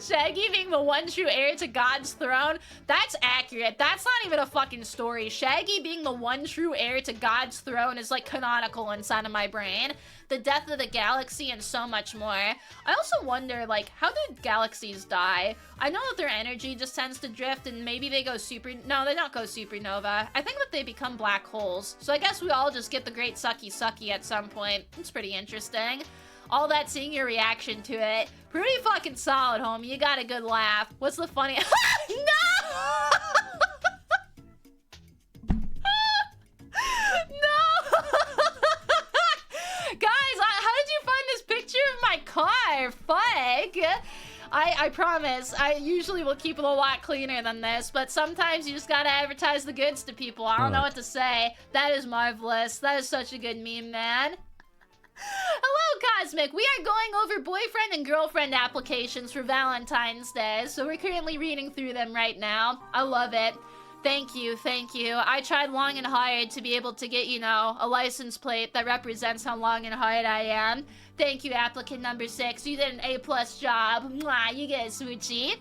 Shaggy being the one true heir to God's throne. That's accurate. That's not even a fucking story. Shaggy being the one true heir to God's throne is like canonical inside of my brain. The death of the galaxy and so much more. I also wonder, like, how do galaxies die? I know that their energy just tends to drift and maybe they go no, they don't go supernova. I think that they become black holes. So I guess we all just get the great sucky at some point. It's pretty interesting. All that, seeing your reaction to it. Pretty fucking solid, homie. You got a good laugh. What's the funny? No! No! Guys, how did you find this picture of my car? Fuck. I promise, I usually will keep it a lot cleaner than this, but sometimes you just gotta advertise the goods to people. I don't know what to say. That is marvelous. That is such a good meme, man. Hello, Cosmic. We are going over boyfriend and girlfriend applications for Valentine's Day, so we're currently reading through them right now. I love it. Thank you, thank you. I tried long and hard to be able to get, you know, a license plate that represents how long and hard I am. Thank you, applicant number 6. You did an A+ job. Mwah, you get a smoochie.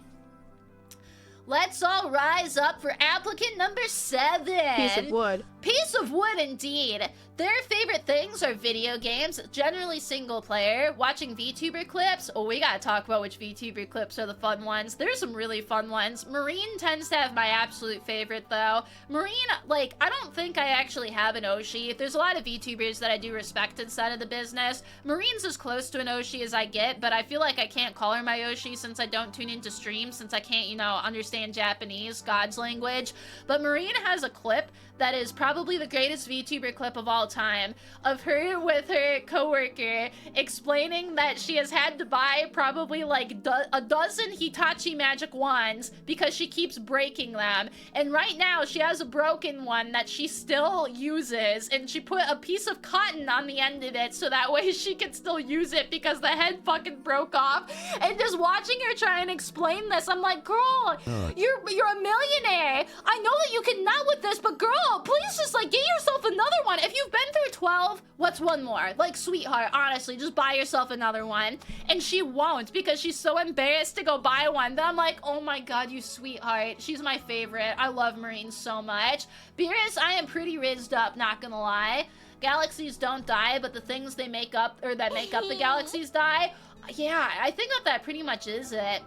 Let's all rise up for applicant number 7. Piece of wood. Piece of wood, indeed. Their favorite things are video games, generally single player, watching VTuber clips. Oh, we gotta talk about which VTuber clips are the fun ones. There's some really fun ones. Marine tends to have my absolute favorite, though. Marine, like, I don't think I actually have an Oshi. There's a lot of VTubers that I do respect inside of the business. Marine's as close to an Oshi as I get, but I feel like I can't call her my Oshi since I don't tune into streams, since I can't, you know, understand Japanese, God's language. But Marine has a clip that is probably the greatest VTuber clip of all time, of her with her coworker explaining that she has had to buy probably like a dozen Hitachi magic wands because she keeps breaking them. And right now she has a broken one that she still uses, and she put a piece of cotton on the end of it so that way she can still use it because the head fucking broke off. And just watching her try and explain this, I'm like, girl, you're a millionaire. I know that you can nut with this, but girl, please just like get yourself another one. If you've been through 12, what's one more? Like, sweetheart, honestly, just buy yourself another one. And she won't because she's so embarrassed to go buy one. Then I'm like, oh my god, you sweetheart. She's my favorite. I love Marine so much. Beerus, I am pretty rizzed up, not gonna lie. Galaxies don't die, but the things they make up, or that make up the galaxies die. Yeah, I think that pretty much is it.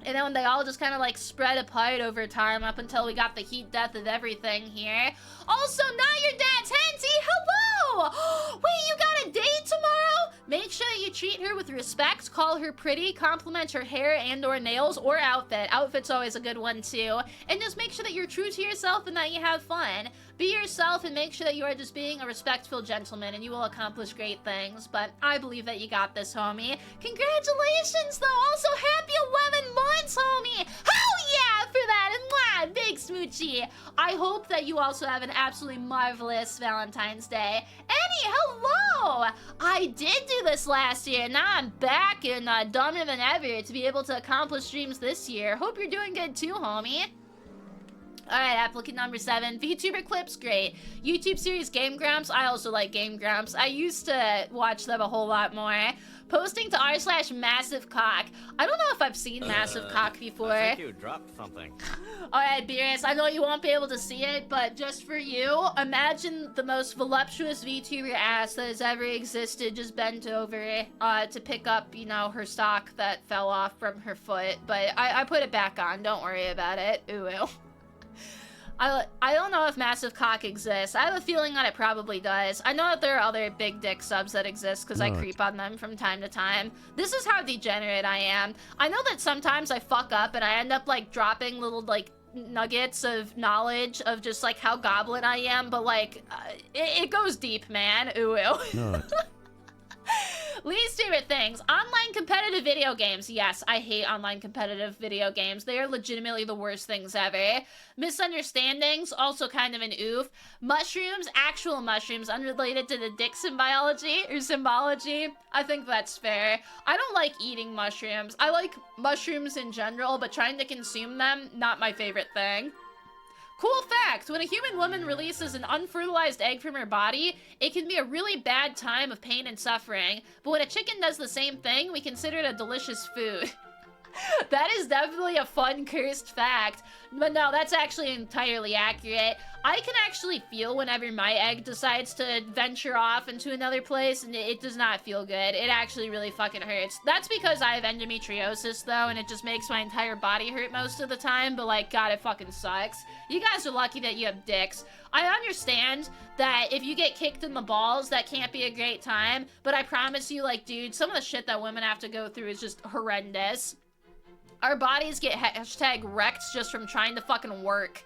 And then they all just kind of like spread apart over time up until we got the heat death of everything here. Also, not your dad's Henty, hello! Wait, you got a date tomorrow? Make sure that you treat her with respect, call her pretty, compliment her hair and or nails or outfit. Outfit's always a good one too. And just make sure that you're true to yourself and that you have fun. Be yourself and make sure that you are just being a respectful gentleman and you will accomplish great things. But I believe that you got this, homie. Congratulations, though. Also, happy 11 months, homie. Hell yeah for that. And big smoochie. I hope that you also have an absolutely marvelous Valentine's Day. Eddie, hello. I did do this last year. Now I'm back and dumber than ever to be able to accomplish dreams this year. Hope you're doing good too, homie. Alright, applicant number 7. VTuber clips, great. YouTube series Game Grumps, I also like Game Grumps. I used to watch them a whole lot more. Posting to r/massivecock. I don't know if I've seen Massive Cock before. I think you dropped something. Alright, Beerus, I know you won't be able to see it, but just for you, imagine the most voluptuous VTuber ass that has ever existed just bent over to pick up, you know, her sock that fell off from her foot. But I put it back on, don't worry about it. Ooh. I don't know if massive cock exists. I have a feeling that it probably does. I know that there are other big dick subs that exist because I creep on them from time to time. This is how degenerate I am. I know that sometimes I fuck up and I end up like dropping little like nuggets of knowledge of just like how goblin I am, but like it goes deep, man. Ooh. Least favorite things. Online competitive video games. Yes, I hate online competitive video games. They are legitimately the worst things ever. Misunderstandings, also kind of an oof. Mushrooms, actual mushrooms, unrelated to the dick symbology. I think that's fair. I don't like eating mushrooms. I like mushrooms in general, but trying to consume them, not my favorite thing. Cool fact, when a human woman releases an unfertilized egg from her body, it can be a really bad time of pain and suffering. But when a chicken does the same thing, we consider it a delicious food. That is definitely a fun cursed fact. But no, that's actually entirely accurate. I can actually feel whenever my egg decides to venture off into another place, and it does not feel good. It actually really fucking hurts. That's because I have endometriosis, though, and it just makes my entire body hurt most of the time, but like, God, it fucking sucks. You guys are lucky that you have dicks. I understand that if you get kicked in the balls, that can't be a great time, but I promise you, like, dude, some of the shit that women have to go through is just horrendous. Our bodies get hashtag wrecked just from trying to fucking work.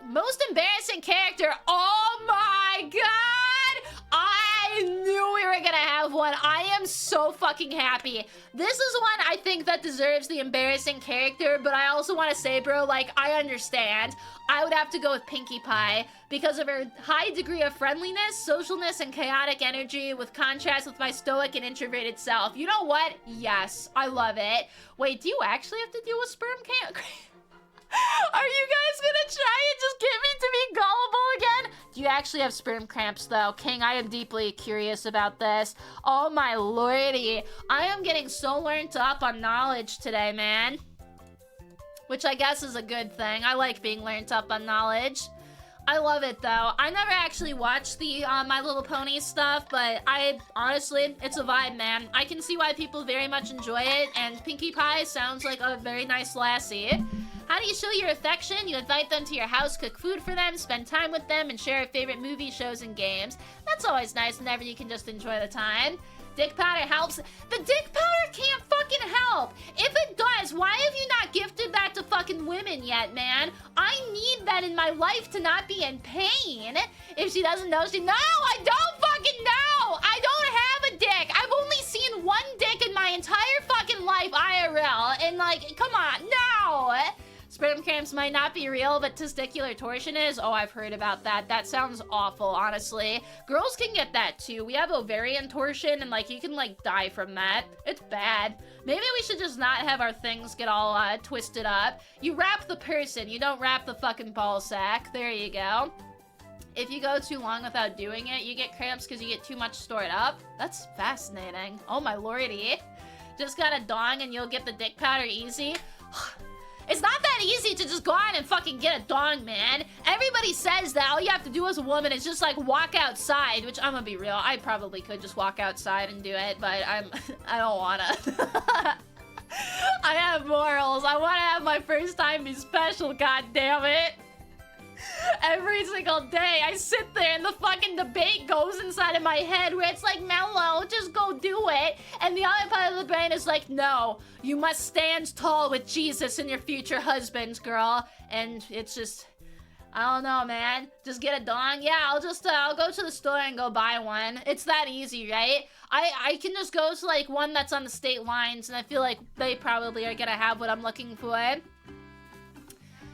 Most embarrassing character. Oh my god! I knew we were gonna have one. I am so fucking happy. This is one I think that deserves the embarrassing character, but I also want to say, bro, like, I understand. I would have to go with Pinkie Pie because of her high degree of friendliness, socialness, and chaotic energy with contrast with my stoic and introverted self. You know what? Yes, I love it. Wait, do you actually have to deal with sperm cancer? Are you guys gonna try and just get me to be gullible again? Do you actually have sperm cramps, though? King, I am deeply curious about this. Oh my lordy. I am getting so learned up on knowledge today, man. Which I guess is a good thing. I like being learned up on knowledge. I love it, though. I never actually watched the My Little Pony stuff, but honestly, it's a vibe, man. I can see why people very much enjoy it, and Pinkie Pie sounds like a very nice lassie. How do you show your affection? You invite them to your house, cook food for them, spend time with them, and share your favorite movies, shows, and games. That's always nice whenever you can just enjoy the time. Dick powder helps. The dick powder can't fucking help. If it does, why have you not gifted that to fucking women yet, man? I need that in my life to not be in pain. If she doesn't know, no, I don't fucking know. I don't have a dick. I've only seen one dick in my entire fucking life, IRL. And like, come on, no. Sperm cramps might not be real, but testicular torsion is? Oh, I've heard about that. That sounds awful, honestly. Girls can get that too. We have ovarian torsion, and like, you can like die from that. It's bad. Maybe we should just not have our things get all twisted up. You wrap the person, you don't wrap the fucking ball sack. There you go. If you go too long without doing it, you get cramps because you get too much stored up. That's fascinating. Oh my lordy. Just got a dong and you'll get the dick powder easy. It's not that easy to just go out and fucking get a dong, man. Everybody says that all you have to do as a woman is just like walk outside, which I'm gonna be real, I probably could just walk outside and do it, but I don't wanna. I have morals. I wanna have my first time be special, god damn it. Every single day, I sit there and the fucking debate goes inside of my head where it's like, Mello, just go do it. And the other part of the brain is like, no, you must stand tall with Jesus and your future husband, girl. And it's just, I don't know, man. Just get a dong. Yeah, I'll go to the store and go buy one. It's that easy, right? I can just go to like one that's on the state lines, and I feel like they probably are gonna have what I'm looking for.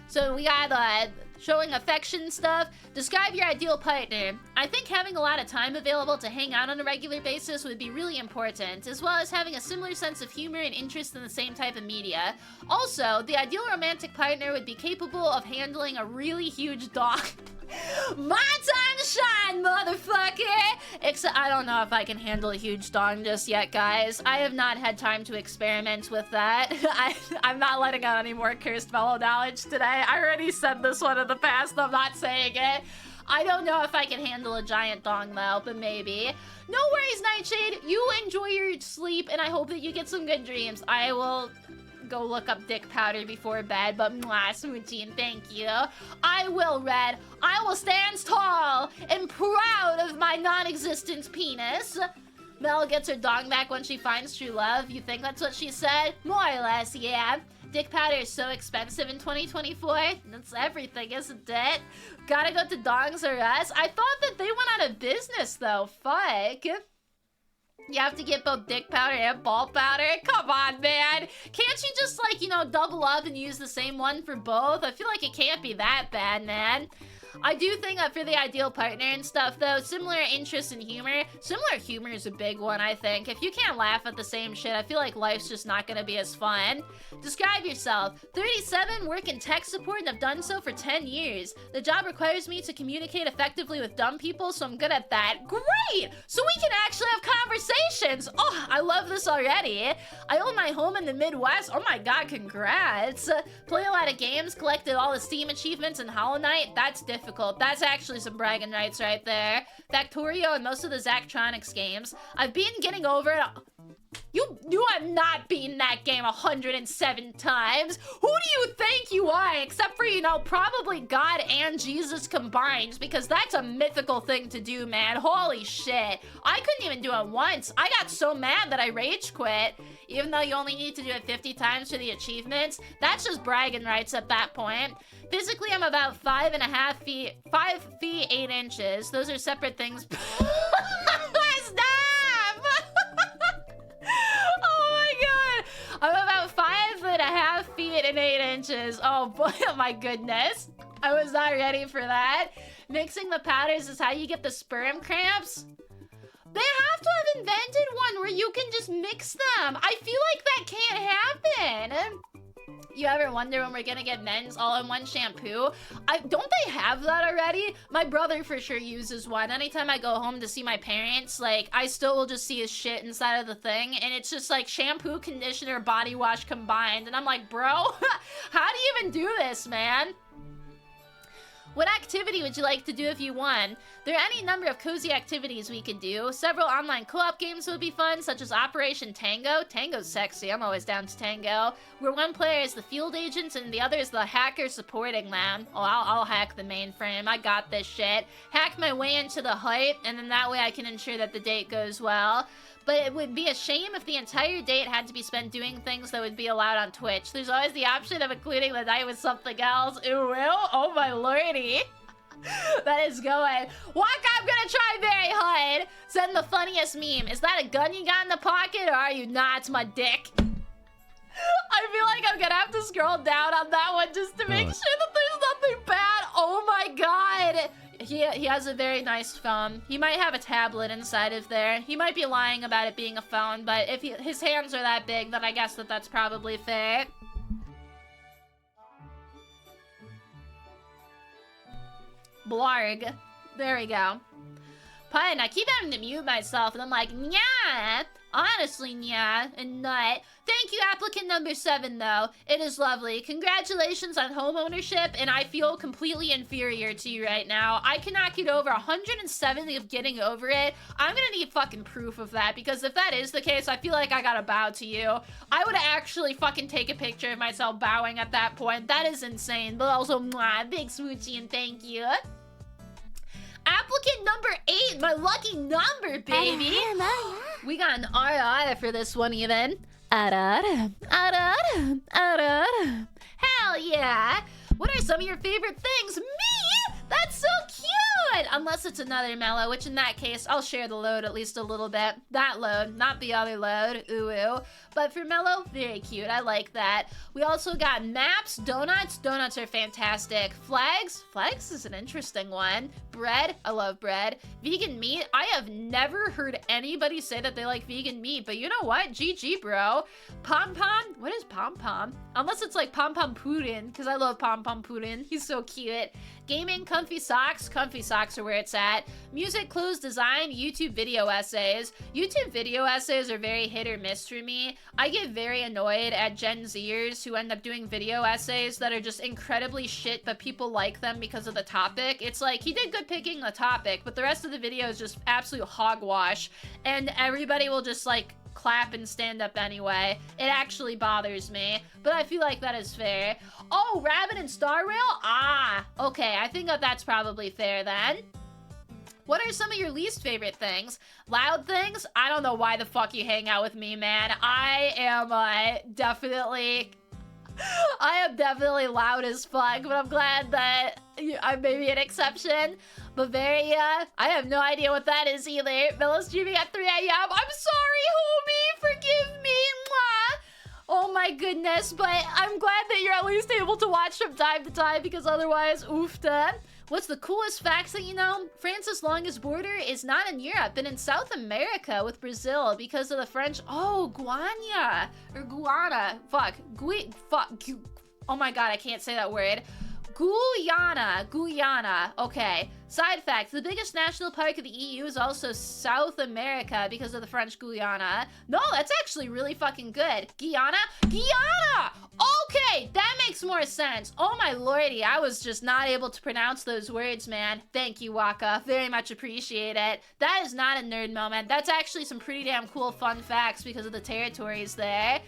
So we got showing affection stuff. Describe your ideal partner. I think having a lot of time available to hang out on a regular basis would be really important, as well as having a similar sense of humor and interest in the same type of media. Also, the ideal romantic partner would be capable of handling a really huge dog. My time to shine, motherfucker! Except I don't know if I can handle a huge dong just yet, guys. I have not had time to experiment with that. I'm not letting out any more cursed Mello knowledge today. I already said this one in the past, I'm not saying it. I don't know if I can handle a giant dong though, but maybe. No worries, Nightshade. You enjoy your sleep, and I hope that you get some good dreams. I will go look up dick powder before bed, but mwah, smoochie, and thank you. I will, Red. I will stand tall and proud of my non-existent penis. Mel gets her dong back when she finds true love. You think that's what she said? More or less, yeah. Dick powder is so expensive in 2024. That's everything, isn't it? Gotta go to Dongs R Us. I thought that they went out of business, though. Fuck. You have to get both dick powder and ball powder? Come on, man. Can't you just, like, you know, double up and use the same one for both? I feel like it can't be that bad, man. I do think that for the ideal partner and stuff, though, similar interests in humor. Similar humor is a big one, I think. If you can't laugh at the same shit, I feel like life's just not gonna be as fun. Describe yourself. 37, work in tech support, and have done so for 10 years. The job requires me to communicate effectively with dumb people, so I'm good at that. Great! So we can actually have conversations! Oh, I love this already. I own my home in the Midwest. Oh my god, congrats. Play a lot of games, collected all the Steam achievements in Hollow Knight. That's difficult. That's actually some bragging rights right there. Factorio and most of the Zachtronics games. I've been getting over it. You knew I'm not beating that game 107 times. Who do you think you are? Except for, you know, probably God and Jesus combined, because that's a mythical thing to do, man. Holy shit. I couldn't even do it once. I got so mad that I rage quit. Even though you only need to do it 50 times for the achievements, that's just bragging rights at that point. Physically, I'm about 5.5 feet, 5 feet 8 inches. Those are separate things. Stop! Oh my god! I'm about 5.5 feet and 8 inches. Oh boy, oh my goodness. I was not ready for that. Mixing the powders is how you get the sperm cramps. They have to have invented one where you can just mix them. I feel like that can't happen. You ever wonder when we're gonna get men's all-in-one shampoo? Don't they have that already? My brother for sure uses one. Anytime I go home to see my parents, like, I still will just see his shit inside of the thing, and it's just like shampoo, conditioner, body wash combined, and I'm like, bro, how do you even do this, man? What activity would you like to do if you won? There are any number of cozy activities we could do. Several online co-op games would be fun, such as Operation Tango. Tango's sexy, I'm always down to Tango. Where one player is the field agent and the other is the hacker supporting them. Oh, I'll hack the mainframe, I got this shit. Hack my way into the hype, and then that way I can ensure that the date goes well. But it would be a shame if the entire date had to be spent doing things that would be allowed on Twitch. There's always the option of including the night with something else. Ooh, oh my lordy. That is going. Walk, I'm gonna try very hard. Send the funniest meme. Is that a gun you got in the pocket, or are you not? It's my dick. I feel like I'm gonna have to scroll down on that one just to make sure that there's nothing bad. Oh my god. He has a very nice phone. He might have a tablet inside of there. He might be lying about it being a phone, but if his hands are that big, then I guess that's probably fair. Blarg. There we go. Pun, I keep having to mute myself, and I'm like, yeah. Honestly, yeah, and nut. Thank you, applicant number 7, though. It is lovely. Congratulations on home ownership, and I feel completely inferior to you right now. I cannot get over 170 of getting over it. I'm gonna need fucking proof of that, because if that is the case, I feel like I gotta bow to you. I would actually fucking take a picture of myself bowing at that point. That is insane, but also, mwah, big smoochie and thank you. Applicant number 8, my lucky number, baby. We got an RR for this one, even. Hell yeah. What are some of your favorite things? Me? That's so cute! Unless it's another Mello, which in that case, I'll share the load at least a little bit. That load, not the other load. Ooh, ooh. But for Mello, very cute. I like that. We also got maps, donuts. Donuts are fantastic. Flags. Flags is an interesting one. Bread. I love bread. Vegan meat. I have never heard anybody say that they like vegan meat, but you know what? GG, bro. Pom-pom. What is pom-pom? Unless it's like pom-pom Putin, because I love pom-pom Putin. He's so cute. Gaming, comfy socks. Comfy socks are where it's at. Music, clothes, design, YouTube video essays. YouTube video essays are very hit or miss for me. I get very annoyed at Gen Zers who end up doing video essays that are just incredibly shit, but people like them because of the topic. It's like, he did good picking the topic, but the rest of the video is just absolute hogwash. And everybody will just like clap and stand up anyway. It actually bothers me, but I feel like that is fair. Oh, Rabbit and Star Rail? Ah, okay, I think that's probably fair then. What are some of your least favorite things? Loud things? I don't know why the fuck you hang out with me, man. I am definitely loud as fuck, but I'm glad that I may be an exception. Bavaria, I have no idea what that is either. Mello streaming at 3 a.m. I'm sorry, homie. Forgive me. Mwah. Oh my goodness, but I'm glad that you're at least able to watch from time to time, because otherwise, oofta. What's the coolest facts that you know? France's longest border is not in Europe, but in South America with Brazil because of the French. Oh, Guana or Guana. Oh my god, I can't say that word. Guyana. Okay. Side fact, the biggest national park of the EU is also South America because of the French Guyana. No, that's actually really fucking good. Guyana? Okay, that makes more sense. Oh my lordy, I was just not able to pronounce those words, man. Thank you, Waka. Very much appreciate it. That is not a nerd moment. That's actually some pretty damn cool fun facts because of the territories there.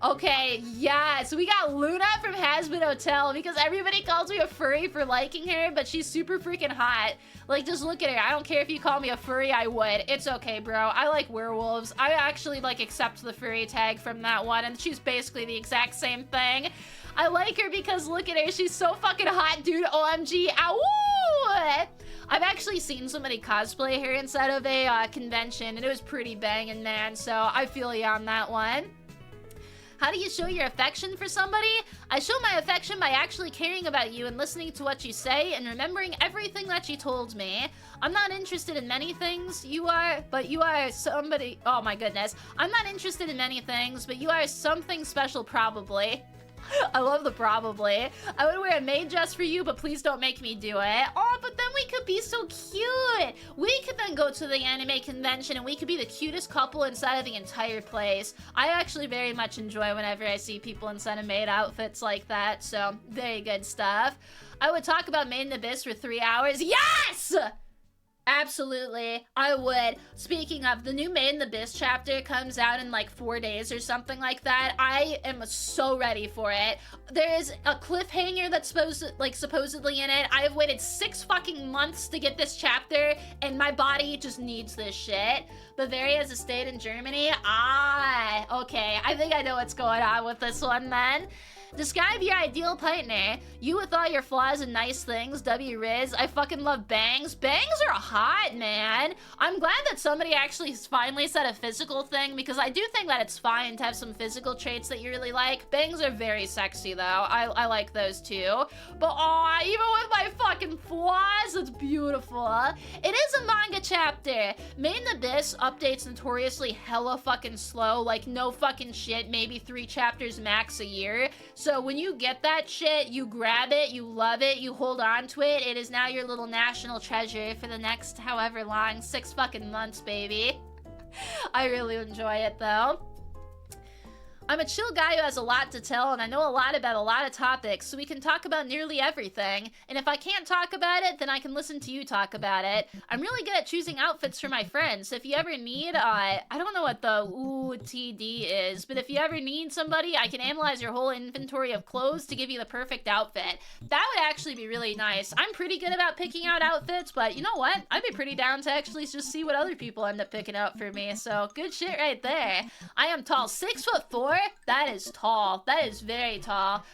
Okay, yeah, so we got Luna from Hasbin Hotel because everybody calls me a furry for liking her, but she's super freaking hot. Like, just look at her. I don't care if you call me a furry, I would. It's okay, bro. I like werewolves. I actually, like, accept the furry tag from that one, and she's basically the exact same thing. I like her because look at her. She's so fucking hot, dude. OMG. Ow! I've actually seen somebody cosplay her inside of a convention, and it was pretty banging, man, so I feel you on that one. How do you show your affection for somebody? I show my affection by actually caring about you and listening to what you say and remembering everything that you told me. I'm not interested in many things, you are, but you are somebody. Oh my goodness. I'm not interested in many things, but you are something special probably. I love the probably. I would wear a maid dress for you, but please don't make me do it. Oh, but then we could be so cute. We could then go to the anime convention and we could be the cutest couple inside of the entire place. I actually very much enjoy whenever I see people inside of maid outfits like that, so very good stuff. I would talk about Made in Abyss for 3 hours. Yes! Absolutely, I would. Speaking of, the new Made in the Abyss chapter comes out in like 4 days or something like that. I am so ready for it. There is a cliffhanger that's supposedly in it. I have waited 6 fucking months to get this chapter, and my body just needs this shit. Bavaria is a state in Germany. Okay. I think I know what's going on with this one then. Describe your ideal partner. You with all your flaws and nice things. W Riz. I fucking love bangs. Bangs are hot, man. I'm glad that somebody actually finally said a physical thing, because I do think that it's fine to have some physical traits that you really like. Bangs are very sexy, though. I like those too. But even with my fucking flaws, it's beautiful. It is a manga chapter. Made in Abyss updates notoriously hella fucking slow. Like, no fucking shit. Maybe 3 chapters max a year. So when you get that shit, you grab it, you love it, you hold on to it. It is now your little national treasure for the next however long, 6 fucking months, baby. I really enjoy it, though. I'm a chill guy who has a lot to tell, and I know a lot about a lot of topics, so we can talk about nearly everything. And if I can't talk about it, then I can listen to you talk about it. I'm really good at choosing outfits for my friends. So if you ever need, I don't know what the UTD is, but if you ever need somebody, I can analyze your whole inventory of clothes to give you the perfect outfit. That would actually be really nice. I'm pretty good about picking out outfits, but you know what? I'd be pretty down to actually just see what other people end up picking out for me. So good shit right there. I am tall, 6'4". That is tall. That is very tall.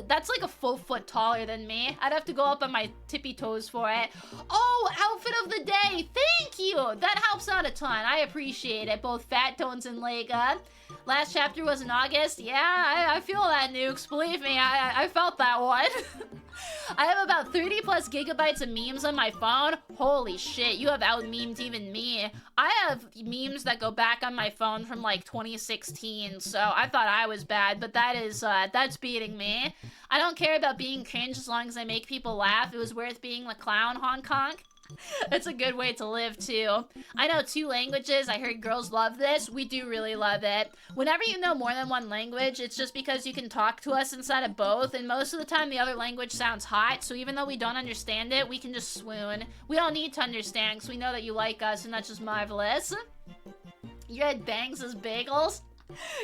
That's like a full foot taller than me. I'd have to go up on my tippy toes for it. Oh, outfit of the day. Thank you. That helps out a ton. I appreciate it. Both Fat Tones and Lega. Last chapter was in August. Yeah, I feel that, Nukes. Believe me, I felt that one. I have about 30 plus gigabytes of memes on my phone. Holy shit, you have out-memed even me. I have memes that go back on my phone from like 2016, so I thought I was bad, but that's beating me. I don't care about being cringe as long as I make people laugh. It was worth being the clown, Hong Kong. It's a good way to live, too. I know 2 languages. I heard girls love this. We do really love it. Whenever you know more than 1 language, it's just because you can talk to us inside of both, and most of the time the other language sounds hot, so even though we don't understand it, we can just swoon. We don't need to understand, because we know that you like us, and that's just marvelous. You had Bangs as bagels?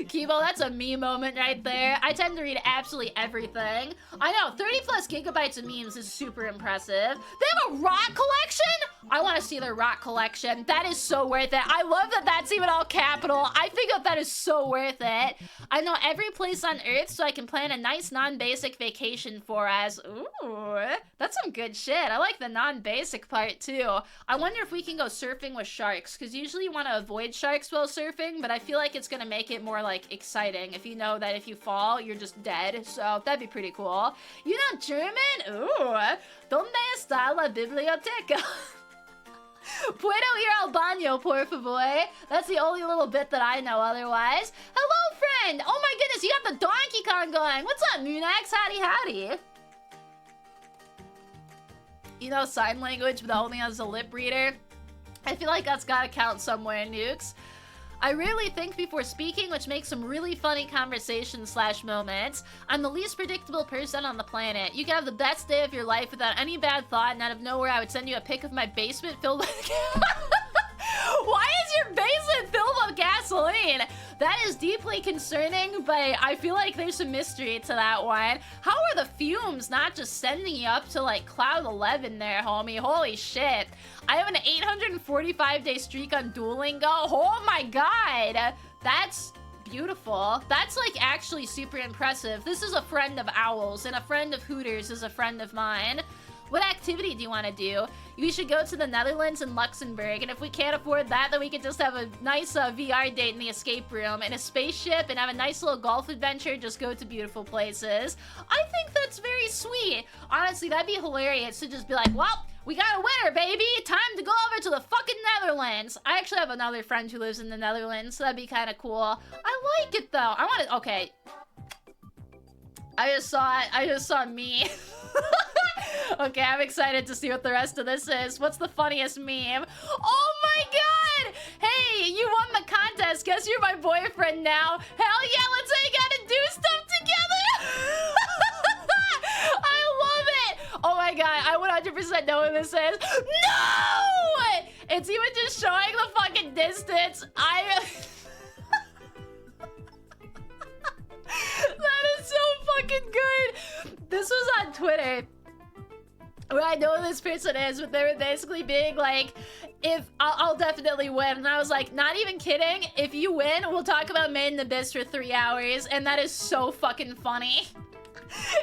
Kibo, that's a me moment right there. I tend to read absolutely everything. I know, 30 plus gigabytes of memes is super impressive. They have a rock collection? I want to see their rock collection. That is so worth it. I love that that's even all capital. I think that is so worth it. I know every place on Earth, so I can plan a nice non-basic vacation for us. Ooh, that's some good shit. I like the non-basic part too. I wonder if we can go surfing with sharks, because usually you want to avoid sharks while surfing, but I feel like it's going to make it more like exciting if you know that if you fall you're just dead, so that'd be pretty cool. You know German? Ooh, ¿Dónde está la biblioteca? Puedo ir al baño, por favor. That's the only little bit that I know otherwise. Hello, friend! Oh my goodness, you got the Donkey Kong going. What's up, Munax? Howdy, howdy. You know sign language, but only as a lip reader? I feel like that's gotta count somewhere, Nukes. I rarely think before speaking, which makes some really funny conversations / moments. I'm the least predictable person on the planet. You can have the best day of your life without any bad thought, and out of nowhere I would send you a pic of my basement filled with... Why is your basement filled with gasoline? That is deeply concerning, but I feel like there's some mystery to that one. How are the fumes not just sending you up to like cloud 11 there, homie? Holy shit. I have an 845-day streak on Duolingo. Oh my god. That's beautiful. That's like actually super impressive. This is a friend of Owl's, and a friend of Hooters is a friend of mine. What activity do you want to do? We should go to the Netherlands and Luxembourg, and if we can't afford that, then we could just have a nice VR date in the escape room in a spaceship and have a nice little golf adventure, just go to beautiful places. I think that's very sweet. Honestly, that'd be hilarious to just be like, well, we got a winner, baby! Time to go over to the fucking Netherlands! I actually have another friend who lives in the Netherlands, so that'd be kind of cool. I like it, though. I want to... Okay. I just saw me. Okay, I'm excited to see what the rest of this is. What's the funniest meme? Oh my god! Hey, you won the contest. Guess you're my boyfriend now. Hell yeah, let's hang out and do stuff together! I love it! Oh my god, I 100% know what this is. No! It's even just showing the fucking distance. That is so fucking good. This was on Twitter. Well, I know who this person is, but they were basically being like, if I'll definitely win. And I was like, not even kidding. If you win, we'll talk about Made in Abyss for 3 hours. And that is so fucking funny.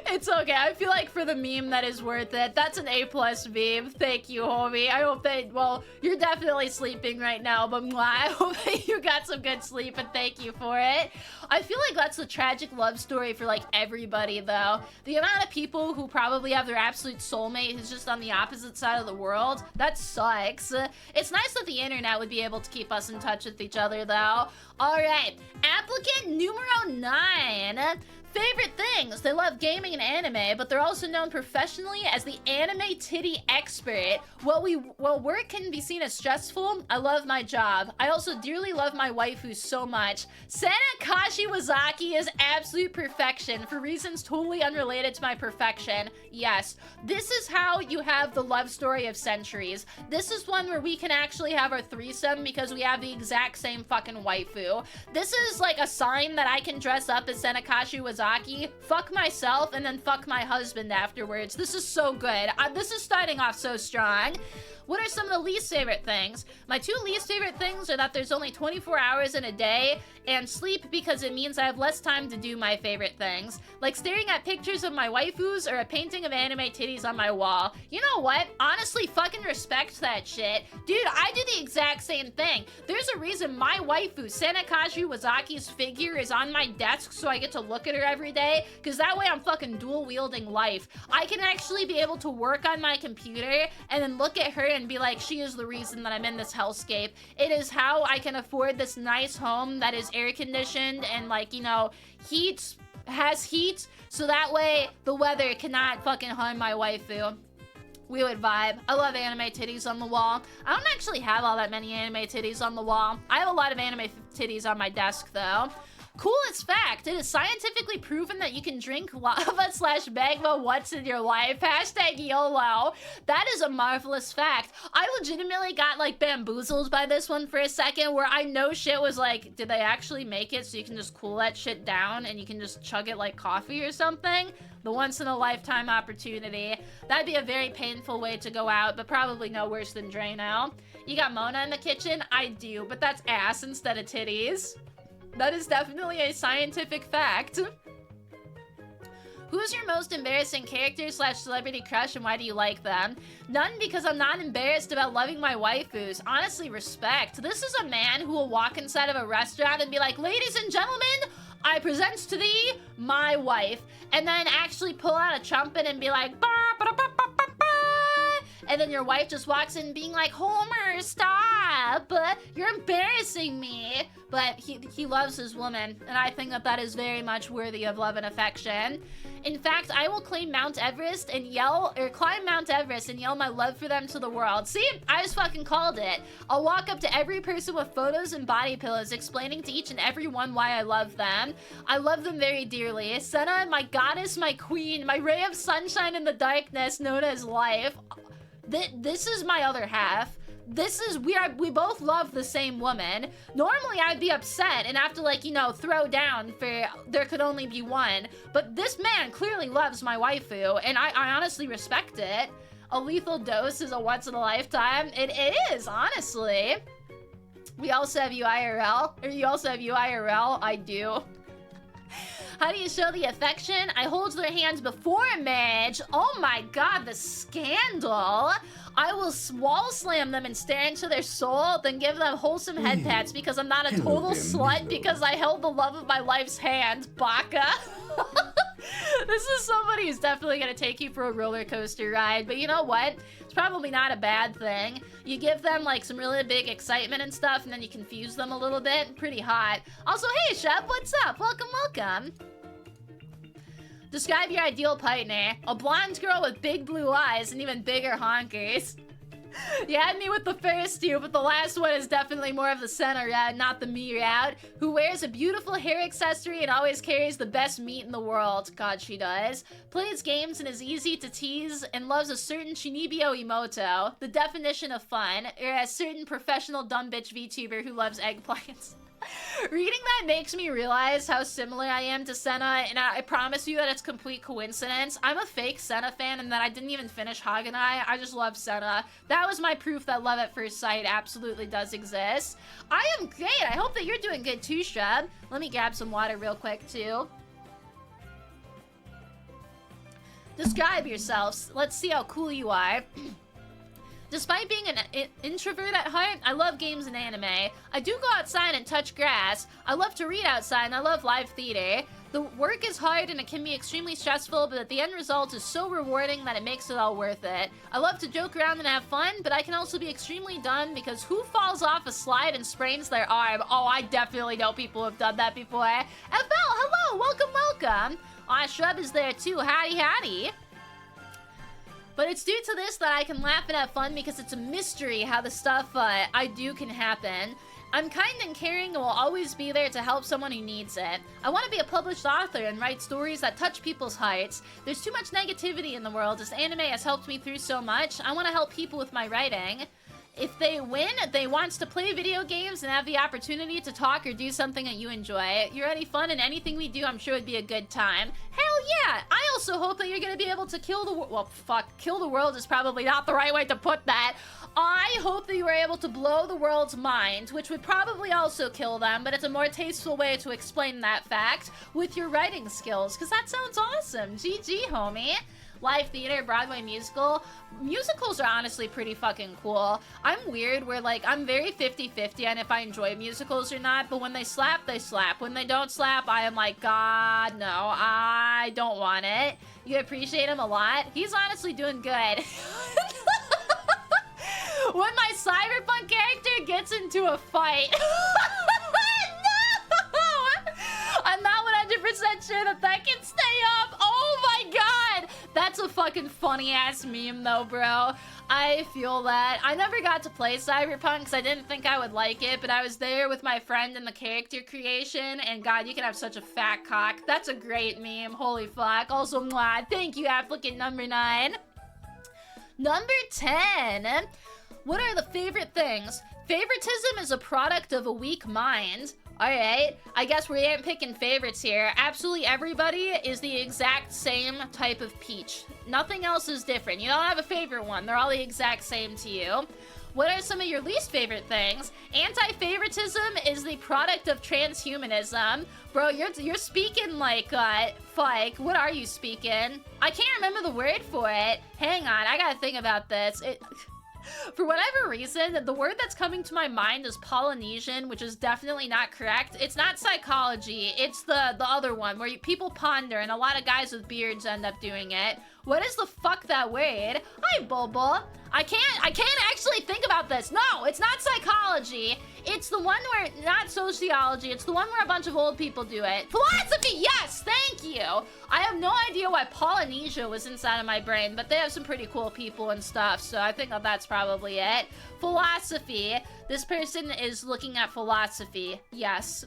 It's okay. I feel like for the meme, that is worth it. That's an A+ meme. Thank you, homie. I hope that, well, you're definitely sleeping right now, but mwah, I hope that you got some good sleep, and thank you for it. I feel like that's a tragic love story for, like, everybody, though. The amount of people who probably have their absolute soulmate who's just on the opposite side of the world, that sucks. It's nice that the internet would be able to keep us in touch with each other, though. All right, applicant numero 9. Favorite things. They love gaming and anime, but they're also known professionally as the anime titty expert. While work can be seen as stressful, I love my job. I also dearly love my waifu so much. Sanakashi Wazaki is absolute perfection for reasons totally unrelated to my perfection. Yes, this is how you have the love story of centuries. This is one where we can actually have our threesome because we have the exact same fucking waifu. This is like a sign that I can dress up as Sanakashi Wazaki, fuck myself, and then fuck my husband afterwards. This is so good. This is starting off so strong. What are some of the least favorite things? My 2 least favorite things are that there's only 24 hours in a day, and sleep because it means I have less time to do my favorite things. Like staring at pictures of my waifus or a painting of anime titties on my wall. You know what? Honestly, fucking respect that shit. Dude, I do the exact same thing. There's a reason my waifu, Sanakashi Wazaki's figure, is on my desk so I get to look at her every day, because that way I'm fucking dual-wielding life. I can actually be able to work on my computer and then look at her and be like, she is the reason that I'm in this hellscape. It is how I can afford this nice home that is air conditioned and, like, you know, has heat, so that way the weather cannot fucking harm my waifu. We would vibe. I love anime titties on the wall. I don't actually have all that many anime titties on the wall. I have a lot of anime titties on my desk, though. Coolest fact, it is scientifically proven that you can drink lava/magma once in your life. Hashtag YOLO. That is a marvelous fact. I legitimately got like bamboozled by this one for a second, where I know shit was like, did they actually make it so you can just cool that shit down and you can just chug it like coffee or something? The once in a lifetime opportunity. That'd be a very painful way to go out, but probably no worse than Drano. You got Mona in the kitchen? I do, but that's ass instead of titties. That is definitely a scientific fact. Who's your most embarrassing character/celebrity crush and why do you like them? None, because I'm not embarrassed about loving my waifus. Honestly, respect. This is a man who will walk inside of a restaurant and be like, ladies and gentlemen, I present to thee my wife. And then actually pull out a trumpet and be like, ba, ba, ba, ba, ba, ba. And then your wife just walks in being like, Homer, stop! You're embarrassing me! But he loves his woman, and I think that that is very much worthy of love and affection. In fact, I will claim Mount Everest and climb Mount Everest and yell my love for them to the world. See? I just fucking called it. I'll walk up to every person with photos and body pillows, explaining to each and every one why I love them. I love them very dearly. Senna, my goddess, my queen, my ray of sunshine in the darkness known as life. This is my other half. We both love the same woman. Normally I'd be upset and have to like, you know, throw down for there could only be one. But this man clearly loves my waifu and I honestly respect it. A lethal dose is a once in a lifetime. It is, honestly. We also have you IRL. Or you also have you IRL. I do. How do you show the affection? I hold their hands before marriage. Oh my god, the scandal. I will wall slam them and stare into their soul, then give them wholesome head pats because I'm not a total slut because I held the love of my life's hand. Baka. This is somebody who's definitely gonna take you for a roller coaster ride, but you know what? It's probably not a bad thing. You give them like some really big excitement and stuff, and then you confuse them a little bit. Pretty hot. Also, hey Shep, what's up? Welcome, welcome. Describe your ideal partner. A blonde girl with big blue eyes and even bigger honkers. You had me with the first two, but the last one is definitely more of the center route, not the me route. Who wears a beautiful hair accessory and always carries the best meat in the world. God, she does. Plays games and is easy to tease and loves a certain Shinibio Emoto. The definition of fun. Or a certain professional dumb bitch VTuber who loves eggplants. Reading that makes me realize how similar I am to Senna, and I promise you that it's complete coincidence. I'm a fake Senna fan and that I didn't even finish Haganai. I just love Senna. That was my proof that love at first sight absolutely does exist. I am great. I hope that you're doing good too, Shrub. Let me grab some water real quick too. Describe yourselves. Let's see how cool you are. Despite being an introvert at heart, I love games and anime. I do go outside and touch grass. I love to read outside and I love live theater. The work is hard and it can be extremely stressful, but the end result is so rewarding that it makes it all worth it. I love to joke around and have fun, but I can also be extremely dumb because who falls off a slide and sprains their arm? Oh, I definitely know people who have done that before. FL, hello, welcome, welcome. Aw, Shrub is there too, howdy, howdy. But it's due to this that I can laugh and have fun because it's a mystery how the stuff I do can happen. I'm kind and caring and will always be there to help someone who needs it. I want to be a published author and write stories that touch people's hearts. There's too much negativity in the world. This anime has helped me through so much. I want to help people with my writing. If they win, they want to play video games and have the opportunity to talk or do something that you enjoy. You're any fun and anything we do, I'm sure would be a good time. Hell yeah! I also hope that you're gonna be able to kill the world. Well, fuck, kill the world is probably not the right way to put that. I hope that you were able to blow the world's mind, which would probably also kill them, but it's a more tasteful way to explain that fact with your writing skills, because that sounds awesome. GG, homie. Live theater, Broadway musical. Musicals are honestly pretty fucking cool. I'm weird where like I'm very 50-50 on if I enjoy musicals or not, but when they slap, they slap. When they don't slap, I am like, God, no, I don't want it. You appreciate him a lot? He's honestly doing good. When my cyberpunk character gets into a fight. No! I'm not 100% sure that that can stay up. Oh my god! That's a fucking funny-ass meme, though, bro. I feel that. I never got to play Cyberpunk because I didn't think I would like it, but I was there with my friend in the character creation, and God, you can have such a fat cock. That's a great meme. Holy fuck. Also, mwah. Thank you, applicant number 9. Number 10. What are the favorite things? Favoritism is a product of a weak mind. Alright, I guess we ain't picking favorites here. Absolutely everybody is the exact same type of peach. Nothing else is different. You don't have a favorite one. They're all the exact same to you. What are some of your least favorite things? Anti-favoritism is the product of transhumanism. Bro, you're speaking like, fuck, what are you speaking? I can't remember the word for it. Hang on, I gotta think about this. For whatever reason, the word that's coming to my mind is Polynesian, which is definitely not correct. It's not psychology, it's the other one, where people ponder, and a lot of guys with beards end up doing it. What is the fuck that word? Hi, Bulbul. I can't actually think about this. No, it's not psychology. It's the one where, not sociology, it's the one where a bunch of old people do it. Philosophy, yes, thank you. I have no idea why Polynesia was inside of my brain, but they have some pretty cool people and stuff, so I think that's probably it. Philosophy. This person is looking at philosophy. Yes.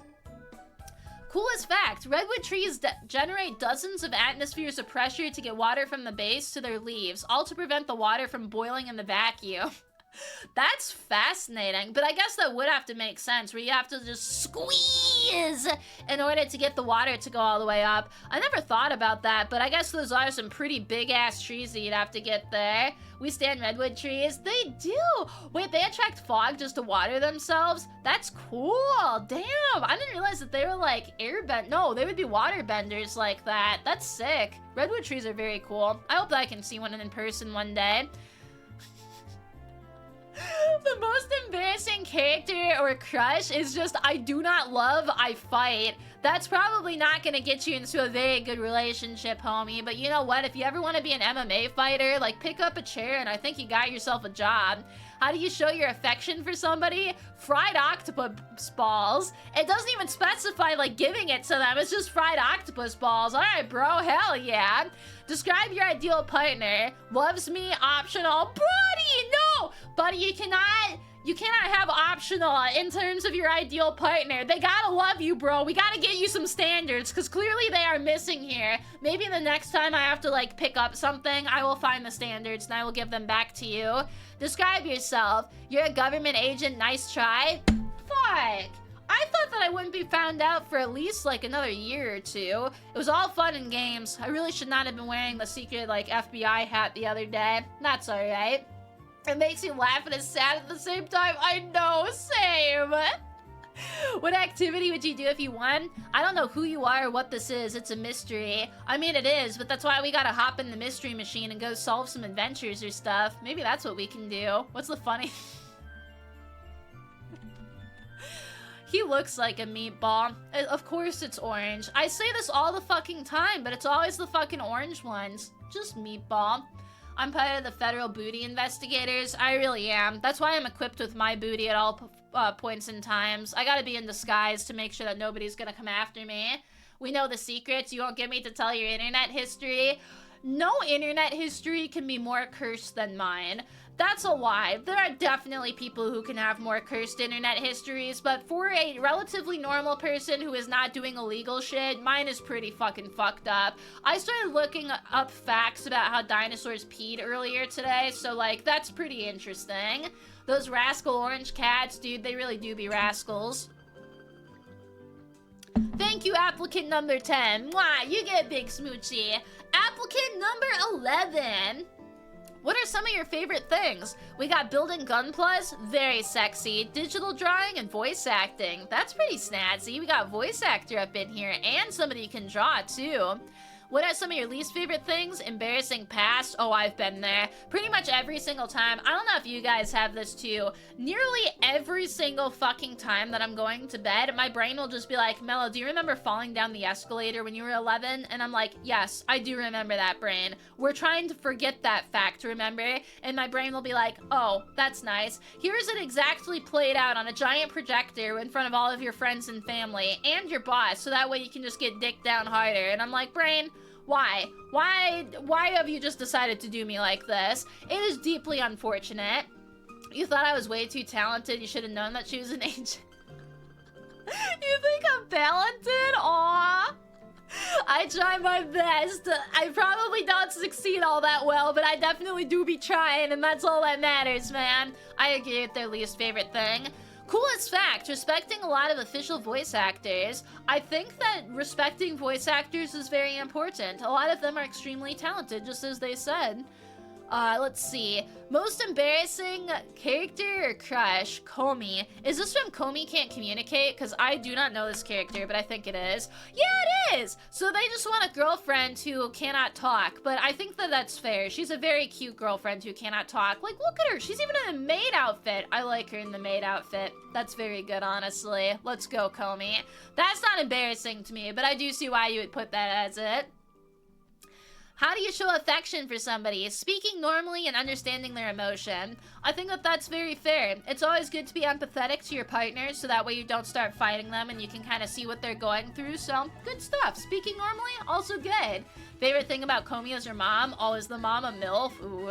Coolest fact, redwood trees generate dozens of atmospheres of pressure to get water from the base to their leaves, all to prevent the water from boiling in the vacuum. That's fascinating, but I guess that would have to make sense, where you have to just squeeze in order to get the water to go all the way up. I never thought about that, but I guess those are some pretty big-ass trees that you'd have to get there. We stand redwood trees. They do! Wait, they attract fog just to water themselves? That's cool! Damn! I didn't realize that they were like airbend. No, they would be water benders like that. That's sick. Redwood trees are very cool. I hope that I can see one in person one day. The most embarrassing character or crush is just, I do not love, I fight. That's probably not gonna get you into a very good relationship, homie. But you know what? If you ever want to be an MMA fighter, like, pick up a chair and I think you got yourself a job. How do you show your affection for somebody? Fried octopus balls. It doesn't even specify, like, giving it to them. It's just fried octopus balls. All right, bro. Hell yeah. Describe your ideal partner. Loves me, optional. Buddy, no! Buddy, you cannot have optional in terms of your ideal partner. They gotta love you, bro. We gotta get you some standards, because clearly they are missing here. Maybe the next time I have to, like, pick up something, I will find the standards and I will give them back to you. Describe yourself. You're a government agent. Nice try. Fuck. I thought that I wouldn't be found out for at least, like, another year or two. It was all fun and games. I really should not have been wearing the secret, like, FBI hat the other day. That's alright. It makes you laugh and it's sad at the same time. I know, same. What activity would you do if you won? I don't know who you are or what this is. It's a mystery. I mean, it is, but that's why we gotta hop in the mystery machine and go solve some adventures or stuff. Maybe that's what we can do. What's the funny? He looks like a meatball. Of course it's orange. I say this all the fucking time, but it's always the fucking orange ones. Just meatball. I'm part of the federal booty investigators. I really am. That's why I'm equipped with my booty at all points in times. I gotta be in disguise to make sure that nobody's gonna come after me. We know the secrets. You won't get me to tell your internet history. No internet history can be more cursed than mine. That's a lie. There are definitely people who can have more cursed internet histories, but for a relatively normal person who is not doing illegal shit, mine is pretty fucking fucked up. I started looking up facts about how dinosaurs peed earlier today, so, like, that's pretty interesting. Those rascal orange cats, dude, they really do be rascals. Thank you, applicant number 10. Mwah, you get big smoochie. Applicant number 11. What are some of your favorite things? We got building gunplas, very sexy, digital drawing, and voice acting. That's pretty snazzy. We got voice actor up in here, and somebody who can draw, too. What are some of your least favorite things? Embarrassing past? Oh, I've been there. Pretty much every single time. I don't know if you guys have this too. Nearly every single fucking time that I'm going to bed, my brain will just be like, Mello, do you remember falling down the escalator when you were 11? And I'm like, yes, I do remember that, brain. We're trying to forget that fact, remember? And my brain will be like, oh, that's nice. Here's it exactly played out on a giant projector in front of all of your friends and family and your boss, so that way you can just get dicked down harder. And I'm like, brain, Why? Why have you just decided to do me like this? It is deeply unfortunate. You thought I was way too talented. You should have known that she was an agent. You think I'm talented? Aw. I try my best. I probably don't succeed all that well, but I definitely do be trying, and that's all that matters, man. I agree with their least favorite thing. Coolest fact, respecting a lot of official voice actors. I think that respecting voice actors is very important. A lot of them are extremely talented, just as they said. Let's see. Most embarrassing character or crush? Komi. Is this from Komi Can't Communicate? Because I do not know this character, but I think it is. Yeah, it is! So they just want a girlfriend who cannot talk, but I think that that's fair. She's a very cute girlfriend who cannot talk. Like, look at her. She's even in a maid outfit. I like her in the maid outfit. That's very good, honestly. Let's go, Komi. That's not embarrassing to me, but I do see why you would put that as it. How do you show affection for somebody? Speaking normally and understanding their emotion. I think that that's very fair. It's always good to be empathetic to your partners, so that way you don't start fighting them and you can kind of see what they're going through. So, good stuff. Speaking normally, also good. Favorite thing about Komi is her mom. Always the mom a MILF. Ooh.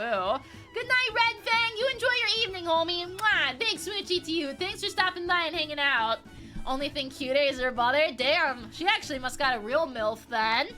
Good night, Red Fang. You enjoy your evening, homie. Mwah. Big smoochie to you. Thanks for stopping by and hanging out. Only thing cuter is her mother. Damn. She actually must got a real MILF then.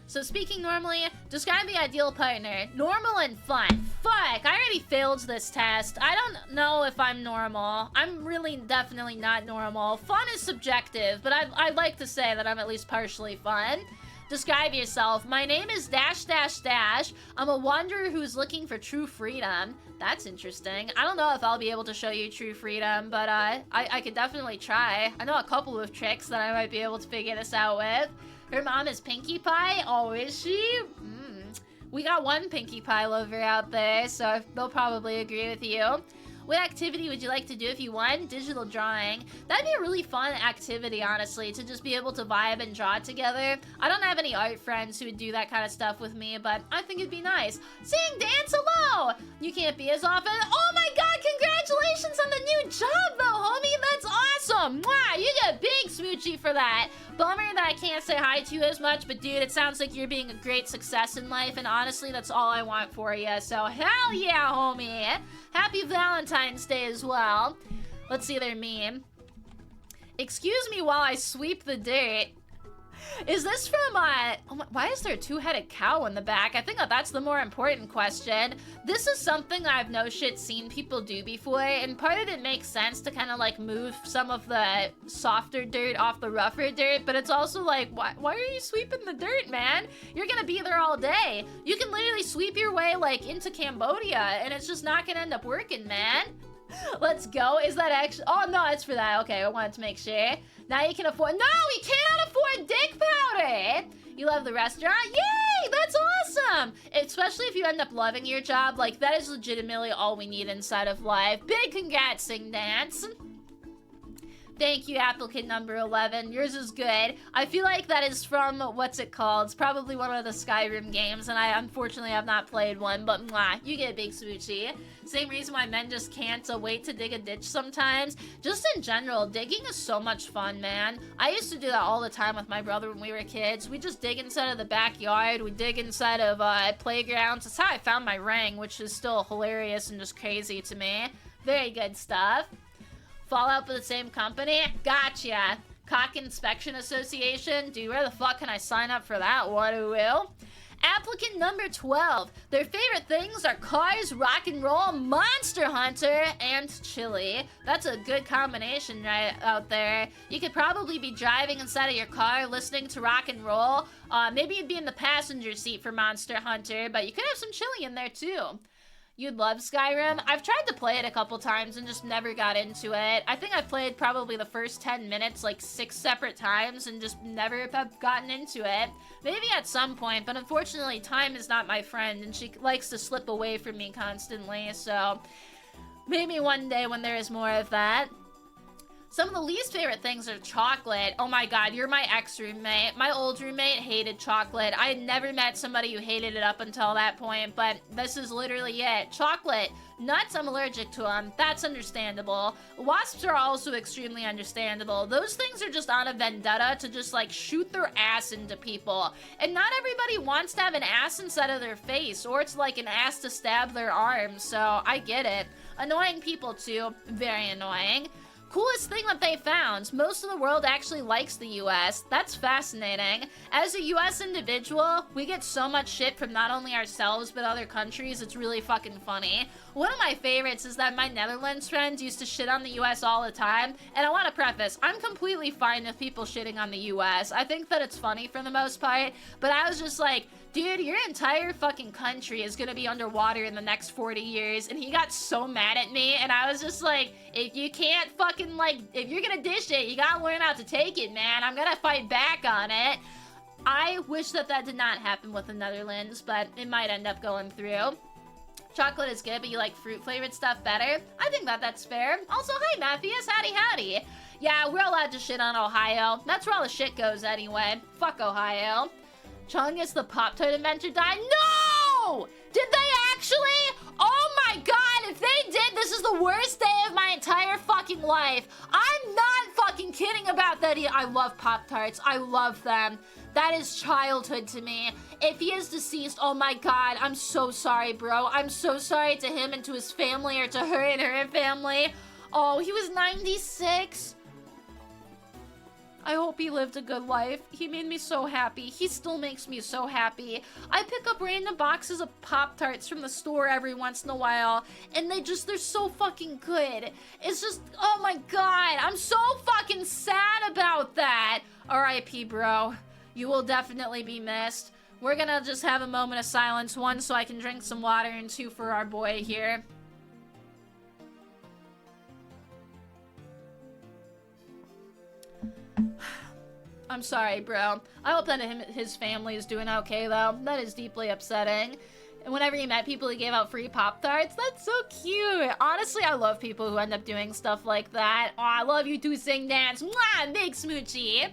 So speaking normally, describe the ideal partner. Normal and fun. Fuck, I already failed this test. I don't know if I'm normal. I'm really definitely not normal. Fun is subjective, but I'd like to say that I'm at least partially fun. Describe yourself. My name is dash dash dash. I'm a wanderer who's looking for true freedom. That's interesting. I don't know if I'll be able to show you true freedom, but I could definitely try. I know a couple of tricks that I might be able to figure this out with. Her mom is Pinkie Pie? Oh, is she? We got one Pinkie Pie lover out there, so they'll probably agree with you. What activity would you like to do if you won? Digital drawing. That'd be a really fun activity, honestly, to just be able to vibe and draw together. I don't have any art friends who would do that kind of stuff with me, but I think it'd be nice. Sing, dance, hello! You can't be as often. Oh my god, congratulations on the new job, though, homie! That's awesome! Mwah! You get a big smoochie for that. Bummer that I can't say hi to you as much, but dude, it sounds like you're being a great success in life, and honestly, that's all I want for you, so hell yeah, homie! Happy Valentine's Day as well. Let's see their meme. Excuse me while I sweep the dirt. Is this from, oh my, why is there a two-headed cow in the back? I think that that's the more important question. This is something that I've no shit seen people do before, and part of it makes sense to kind of like move some of the softer dirt off the rougher dirt, but it's also like, why are you sweeping the dirt, man? You're gonna be there all day. You can literally sweep your way like into Cambodia, and it's just not gonna end up working, man. Let's go. Is that actually? Oh no, it's for that. Okay, I wanted to make sure. Now you can afford. No, we cannot afford dick powder. You love the restaurant? Yay! That's awesome. Especially if you end up loving your job. Like that is legitimately all we need inside of life. Big congrats, Sing Dance. Thank you, applicant number 11. Yours is good. I feel like that is from, what's it called? It's probably one of the Skyrim games, and I unfortunately have not played one, but mwah, you get a big smoochie. Same reason why men just can't wait to dig a ditch sometimes. Just in general, digging is so much fun, man. I used to do that all the time with my brother when we were kids. We just dig inside of the backyard. We dig inside of playgrounds. That's how I found my ring, which is still hilarious and just crazy to me. Very good stuff. Fallout for the same company? Gotcha. Cock Inspection Association? Dude, where the fuck can I sign up for that? What a will? Applicant number 12. Their favorite things are cars, rock and roll, Monster Hunter, and chili. That's a good combination right out there. You could probably be driving inside of your car listening to rock and roll. Maybe you'd be in the passenger seat for Monster Hunter, but you could have some chili in there too. You'd love Skyrim? I've tried to play it a couple times and just never got into it. I think I've played probably the first 10 minutes like 6 separate times and just never have gotten into it. Maybe at some point, but unfortunately time is not my friend and she likes to slip away from me constantly, so maybe one day when there is more of that. Some of the least favorite things are chocolate. Oh my god, you're my ex-roommate. My old roommate hated chocolate. I had never met somebody who hated it up until that point, but this is literally it. Chocolate. Nuts, I'm allergic to them. That's understandable. Wasps are also extremely understandable. Those things are just on a vendetta to just like shoot their ass into people. And not everybody wants to have an ass inside of their face, or it's like an ass to stab their arm, so I get it. Annoying people too. Very annoying. Coolest thing that they found. Most of the world actually likes the US. That's fascinating. As a US individual, we get so much shit from not only ourselves but other countries. It's really fucking funny. One of my favorites is that my Netherlands friends used to shit on the US all the time. And I want to preface, I'm completely fine with people shitting on the US. I think that it's funny for the most part. But I was just like, dude, your entire fucking country is gonna be underwater in the next 40 years. And he got so mad at me. And I was just like, if you can't fucking, like, if you're gonna dish it, you gotta learn how to take it, man. I'm gonna fight back on it. I wish that that did not happen with the Netherlands, but it might end up going through. Chocolate is good, but you like fruit-flavored stuff better? I think that that's fair. Also, hi, Matthias. Howdy, howdy. Yeah, we're allowed to shit on Ohio. That's where all the shit goes anyway. Fuck Ohio. Chungus the Pop-Tart inventor died? No! Did they actually? Oh my god, if they did, this is the worst day of my entire fucking life. I'm not fucking kidding about that. I love Pop-Tarts. I love them. That is childhood to me. If he is deceased, oh my god, I'm so sorry, bro. I'm so sorry to him and to his family, or to her and her family. Oh, he was 96. I hope he lived a good life. He made me so happy. He still makes me so happy. I pick up random boxes of Pop-Tarts from the store every once in a while, and they're so fucking good. It's just, oh my god, I'm so fucking sad about that. R.I.P. bro. You will definitely be missed. We're gonna just have a moment of silence. One, so I can drink some water, and two, for our boy here. I'm sorry, bro. I hope that his family is doing okay, though. That is deeply upsetting. And whenever you met people who gave out free Pop-Tarts, that's so cute. Honestly, I love people who end up doing stuff like that. Oh, I love you too, Sing Dance. Mwah, big smoochie.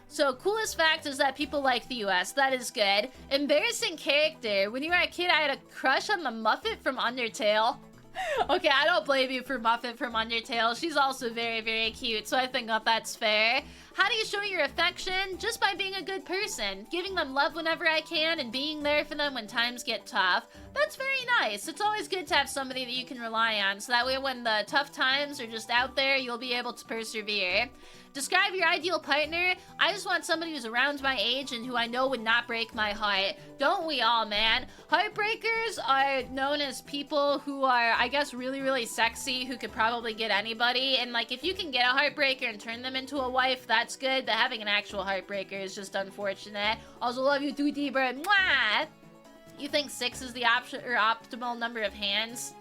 So, coolest fact is that people like the US. That is good. Embarrassing character. When you were a kid, I had a crush on the Muffet from Undertale. Okay, I don't blame you for Muffet from Undertale. She's also very, very cute, so I think that that's fair. How do you show your affection? Just by being a good person. Giving them love whenever I can, and being there for them when times get tough. That's very nice. It's always good to have somebody that you can rely on, so that way when the tough times are just out there, you'll be able to persevere. Describe your ideal partner. I just want somebody who's around my age and who I know would not break my heart. Don't we all, man? Heartbreakers are known as people who are, I guess, really, really sexy, who could probably get anybody. And, like, if you can get a heartbreaker and turn them into a wife, that's good. But having an actual heartbreaker is just unfortunate. Also, love you too, D-Bird. Mwah! You think 6 is the optimal number of hands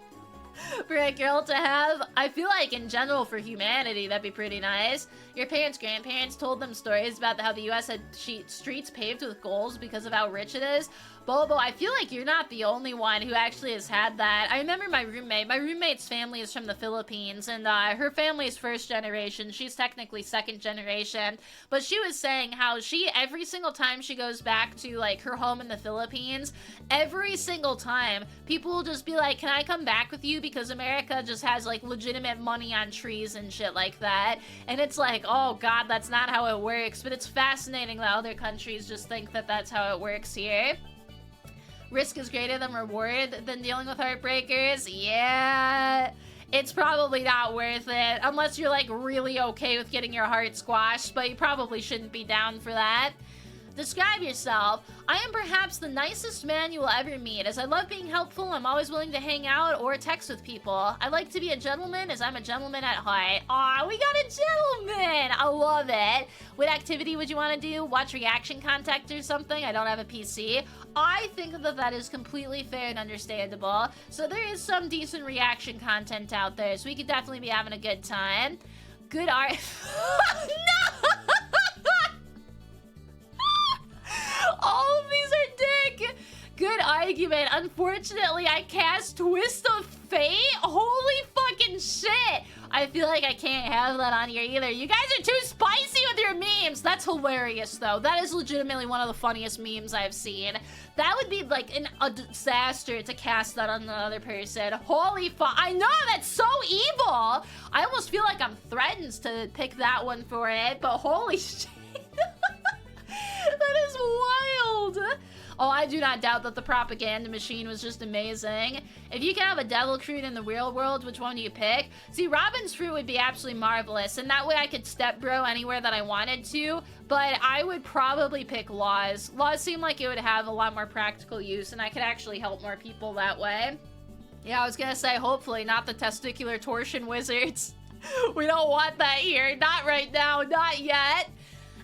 for a girl to have? I feel like in general for humanity that'd be pretty nice. Your parents' grandparents told them stories about how the US had streets paved with gold because of how rich it is. Bobo, I feel like you're not the only one who actually has had that. I remember my roommate's family is from the Philippines, and her family's first generation. She's technically second generation, but she was saying how every single time she goes back to like her home in the Philippines, every single time people will just be like, can I come back with you, because America just has like legitimate money on trees and shit like that. And it's like, oh god, that's not how it works. But it's fascinating that other countries just think that that's how it works here. Risk is greater than reward than dealing with heartbreakers. Yeah, it's probably not worth it unless you're like really okay with getting your heart squashed, but you probably shouldn't be down for that. Describe yourself. I am perhaps the nicest man you will ever meet. As I love being helpful, I'm always willing to hang out or text with people. I like to be a gentleman, as I'm a gentleman at heart. Aw, we got a gentleman! I love it. What activity would you want to do? Watch reaction content or something? I don't have a PC. I think that that is completely fair and understandable. So there is some decent reaction content out there, so we could definitely be having a good time. Good art. No! All of these are dick. Good argument. Unfortunately, I cast Twist of Fate. Holy fucking shit. I feel like I can't have that on here either. You guys are too spicy with your memes. That's hilarious, though. That is legitimately one of the funniest memes I've seen. That would be like a disaster to cast that on another person. Holy fuck. I know, that's so evil. I almost feel like I'm threatened to pick that one for it, but holy shit. That is wild. Oh, I do not doubt that the propaganda machine was just amazing. If you can have a devil fruit in the real world, which one do you pick? See, Robin's fruit would be absolutely marvelous, and that way I could step bro anywhere that I wanted to, but I would probably pick Laws. Laws seem like it would have a lot more practical use, and I could actually help more people that way. Yeah, I was gonna say, hopefully, not the testicular torsion wizards. We don't want that here. Not right now. Not yet.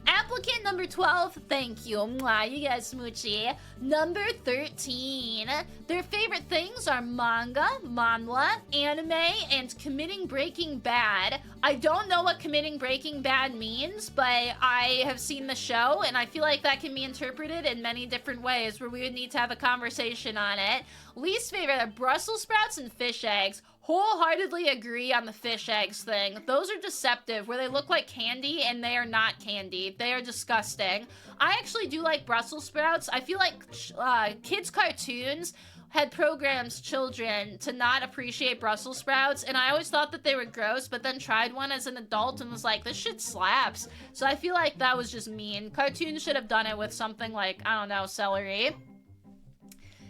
Applicant number 12, thank you. Mwah, you guys smoochy. Number 13. Their favorite things are manga, manhwa, anime, and committing Breaking Bad. I don't know what committing Breaking Bad means, but I have seen the show, and I feel like that can be interpreted in many different ways where we would need to have a conversation on it. Least favorite are Brussels sprouts and fish eggs. Wholeheartedly agree on the fish eggs thing. Those are deceptive, where they look like candy and they are not candy. They are disgusting. I actually do like Brussels sprouts. I feel like kids' cartoons had programs children to not appreciate Brussels sprouts, and I always thought that they were gross, but then tried one as an adult and was like, this shit slaps. So I feel like that was just mean. Cartoons should have done it with something like, I don't know, celery.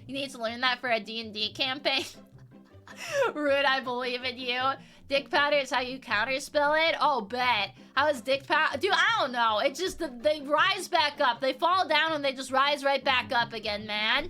You need to learn that for a D&D campaign. Rude, I believe in you. Dick powder is how you counterspell it? Oh, bet. How is dick powder? Dude, I don't know. It's just, they rise back up. They fall down and they just rise right back up again, man.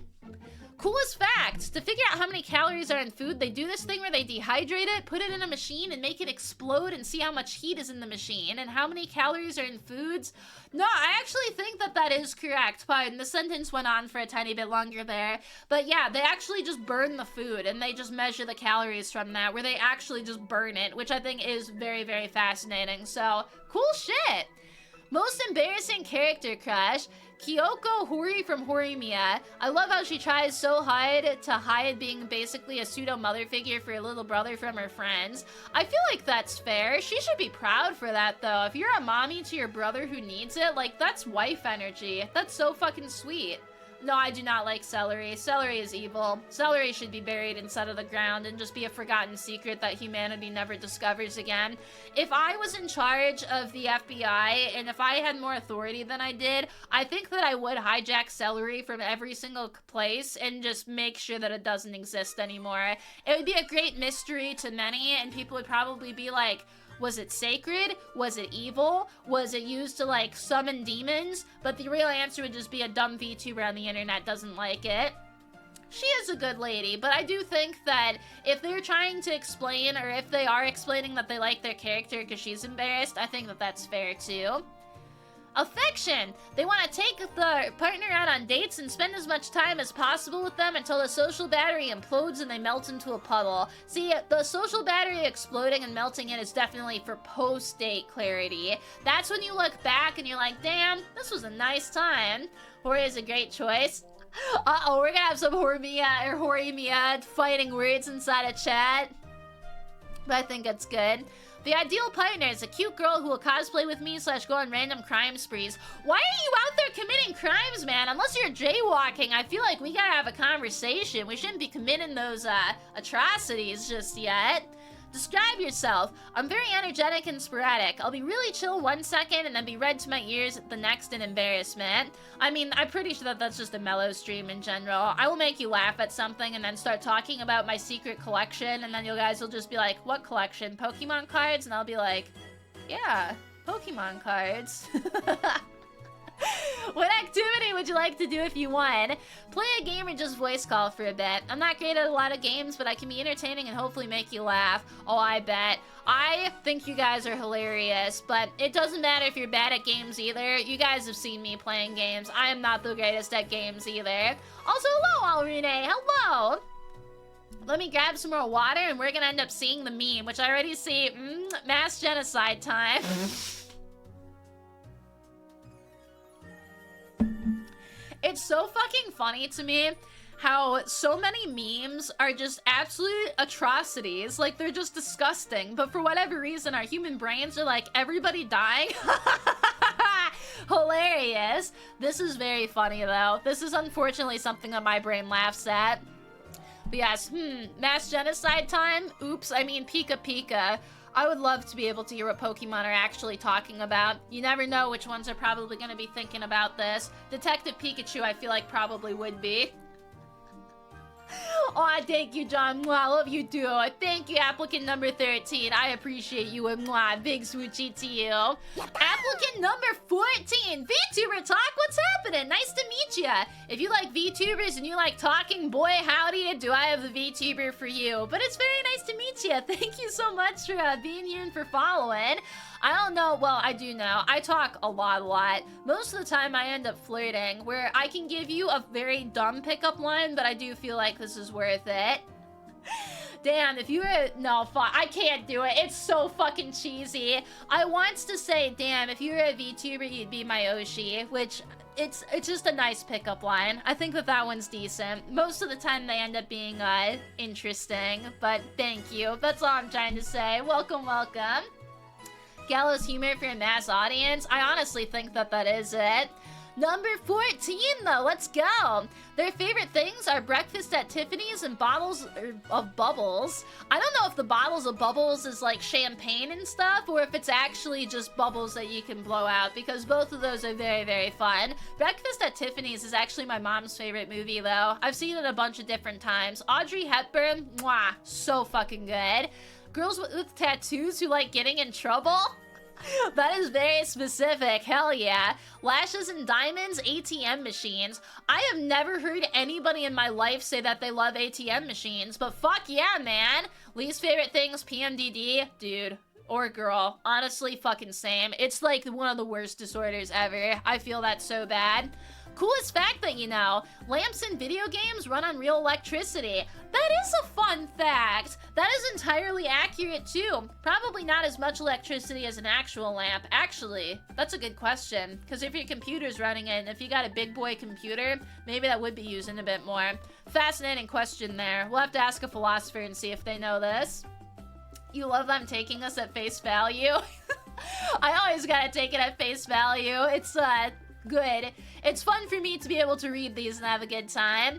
Coolest fact, to figure out how many calories are in food, they do this thing where they dehydrate it, put it in a machine, and make it explode and see how much heat is in the machine and how many calories are in foods. No, I actually think that that is correct. Pardon, the sentence went on for a tiny bit longer there. But yeah, they actually just burn the food and they just measure the calories from that, where they actually just burn it, which I think is very, very fascinating. So, cool shit. Most embarrassing character crush, Kyoko Hori from Horimiya. I love how she tries so hard to hide being basically a pseudo mother figure for a little brother from her friends. I feel like that's fair. She should be proud for that though. If you're a mommy to your brother who needs it, like that's wife energy. That's so fucking sweet. No, I do not like celery. Celery is evil. Celery should be buried inside of the ground and just be a forgotten secret that humanity never discovers again. If I was in charge of the FBI and if I had more authority than I did, I think that I would hijack celery from every single place and just make sure that it doesn't exist anymore. It would be a great mystery to many, and people would probably be like, was it sacred? Was it evil? Was it used to, like, summon demons? But the real answer would just be a dumb VTuber on the internet doesn't like it. She is a good lady, but I do think that if they're trying to explain, or if they are explaining that they like their character because she's embarrassed, I think that that's fair, too. Affection! They want to take the partner out on dates and spend as much time as possible with them until the social battery implodes and they melt into a puddle. See, the social battery exploding and melting in is definitely for post-date clarity. That's when you look back and you're like, damn, this was a nice time. Hori is a great choice. Uh-oh, we're gonna have some Horimiya fighting words inside a chat. But I think it's good. The ideal partner is a cute girl who will cosplay with me / go on random crime sprees. Why are you out there committing crimes, man? Unless you're jaywalking, I feel like we gotta have a conversation. We shouldn't be committing those atrocities just yet. Describe yourself. I'm very energetic and sporadic. I'll be really chill 1 second and then be red to my ears the next in embarrassment. I mean, I'm pretty sure that that's just a Mello stream in general. I will make you laugh at something and then start talking about my secret collection, and then you guys will just be like, what collection? Pokemon cards? And I'll be like, yeah, Pokemon cards. What activity would you like to do if you won? Play a game or just voice call for a bit. I'm not great at a lot of games, but I can be entertaining and hopefully make you laugh. Oh, I bet. I think you guys are hilarious, but it doesn't matter if you're bad at games either. You guys have seen me playing games. I am not the greatest at games either. Also, hello, Alrune. Hello. Let me grab some more water and we're gonna end up seeing the meme, which I already see. Mass genocide time. It's so fucking funny to me how so many memes are just absolute atrocities. Like, they're just disgusting. But for whatever reason, our human brains are like, everybody dying? Hilarious. This is very funny, though. This is unfortunately something that my brain laughs at. But yes, mass genocide time? Oops, I mean Pika Pika. I would love to be able to hear what Pokemon are actually talking about. You never know which ones are probably going to be thinking about this. Detective Pikachu, I feel like probably would be. Aw, thank you, John. Mwah, love you too. Thank you, applicant number 13. I appreciate you. Mwah, big swoochie to you. Applicant number 14. VTuber Talk, what's happening? Nice to meet ya. If you like VTubers and you like talking, boy, howdy, do I have the VTuber for you. But it's very nice to meet ya. Thank you so much for being here and for following. I don't know, well, I do know. I talk a lot. Most of the time I end up flirting, where I can give you a very dumb pickup line, but I do feel like this is worth it. Damn, if you were... No, fuck, I can't do it. It's so fucking cheesy. I wants to say, damn, if you were a VTuber, you'd be my Oshi, which... It's just a nice pickup line. I think that one's decent. Most of the time they end up being, interesting, but thank you. That's all I'm trying to say. Welcome. Gallows humor for a mass audience? I honestly think that is it. Number 14, though, let's go. Their favorite things are breakfast at Tiffany's and bottles of bubbles. I don't know if the bottles of bubbles is like champagne and stuff, or if it's actually just bubbles that you can blow out, because both of those are very fun. Breakfast at Tiffany's is actually my mom's favorite movie, though. I've seen it a bunch of different times. Audrey Hepburn, mwah, so fucking good. Girls with tattoos who like getting in trouble? That is very specific. Hell yeah. Lashes and diamonds, ATM machines. I have never heard anybody in my life say that they love ATM machines, but fuck yeah, man. Least favorite things, PMDD. Dude. Or girl. Honestly, fucking same. It's like one of the worst disorders ever. I feel that so bad. Coolest fact that you know, lamps in video games run on real electricity. That is a fun fact. That is entirely accurate too. Probably not as much electricity as an actual lamp. Actually, that's a good question. Because if your computer's running it, and if you got a big boy computer, maybe that would be using a bit more. Fascinating question there. We'll have to ask a philosopher and see if they know this. You love them taking us at face value? I always gotta take it at face value. It's, good. It's fun for me to be able to read these and have a good time.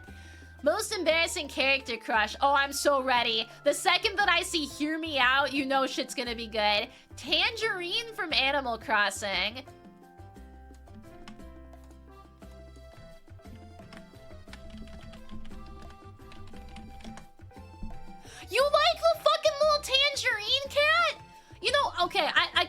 Most embarrassing character crush. Oh, I'm so ready. The second that I see Hear Me Out, you know shit's gonna be good. Tangerine from Animal Crossing. You like the fucking little tangerine cat? You know, okay, I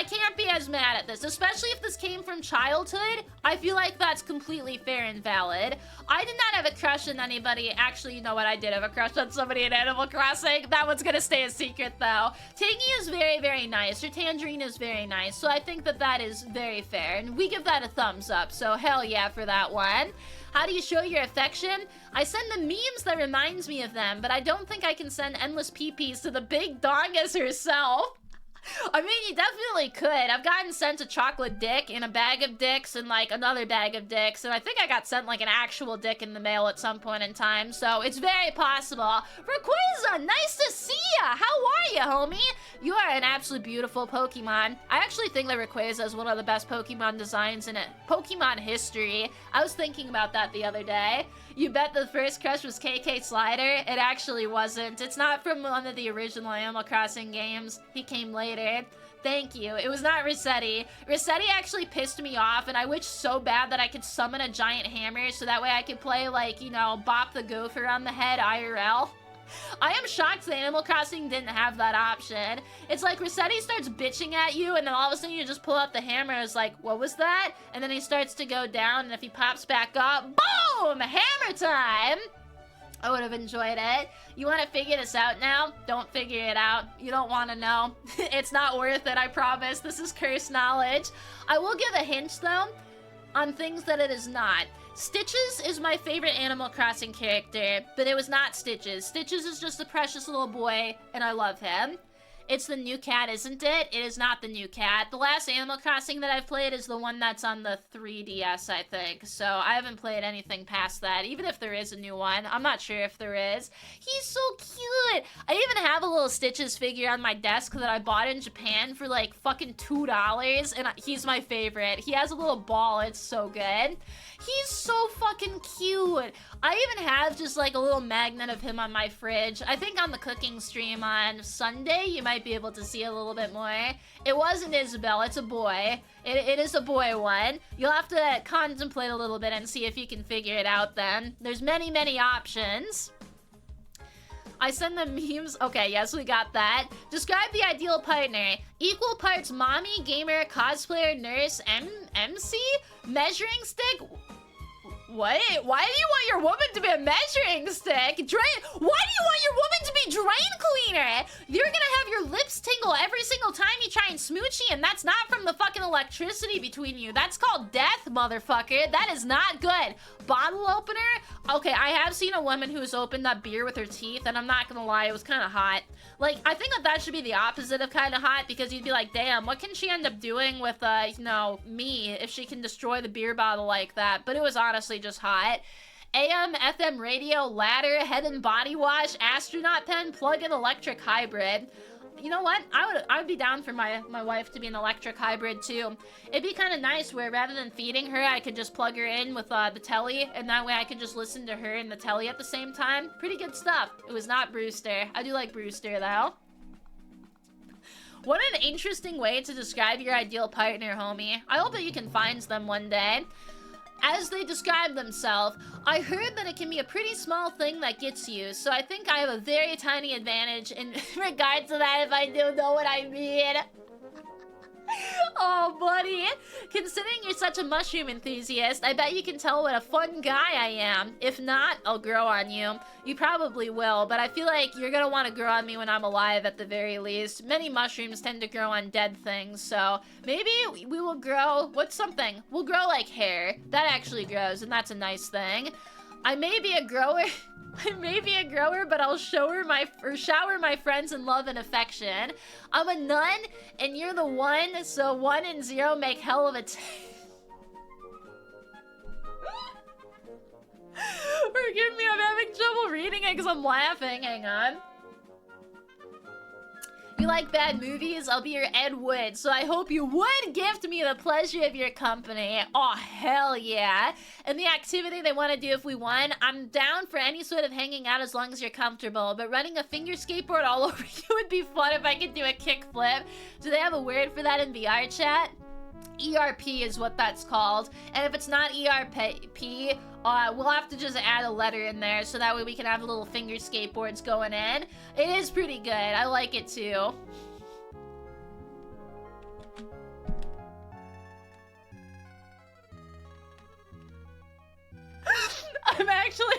can't be as mad at this, especially if this came from childhood. I feel like that's completely fair and valid. I did not have a crush on anybody. Actually, you know what? I did have a crush on somebody in Animal Crossing. That one's gonna stay a secret, though. Tangy is very nice. Your tangerine is very nice, so I think that is very fair, and we give that a thumbs up, so hell yeah for that one. How do you show your affection? I send the memes that reminds me of them, but I don't think I can send endless peepees to the big dongas herself. I mean, you definitely could. I've gotten sent a chocolate dick in a bag of dicks and, like, another bag of dicks. And I think I got sent, like, an actual dick in the mail at some point in time. So it's very possible. Rayquaza, nice to see ya! How are you, homie? You are an absolute beautiful Pokemon. I actually think that Rayquaza is one of the best Pokemon designs in Pokemon history. I was thinking about that the other day. You bet the first crush was KK Slider? It actually wasn't. It's not from one of the original Animal Crossing games. He came later. Thank you. It was not Rossetti. Rossetti actually pissed me off, and I wish so bad that I could summon a giant hammer so that way I could play, like, you know, Bop the Gopher on the head IRL. I am shocked that Animal Crossing didn't have that option. It's like Rossetti starts bitching at you, and then all of a sudden you just pull out the hammer, and it's like, what was that? And then he starts to go down, and if he pops back up, boom! Hammer time! I would have enjoyed it. You want to figure this out now? Don't figure it out. You don't want to know. It's not worth it, I promise. This is cursed knowledge. I will give a hint, though, on things that it is not. Stitches is my favorite Animal Crossing character, but it was not Stitches. Stitches is just a precious little boy, and I love him. It's the new cat, isn't it? It is not the new cat. The last Animal Crossing that I've played is the one that's on the 3DS, I think. So I haven't played anything past that, even if there is a new one. I'm not sure if there is. He's so cute. I even have a little Stitches figure on my desk that I bought in Japan for like fucking $2, and he's my favorite. He has a little ball. It's so good. He's so fucking cute. I even have just like a little magnet of him on my fridge. I think on the cooking stream on Sunday, you might be able to see a little bit more. It wasn't Isabel, it's a boy. It is a boy one. You'll have to contemplate a little bit and see if you can figure it out then. There's many, many options. I send them memes. Okay, yes, we got that. Describe the ideal partner. Equal parts mommy, gamer, cosplayer, nurse, MC, measuring stick. What? Why do you want your woman to be a measuring stick? Why do you want your woman to be drain cleaner? You're gonna have your lips tingle every single time you try and smoochie, and that's not from the fucking electricity between you. That's called death, motherfucker. That is not good. Bottle opener? Okay, I have seen a woman who's opened up beer with her teeth, and I'm not gonna lie, it was kind of hot. Like, I think that should be the opposite of kind of hot, because you'd be like, damn, what can she end up doing with, you know, me if she can destroy the beer bottle like that? But it was honestly just hot. AM, FM radio, ladder, head and body wash, astronaut pen, plug-in electric hybrid. You know what? I would be down for my wife to be an electric hybrid too. It'd be kind of nice where rather than feeding her, I could just plug her in with the telly, and that way I could just listen to her and the telly at the same time. Pretty good stuff. It was not Brewster. I do like Brewster though. What an interesting way to describe your ideal partner, homie. I hope that you can find them one day. As they describe themselves, I heard that it can be a pretty small thing that gets you, so I think I have a very tiny advantage in regards to that, if I do know what I mean. Oh, buddy. Considering you're such a mushroom enthusiast, I bet you can tell what a fun guy I am. If not, I'll grow on you. You probably will, but I feel like you're gonna want to grow on me when I'm alive at the very least. Many mushrooms tend to grow on dead things, so maybe we will grow... What's something? We'll grow like hair. That actually grows, and that's a nice thing. I may be a grower... I may be a grower, but I'll shower my friends in love and affection. I'm a nun, and you're the one, so 1 and 0 make hell of a Forgive me, I'm having trouble reading it because I'm laughing. Hang on. You like bad movies? I'll be your Ed Wood, so I hope you would gift me the pleasure of your company. Oh, hell yeah. And the activity they want to do if we won, I'm down for any sort of hanging out as long as you're comfortable, but running a finger skateboard all over you would be fun if I could do a kickflip. Do they have a word for that in VR chat? ERP is what that's called, and if it's not ERP, we'll have to just add a letter in there so that way we can have little finger skateboards going in. It is pretty good. I like it too. I'm actually...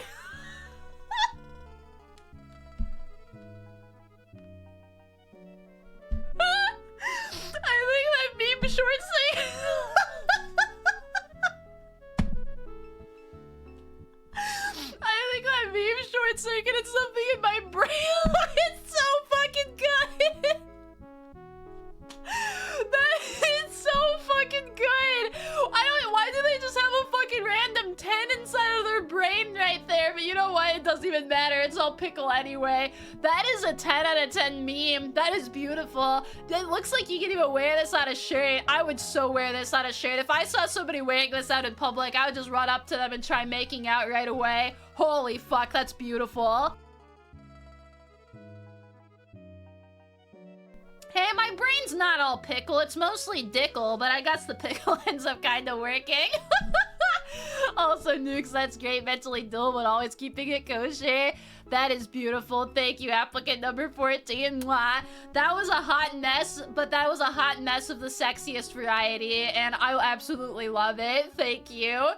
I think that meme short thing. I think that meme short circuited something in my brain. It's so fucking good. That is so fucking good. Why do they just have a fucking random 10 inside of their brain right there? But you know what? It doesn't even matter. It's all pickle anyway. That is a 10 out of 10 meme. That is beautiful. It looks like you can even wear this on a shirt. I would so wear this on a shirt. If I saw somebody wearing this out in public, I would just run up to them and try making out right away. Holy fuck, that's beautiful. Hey, my brain's not all pickle, it's mostly dickle, but I guess the pickle ends up kind of working. Also, Nukes, that's great. Mentally dull, but always keeping it kosher. That is beautiful. Thank you, applicant number 14. Mwah. That was a hot mess, but that was a hot mess of the sexiest variety, and I absolutely love it. Thank you.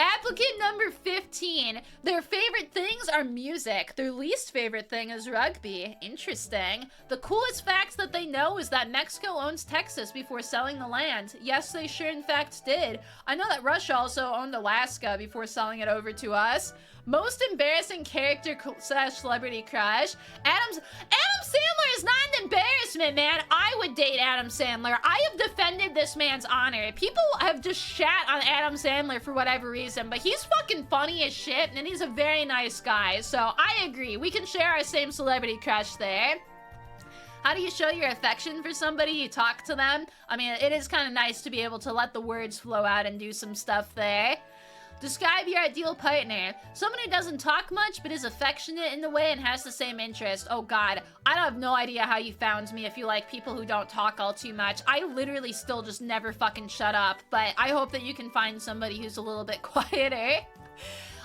Applicant number 15. Their favorite things are music. Their least favorite thing is rugby. Interesting. The coolest facts that they know is that Mexico owns Texas before selling the land. Yes, they sure in fact did. I know that Russia also owned Alaska before selling it over to us. Most embarrassing character slash celebrity crush. Adam Sandler is not an embarrassment, man. I would date Adam Sandler. I have defended this man's honor. People have just shat on Adam Sandler for whatever reason, but he's fucking funny as shit, and he's a very nice guy. So I agree. We can share our same celebrity crush there. How do you show your affection for somebody? You talk to them. I mean, it is kind of nice to be able to let the words flow out and do some stuff there. Describe your ideal partner. Someone who doesn't talk much, but is affectionate in the way and has the same interest. Oh God, I have no idea how you found me if you like people who don't talk all too much. I literally still just never fucking shut up, but I hope that you can find somebody who's a little bit quieter.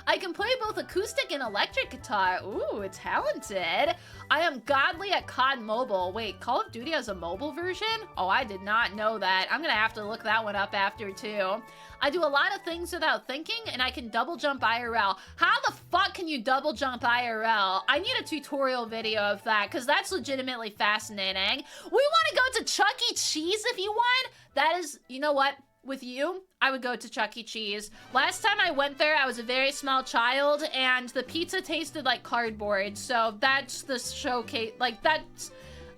I can play both acoustic and electric guitar. Ooh, talented. I am godly at COD Mobile. Wait, Call of Duty has a mobile version? Oh, I did not know that. I'm gonna have to look that one up after too. I do a lot of things without thinking, and I can double jump IRL. How the fuck can you double jump IRL? I need a tutorial video of that, because that's legitimately fascinating. We want to go to Chuck E. Cheese if you want. That is, you know what? With you, I would go to Chuck E. Cheese. Last time I went there, I was a very small child, and the pizza tasted like cardboard, so that's the showcase, like, that's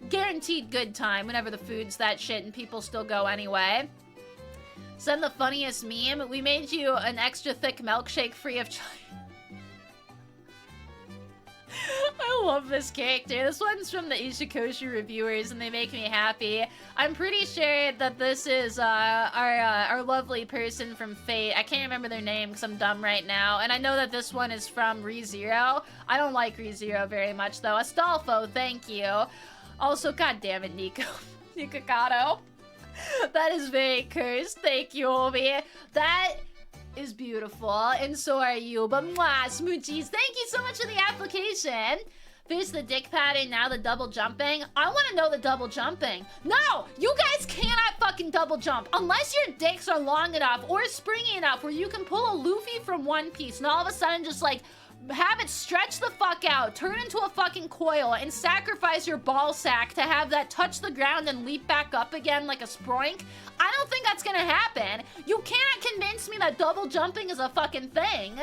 guaranteed good time whenever the food's that shit and people still go anyway. Send the funniest meme. We made you an extra thick milkshake free of charge. I love this character. This one's from the Ishikoshi reviewers, and they make me happy. I'm pretty sure that this is our lovely person from Fate. I can't remember their name because I'm dumb right now. And I know that this one is from ReZero. I don't like ReZero very much, though. Astolfo, thank you. Also, god damn it, Nico. Nikocado. That is very cursed. Thank you, Obi. That is beautiful, and so are you. But mwah, smoochies, thank you so much for the application. First the dick pattern, now the double jumping. I want to know the double jumping. No, you guys cannot fucking double jump unless your dicks are long enough or springy enough where you can pull a Luffy from One Piece and all of a sudden just like have it stretch the fuck out, turn into a fucking coil, and sacrifice your ball sack to have that touch the ground and leap back up again like a sproink. I don't think that's gonna happen. You cannot convince me that double jumping is a fucking thing.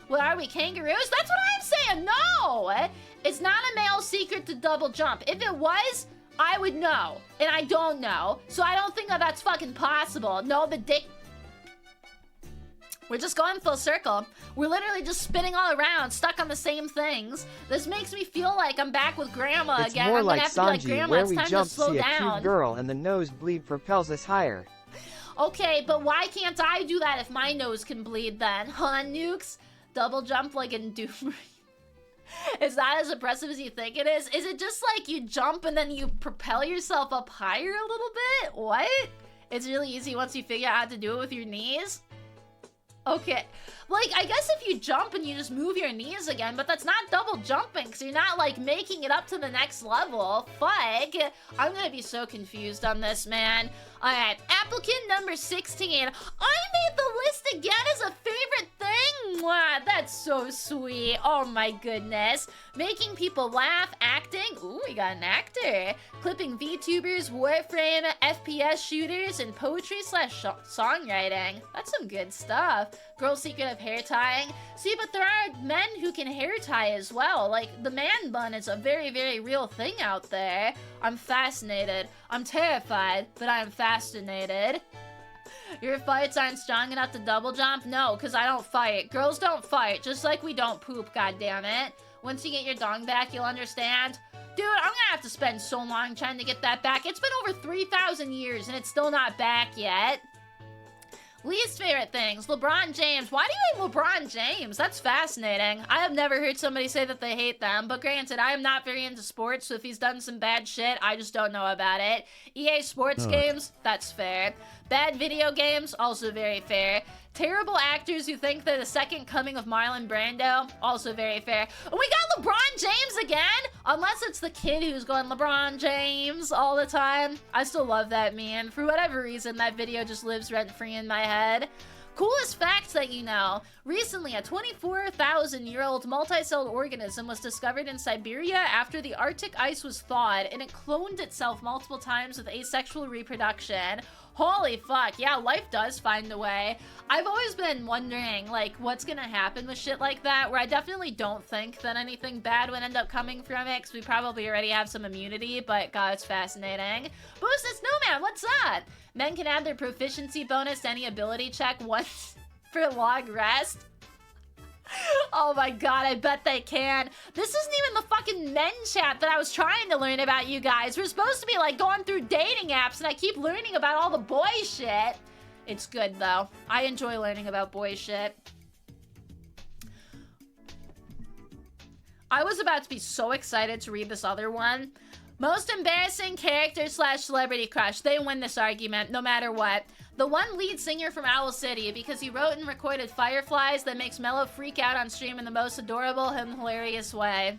What are we, kangaroos? That's what I'm saying, no! It's not a male secret to double jump. If it was, I would know, and I don't know, so I don't think that that's fucking possible. No, the dick... We're just going full circle. We're literally just spinning all around, stuck on the same things. This makes me feel like I'm back with Grandma it's again. More I'm like gonna have to be like, Sanji, Grandma, where it's we time jump, to slow see down. a cute girl, and the nosebleed propels us higher. Okay, but why can't I do that if my nose can bleed then? Huh, Nukes? Double jump like in Doom. Is that as impressive as you think it is? Is it just like you jump and then you propel yourself up higher a little bit? What? It's really easy once you figure out how to do it with your knees? Okay, like, I guess if you jump and you just move your knees again, but that's not double jumping, because you're not, like, making it up to the next level. Fuck. I'm gonna be so confused on this, man. Alright, applicant number 16. I made the list again as a favorite thing? Mwah, that's so sweet. Oh my goodness. Making people laugh, acting. Ooh, we got an actor. Clipping VTubers, Warframe, FPS shooters, and poetry slash songwriting. That's some good stuff. Girl's secret of hair tying. See, but there are men who can hair tie as well. Like, the man bun is a very, very real thing out there. I'm fascinated. I'm terrified, but I'm fascinated. Your farts aren't strong enough to double jump? No, because I don't fight. Girls don't fight, just like we don't poop, goddammit. Once you get your dong back, you'll understand. Dude, I'm gonna have to spend so long trying to get that back. It's been over 3,000 years and it's still not back yet. Least favorite things. LeBron James. Why do you hate LeBron James? That's fascinating. I have never heard somebody say that they hate them, but granted, I am not very into sports, so if he's done some bad shit, I just don't know about it. EA Sports games? That's fair. Bad video games? Also very fair. Terrible actors who think they're the second coming of Marlon Brando? Also very fair. We got LeBron James again? Unless it's the kid who's going LeBron James all the time. I still love that meme. For whatever reason, that video just lives rent-free in my head. Coolest facts that you know. Recently, a 24,000-year-old multi-celled organism was discovered in Siberia after the Arctic ice was thawed, and it cloned itself multiple times with asexual reproduction. Holy fuck, yeah, life does find a way. I've always been wondering, like, what's gonna happen with shit like that, where I definitely don't think that anything bad would end up coming from it, because we probably already have some immunity, but god, it's fascinating. Boosted Snowman, what's that? Men can add their proficiency bonus to any ability check once for long rest. Oh my god, I bet they can. This isn't even the fucking men chat that I was trying to learn about, you guys. We're supposed to be, like, going through dating apps, and I keep learning about all the boy shit. It's good, though. I enjoy learning about boy shit. I was about to be so excited to read this other one. Most embarrassing character slash celebrity crush. They win this argument, no matter what. The one lead singer from Owl City, because he wrote and recorded Fireflies that makes Mello freak out on stream in the most adorable and hilarious way.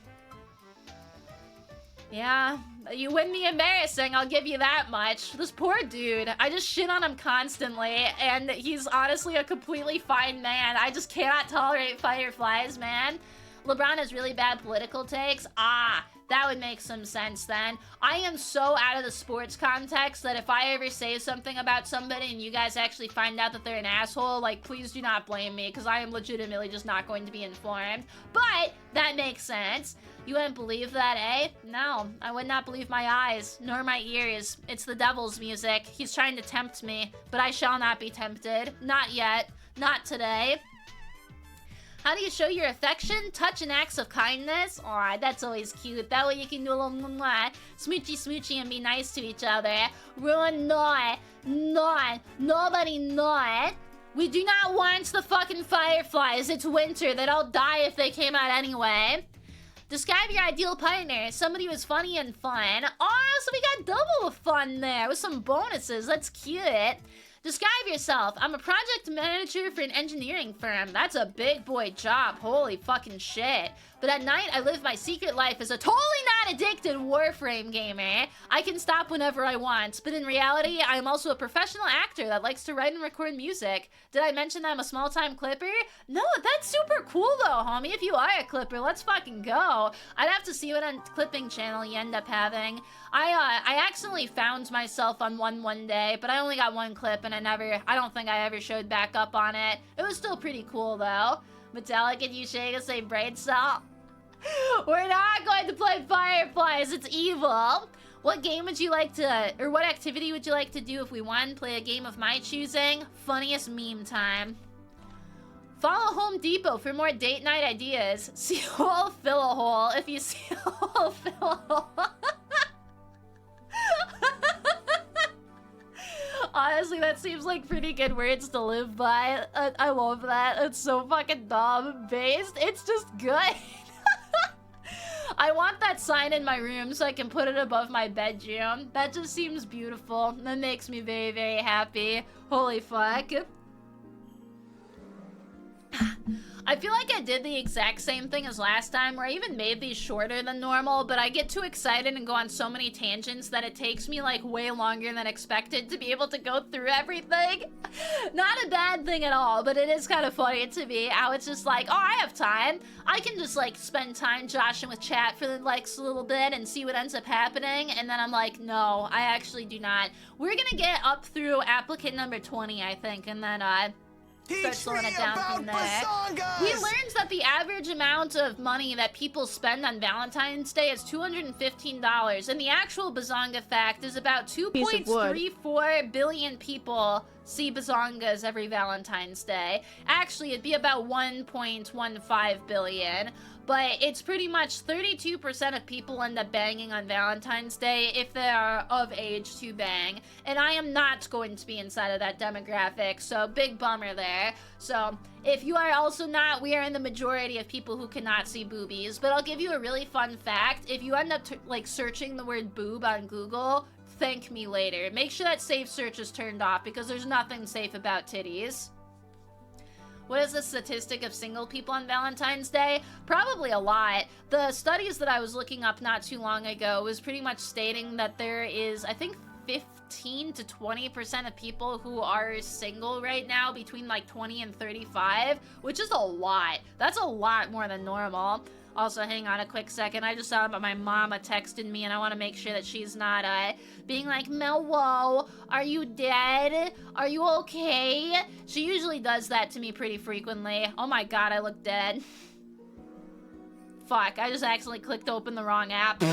Yeah, you win the embarrassing, I'll give you that much. This poor dude, I just shit on him constantly, and he's honestly a completely fine man. I just cannot tolerate Fireflies, man. LeBron has really bad political takes. Ah, that would make some sense then. I am so out of the sports context that if I ever say something about somebody and you guys actually find out that they're an asshole, like, please do not blame me, because I am legitimately just not going to be informed. But that makes sense. You wouldn't believe that, eh? No, I would not believe my eyes, nor my ears. It's the devil's music. He's trying to tempt me, but I shall not be tempted. Not yet. Not today. How do you show your affection? Touch and acts of kindness? Aw, that's always cute. That way you can do a little mwah, smoochy smoochy and be nice to each other. Ruin not. Nobody not. We do not want the fucking fireflies. It's winter. They'd all die if they came out anyway. Describe your ideal partner. Somebody who's funny and fun. Oh, so we got double the fun there with some bonuses. That's cute. Describe yourself. I'm a project manager for an engineering firm. That's a big boy job. Holy fucking shit. But at night, I live my secret life as a totally not addicted Warframe gamer. I can stop whenever I want. But in reality, I am also a professional actor that likes to write and record music. Did I mention that I'm a small-time clipper? No, that's super cool though, homie. If you are a clipper, let's fucking go. I'd have to see what clipping channel you end up having. I accidentally found myself on one day, but I only got one clip and I don't think I ever showed back up on it. It was still pretty cool though. Metallic and you shake say brain cell. We're not going to play Fireflies, it's evil. What game would you like to, or what activity would you like to do if we won? Play a game of my choosing? Funniest meme time. Follow Home Depot for more date night ideas. See a hole, fill a hole. If you see a hole, fill a hole. Honestly, that seems like pretty good words to live by. I love that. It's so fucking dumb based. It's just good. I want that sign in my room so I can put it above my bedroom. That just seems beautiful. That makes me very, very happy. Holy fuck. I feel like I did the exact same thing as last time, where I even made these shorter than normal, but I get too excited and go on so many tangents that it takes me like way longer than expected to be able to go through everything. Not a bad thing at all, but it is kind of funny to me how it's just like, oh, I have time. I can just like spend time joshing with chat for like a little bit and see what ends up happening, and then I'm like, no, I actually do not. We're gonna get up through applicant number 20, I think, and then start slowing it down from there. We learned that the average amount of money that people spend on Valentine's Day is $215, and the actual Bazonga fact is about 2.34 billion people see Bazongas every Valentine's Day. Actually, it'd be about 1.15 billion, but it's pretty much 32% of people end up banging on Valentine's Day if they are of age to bang, and I am not going to be inside of that demographic, so big bummer there. So if you are also not, we are in the majority of people who cannot see boobies. But I'll give you a really fun fact. If you end up like searching the word boob on Google, thank me later. Make sure that safe search is turned off, because there's nothing safe about titties. What is the statistic of single people on Valentine's Day? Probably a lot. The studies that I was looking up not too long ago was pretty much stating that there is, I think, 15 to 20% of people who are single right now between like 20 and 35, which is a lot. That's a lot more than normal. Also, hang on a quick second. I just saw that my mama texted me, and I want to make sure that she's not, being like, Mello, are you dead? Are you okay? She usually does that to me pretty frequently. Oh my god, I look dead. Fuck, I just accidentally clicked open the wrong app.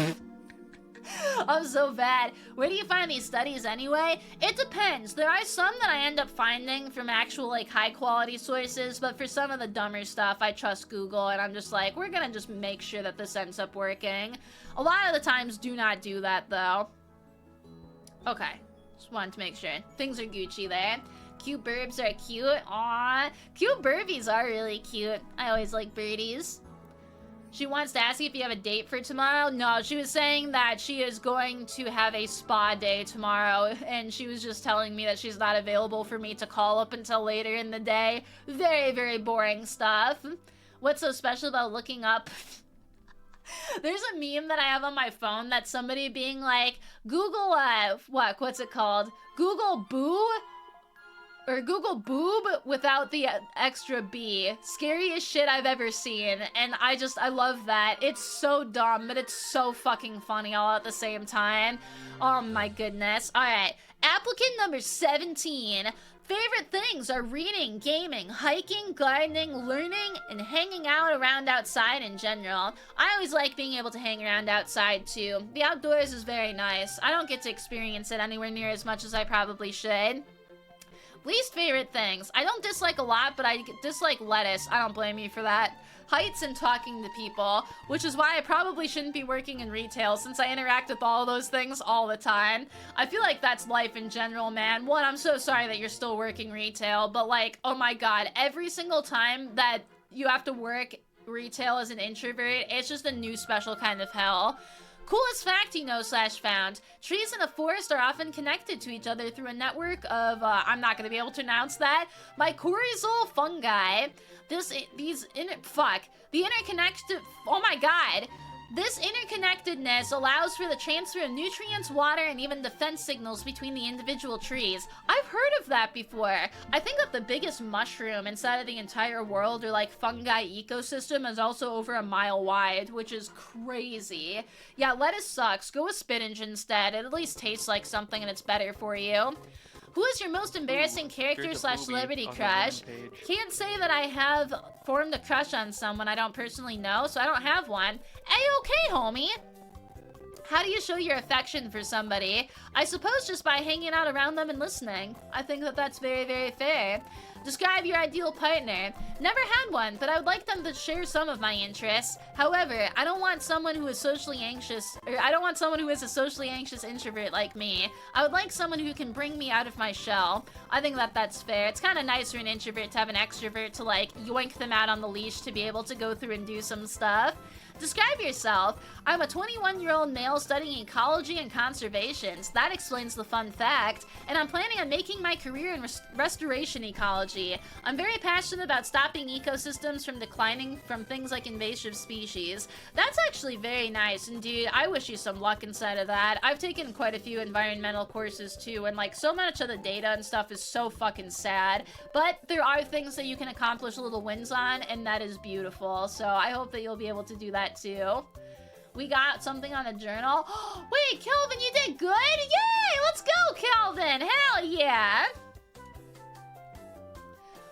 I'm so bad. Where do you find these studies anyway? It depends. There are some that I end up finding from actual, like, high-quality sources, but for some of the dumber stuff, I trust Google, and I'm just like, we're gonna just make sure that this ends up working. A lot of the times, do not do that, though. Okay. Just wanted to make sure. Things are Gucci there. Cute burbs are cute. Aww. Cute burbies are really cute. I always like birdies. She wants to ask you if you have a date for tomorrow. No, she was saying that she is going to have a spa day tomorrow, and she was just telling me that she's not available for me to call up until later in the day. Very, very boring stuff. What's so special about looking up? There's a meme that I have on my phone that's somebody being like, Google, what's it called? Google boo? Or Google boob without the extra B. Scariest shit I've ever seen. And I love that. It's so dumb, but it's so fucking funny all at the same time. Oh my goodness. Alright. Applicant number 17. Favorite things are reading, gaming, hiking, gardening, learning, and hanging out around outside in general. I always like being able to hang around outside too. The outdoors is very nice. I don't get to experience it anywhere near as much as I probably should. Least favorite things. I don't dislike a lot, but I dislike lettuce. I don't blame you for that. Heights and talking to people, which is why I probably shouldn't be working in retail since I interact with all those things all the time. I feel like that's life in general, man. One, I'm so sorry that you're still working retail, but like, oh my god, every single time that you have to work retail as an introvert, it's just a new special kind of hell. Coolest fact you know / found. Trees in a forest are often connected to each other through a network of, I'm not gonna be able to announce that, mycorrhizal fungi. The interconnected, oh my god. This interconnectedness allows for the transfer of nutrients, water, and even defense signals between the individual trees. I've heard of that before. I think that the biggest mushroom inside of the entire world, or like fungi ecosystem, is also over a mile wide, which is crazy. Yeah, lettuce sucks. Go with spinach instead. It at least tastes like something and it's better for you. Who is your most embarrassing character / celebrity crush? Can't say that I have formed a crush on someone I don't personally know, so I don't have one. A-okay, homie. How do you show your affection for somebody? I suppose just by hanging out around them and listening. I think that that's very, very fair. Describe your ideal partner. Never had one, but I would like them to share some of my interests. However, I don't want someone who is socially anxious, or I don't want someone who is a socially anxious introvert like me. I would like someone who can bring me out of my shell. I think that that's fair. It's kind of nice for an introvert to have an extrovert to like yoink them out on the leash to be able to go through and do some stuff. Describe yourself. I'm a 21-year-old male studying ecology and conservations. That explains the fun fact. And I'm planning on making my career in restoration ecology. I'm very passionate about stopping ecosystems from declining from things like invasive species. That's actually very nice. And dude, I wish you some luck inside of that. I've taken quite a few environmental courses too, and like so much of the data and stuff is so fucking sad. But there are things that you can accomplish little wins on, and that is beautiful. So I hope that you'll be able to do that too. We got something on the journal. Wait, Kelvin, you did good? Yay! Let's go, Kelvin! Hell yeah!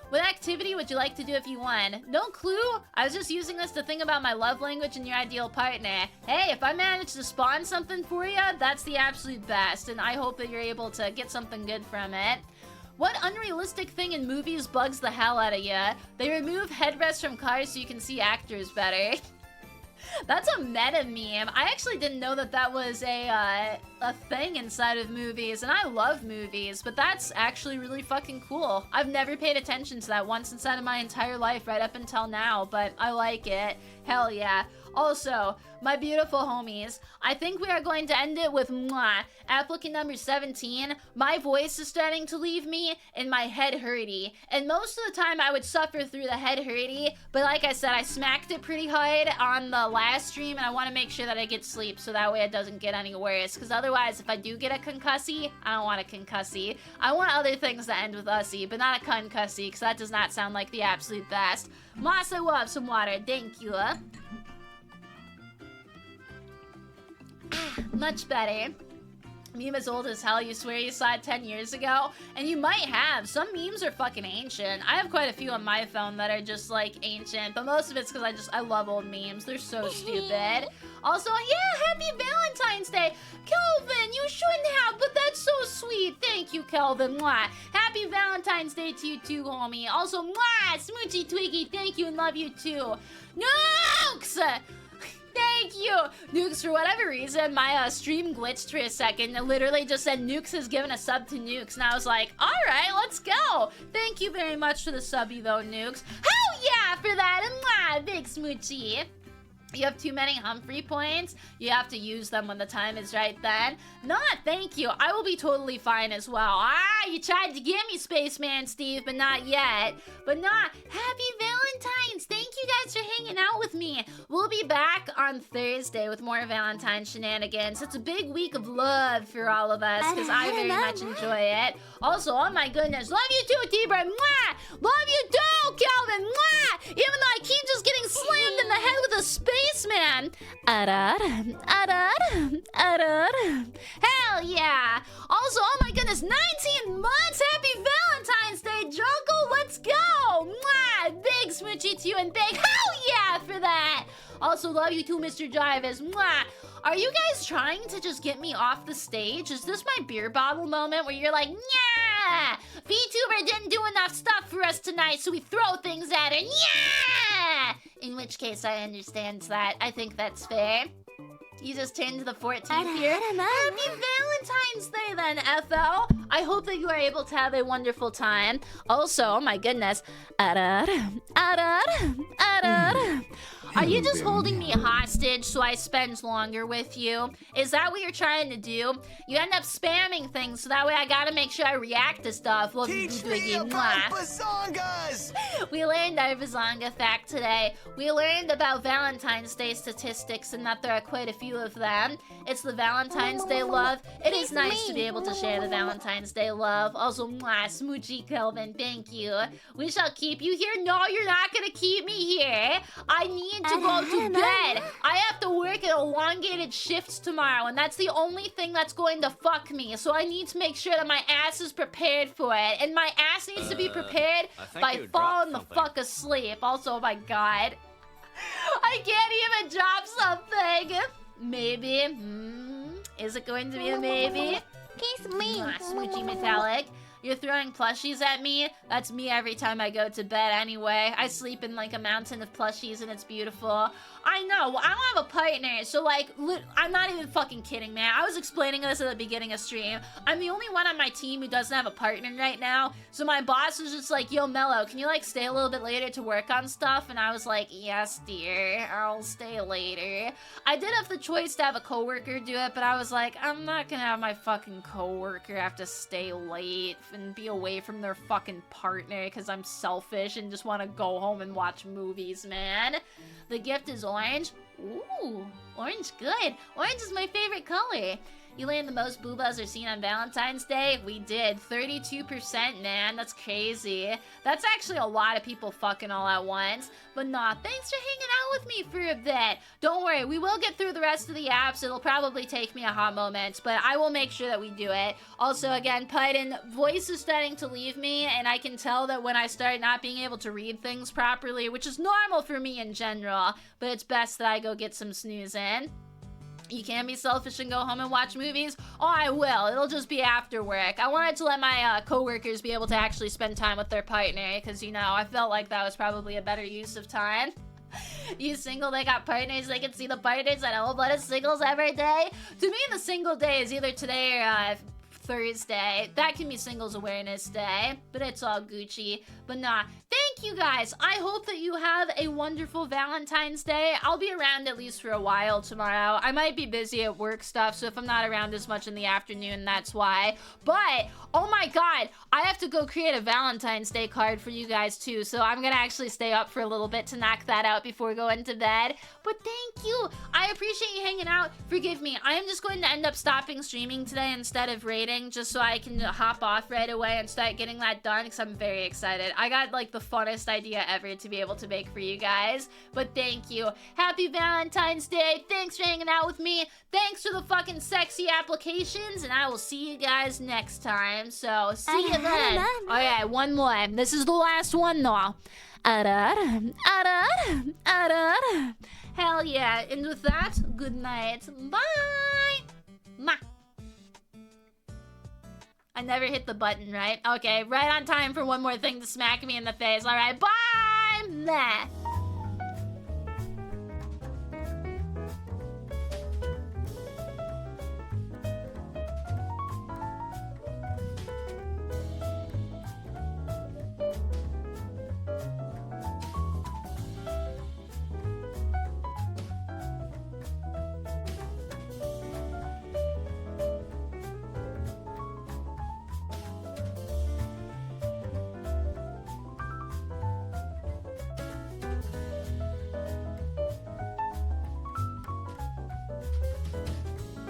What activity would you like to do if you won? No clue. I was just using this to think about my love language and your ideal partner. Hey, if I manage to spawn something for you, that's the absolute best, and I hope that you're able to get something good from it. What unrealistic thing in movies bugs the hell out of you? They remove headrests from cars so you can see actors better. That's a meta meme. I actually didn't know that that was a thing inside of movies, and I love movies, but that's actually really fucking cool. I've never paid attention to that once inside of my entire life right up until now, but I like it. Hell yeah. Also, my beautiful homies, I think we are going to end it with mwah. Applicant number 17, my voice is starting to leave me and my head hurty. And most of the time I would suffer through the head hurty, but like I said, I smacked it pretty hard on the last stream, and I want to make sure that I get sleep so that way it doesn't get any worse. Because otherwise, if I do get a concussy, I don't want a concussy. I want other things that end with ussy, but not a concussy, because that does not sound like the absolute best. Moss, I will have some water. Thank you. Much better. Meme as old as hell, you swear you saw it 10 years ago? And you might have. Some memes are fucking ancient. I have quite a few on my phone that are just, like, ancient. But most of it's because I love old memes. They're so stupid. Also, yeah, happy Valentine's Day. Kelvin, you shouldn't have, but that's so sweet. Thank you, Kelvin. Mwah. Happy Valentine's Day to you too, homie. Also, mwah, Smoochy Twiggy, thank you and love you too. Nukes! Thank you! Nukes, for whatever reason, my stream glitched for a second. It literally just said Nukes has given a sub to Nukes. And I was like, alright, let's go! Thank you very much for the subby though, Nukes. Hell yeah for that! And big Smoochy! You have too many Humphrey points. You have to use them when the time is right then. Not, thank you. I will be totally fine as well. Ah, you tried to give me Spaceman Steve, but not yet. But not. Happy Valentine's. Thank you guys for hanging out with me. We'll be back on Thursday with more Valentine shenanigans. It's a big week of love for all of us because I very much enjoy it. Also, oh my goodness. Love you too, T-Bird. Mwah! Love you too, Calvin. Mwah! Even though I keep just getting slammed in the head with a spaceman. Hell yeah. Also, oh my goodness, 19 months. Happy Valentine's Day, Jungle. Let's go. Mwah! Big Smoochy to you and big hell yeah for that. Also, love you too, Mr. Jarvis. Mwah! Are you guys trying to just get me off the stage? Is this my beer bottle moment where you're like, yeah, VTuber didn't do enough stuff for us tonight, so we throw things at her, yeah! In which case, I understand that. I think that's fair. You just turned the 14th year. Happy Valentine's Day then, FL. I hope that you are able to have a wonderful time. Also, oh my goodness. Are you just holding me hostage so I spend longer with you? Is that what you're trying to do? You end up spamming things so that way I gotta make sure I react to stuff. Teach me about bazongas! We learned our bazonga fact today. We learned about Valentine's Day statistics and that there are quite a few of them. It's the Valentine's Day love. It is nice to be able to share the Valentine's Day love. Also, mwah, Smoochy Kelvin, thank you. We shall keep you here. No, you're not gonna keep me here. I need to go to bed. I have to work at elongated shifts tomorrow, and that's the only thing that's going to fuck me. So I need to make sure that my ass is prepared for it. And my ass needs to be prepared by falling the fuck asleep. Also, oh my god. I can't even drop something. Maybe. Is it going to be a maybe? Kiss me. Smoochy Metallic. You're throwing plushies at me? That's me every time I go to bed anyway. I sleep in like a mountain of plushies and it's beautiful. I know, I don't have a partner, so like, I'm not even fucking kidding, man. I was explaining this at the beginning of stream. I'm the only one on my team who doesn't have a partner right now, so my boss was just like, yo, Mello, can you like stay a little bit later to work on stuff? And I was like, yes, dear, I'll stay later. I did have the choice to have a coworker do it, but I was like, I'm not gonna have my fucking coworker have to stay late and be away from their fucking partner because I'm selfish and just want to go home and watch movies, man. The gift is orange. Ooh, orange good. Orange is my favorite color. You land the most boobas are seen on Valentine's Day? We did. 32%, man. That's crazy. That's actually a lot of people fucking all at once. But nah, thanks for hanging out with me for a bit. Don't worry, we will get through the rest of the apps. It'll probably take me a hot moment, but I will make sure that we do it. Also, again, Python, voice is starting to leave me, and I can tell that when I start not being able to read things properly, which is normal for me in general, but it's best that I go get some snooze in. You can be selfish and go home and watch movies? Oh, I will. It'll just be after work. I wanted to let my coworkers be able to actually spend time with their partner because, you know, I felt like that was probably a better use of time. You single, they got partners, they can see the partners at a whole bunch of singles every day. To me, the single day is either today or Thursday. That can be Singles Awareness Day, but it's all Gucci. But nah, thank you guys. I hope that you have a wonderful Valentine's Day. I'll be around at least for a while tomorrow. I might be busy at work stuff, so if I'm not around as much in the afternoon, that's why. But, oh my god, I have to go create a Valentine's Day card for you guys too, so I'm gonna actually stay up for a little bit to knock that out before going to bed. But thank you. I appreciate you hanging out. Forgive me. I am just going to end up stopping streaming today instead of raiding, just so I can hop off right away and start getting that done, because I'm very excited. I got like the funnest hottest idea ever to be able to make for you guys. But thank you. Happy Valentine's Day. Thanks for hanging out with me. Thanks for the fucking sexy applications. And I will see you guys next time. So, see you then. Okay, one more. This is the last one, though. Hell yeah. And with that, good night. Bye. Mwah. I never hit the button, right? Okay, right on time for one more thing to smack me in the face. All right, bye! Meh.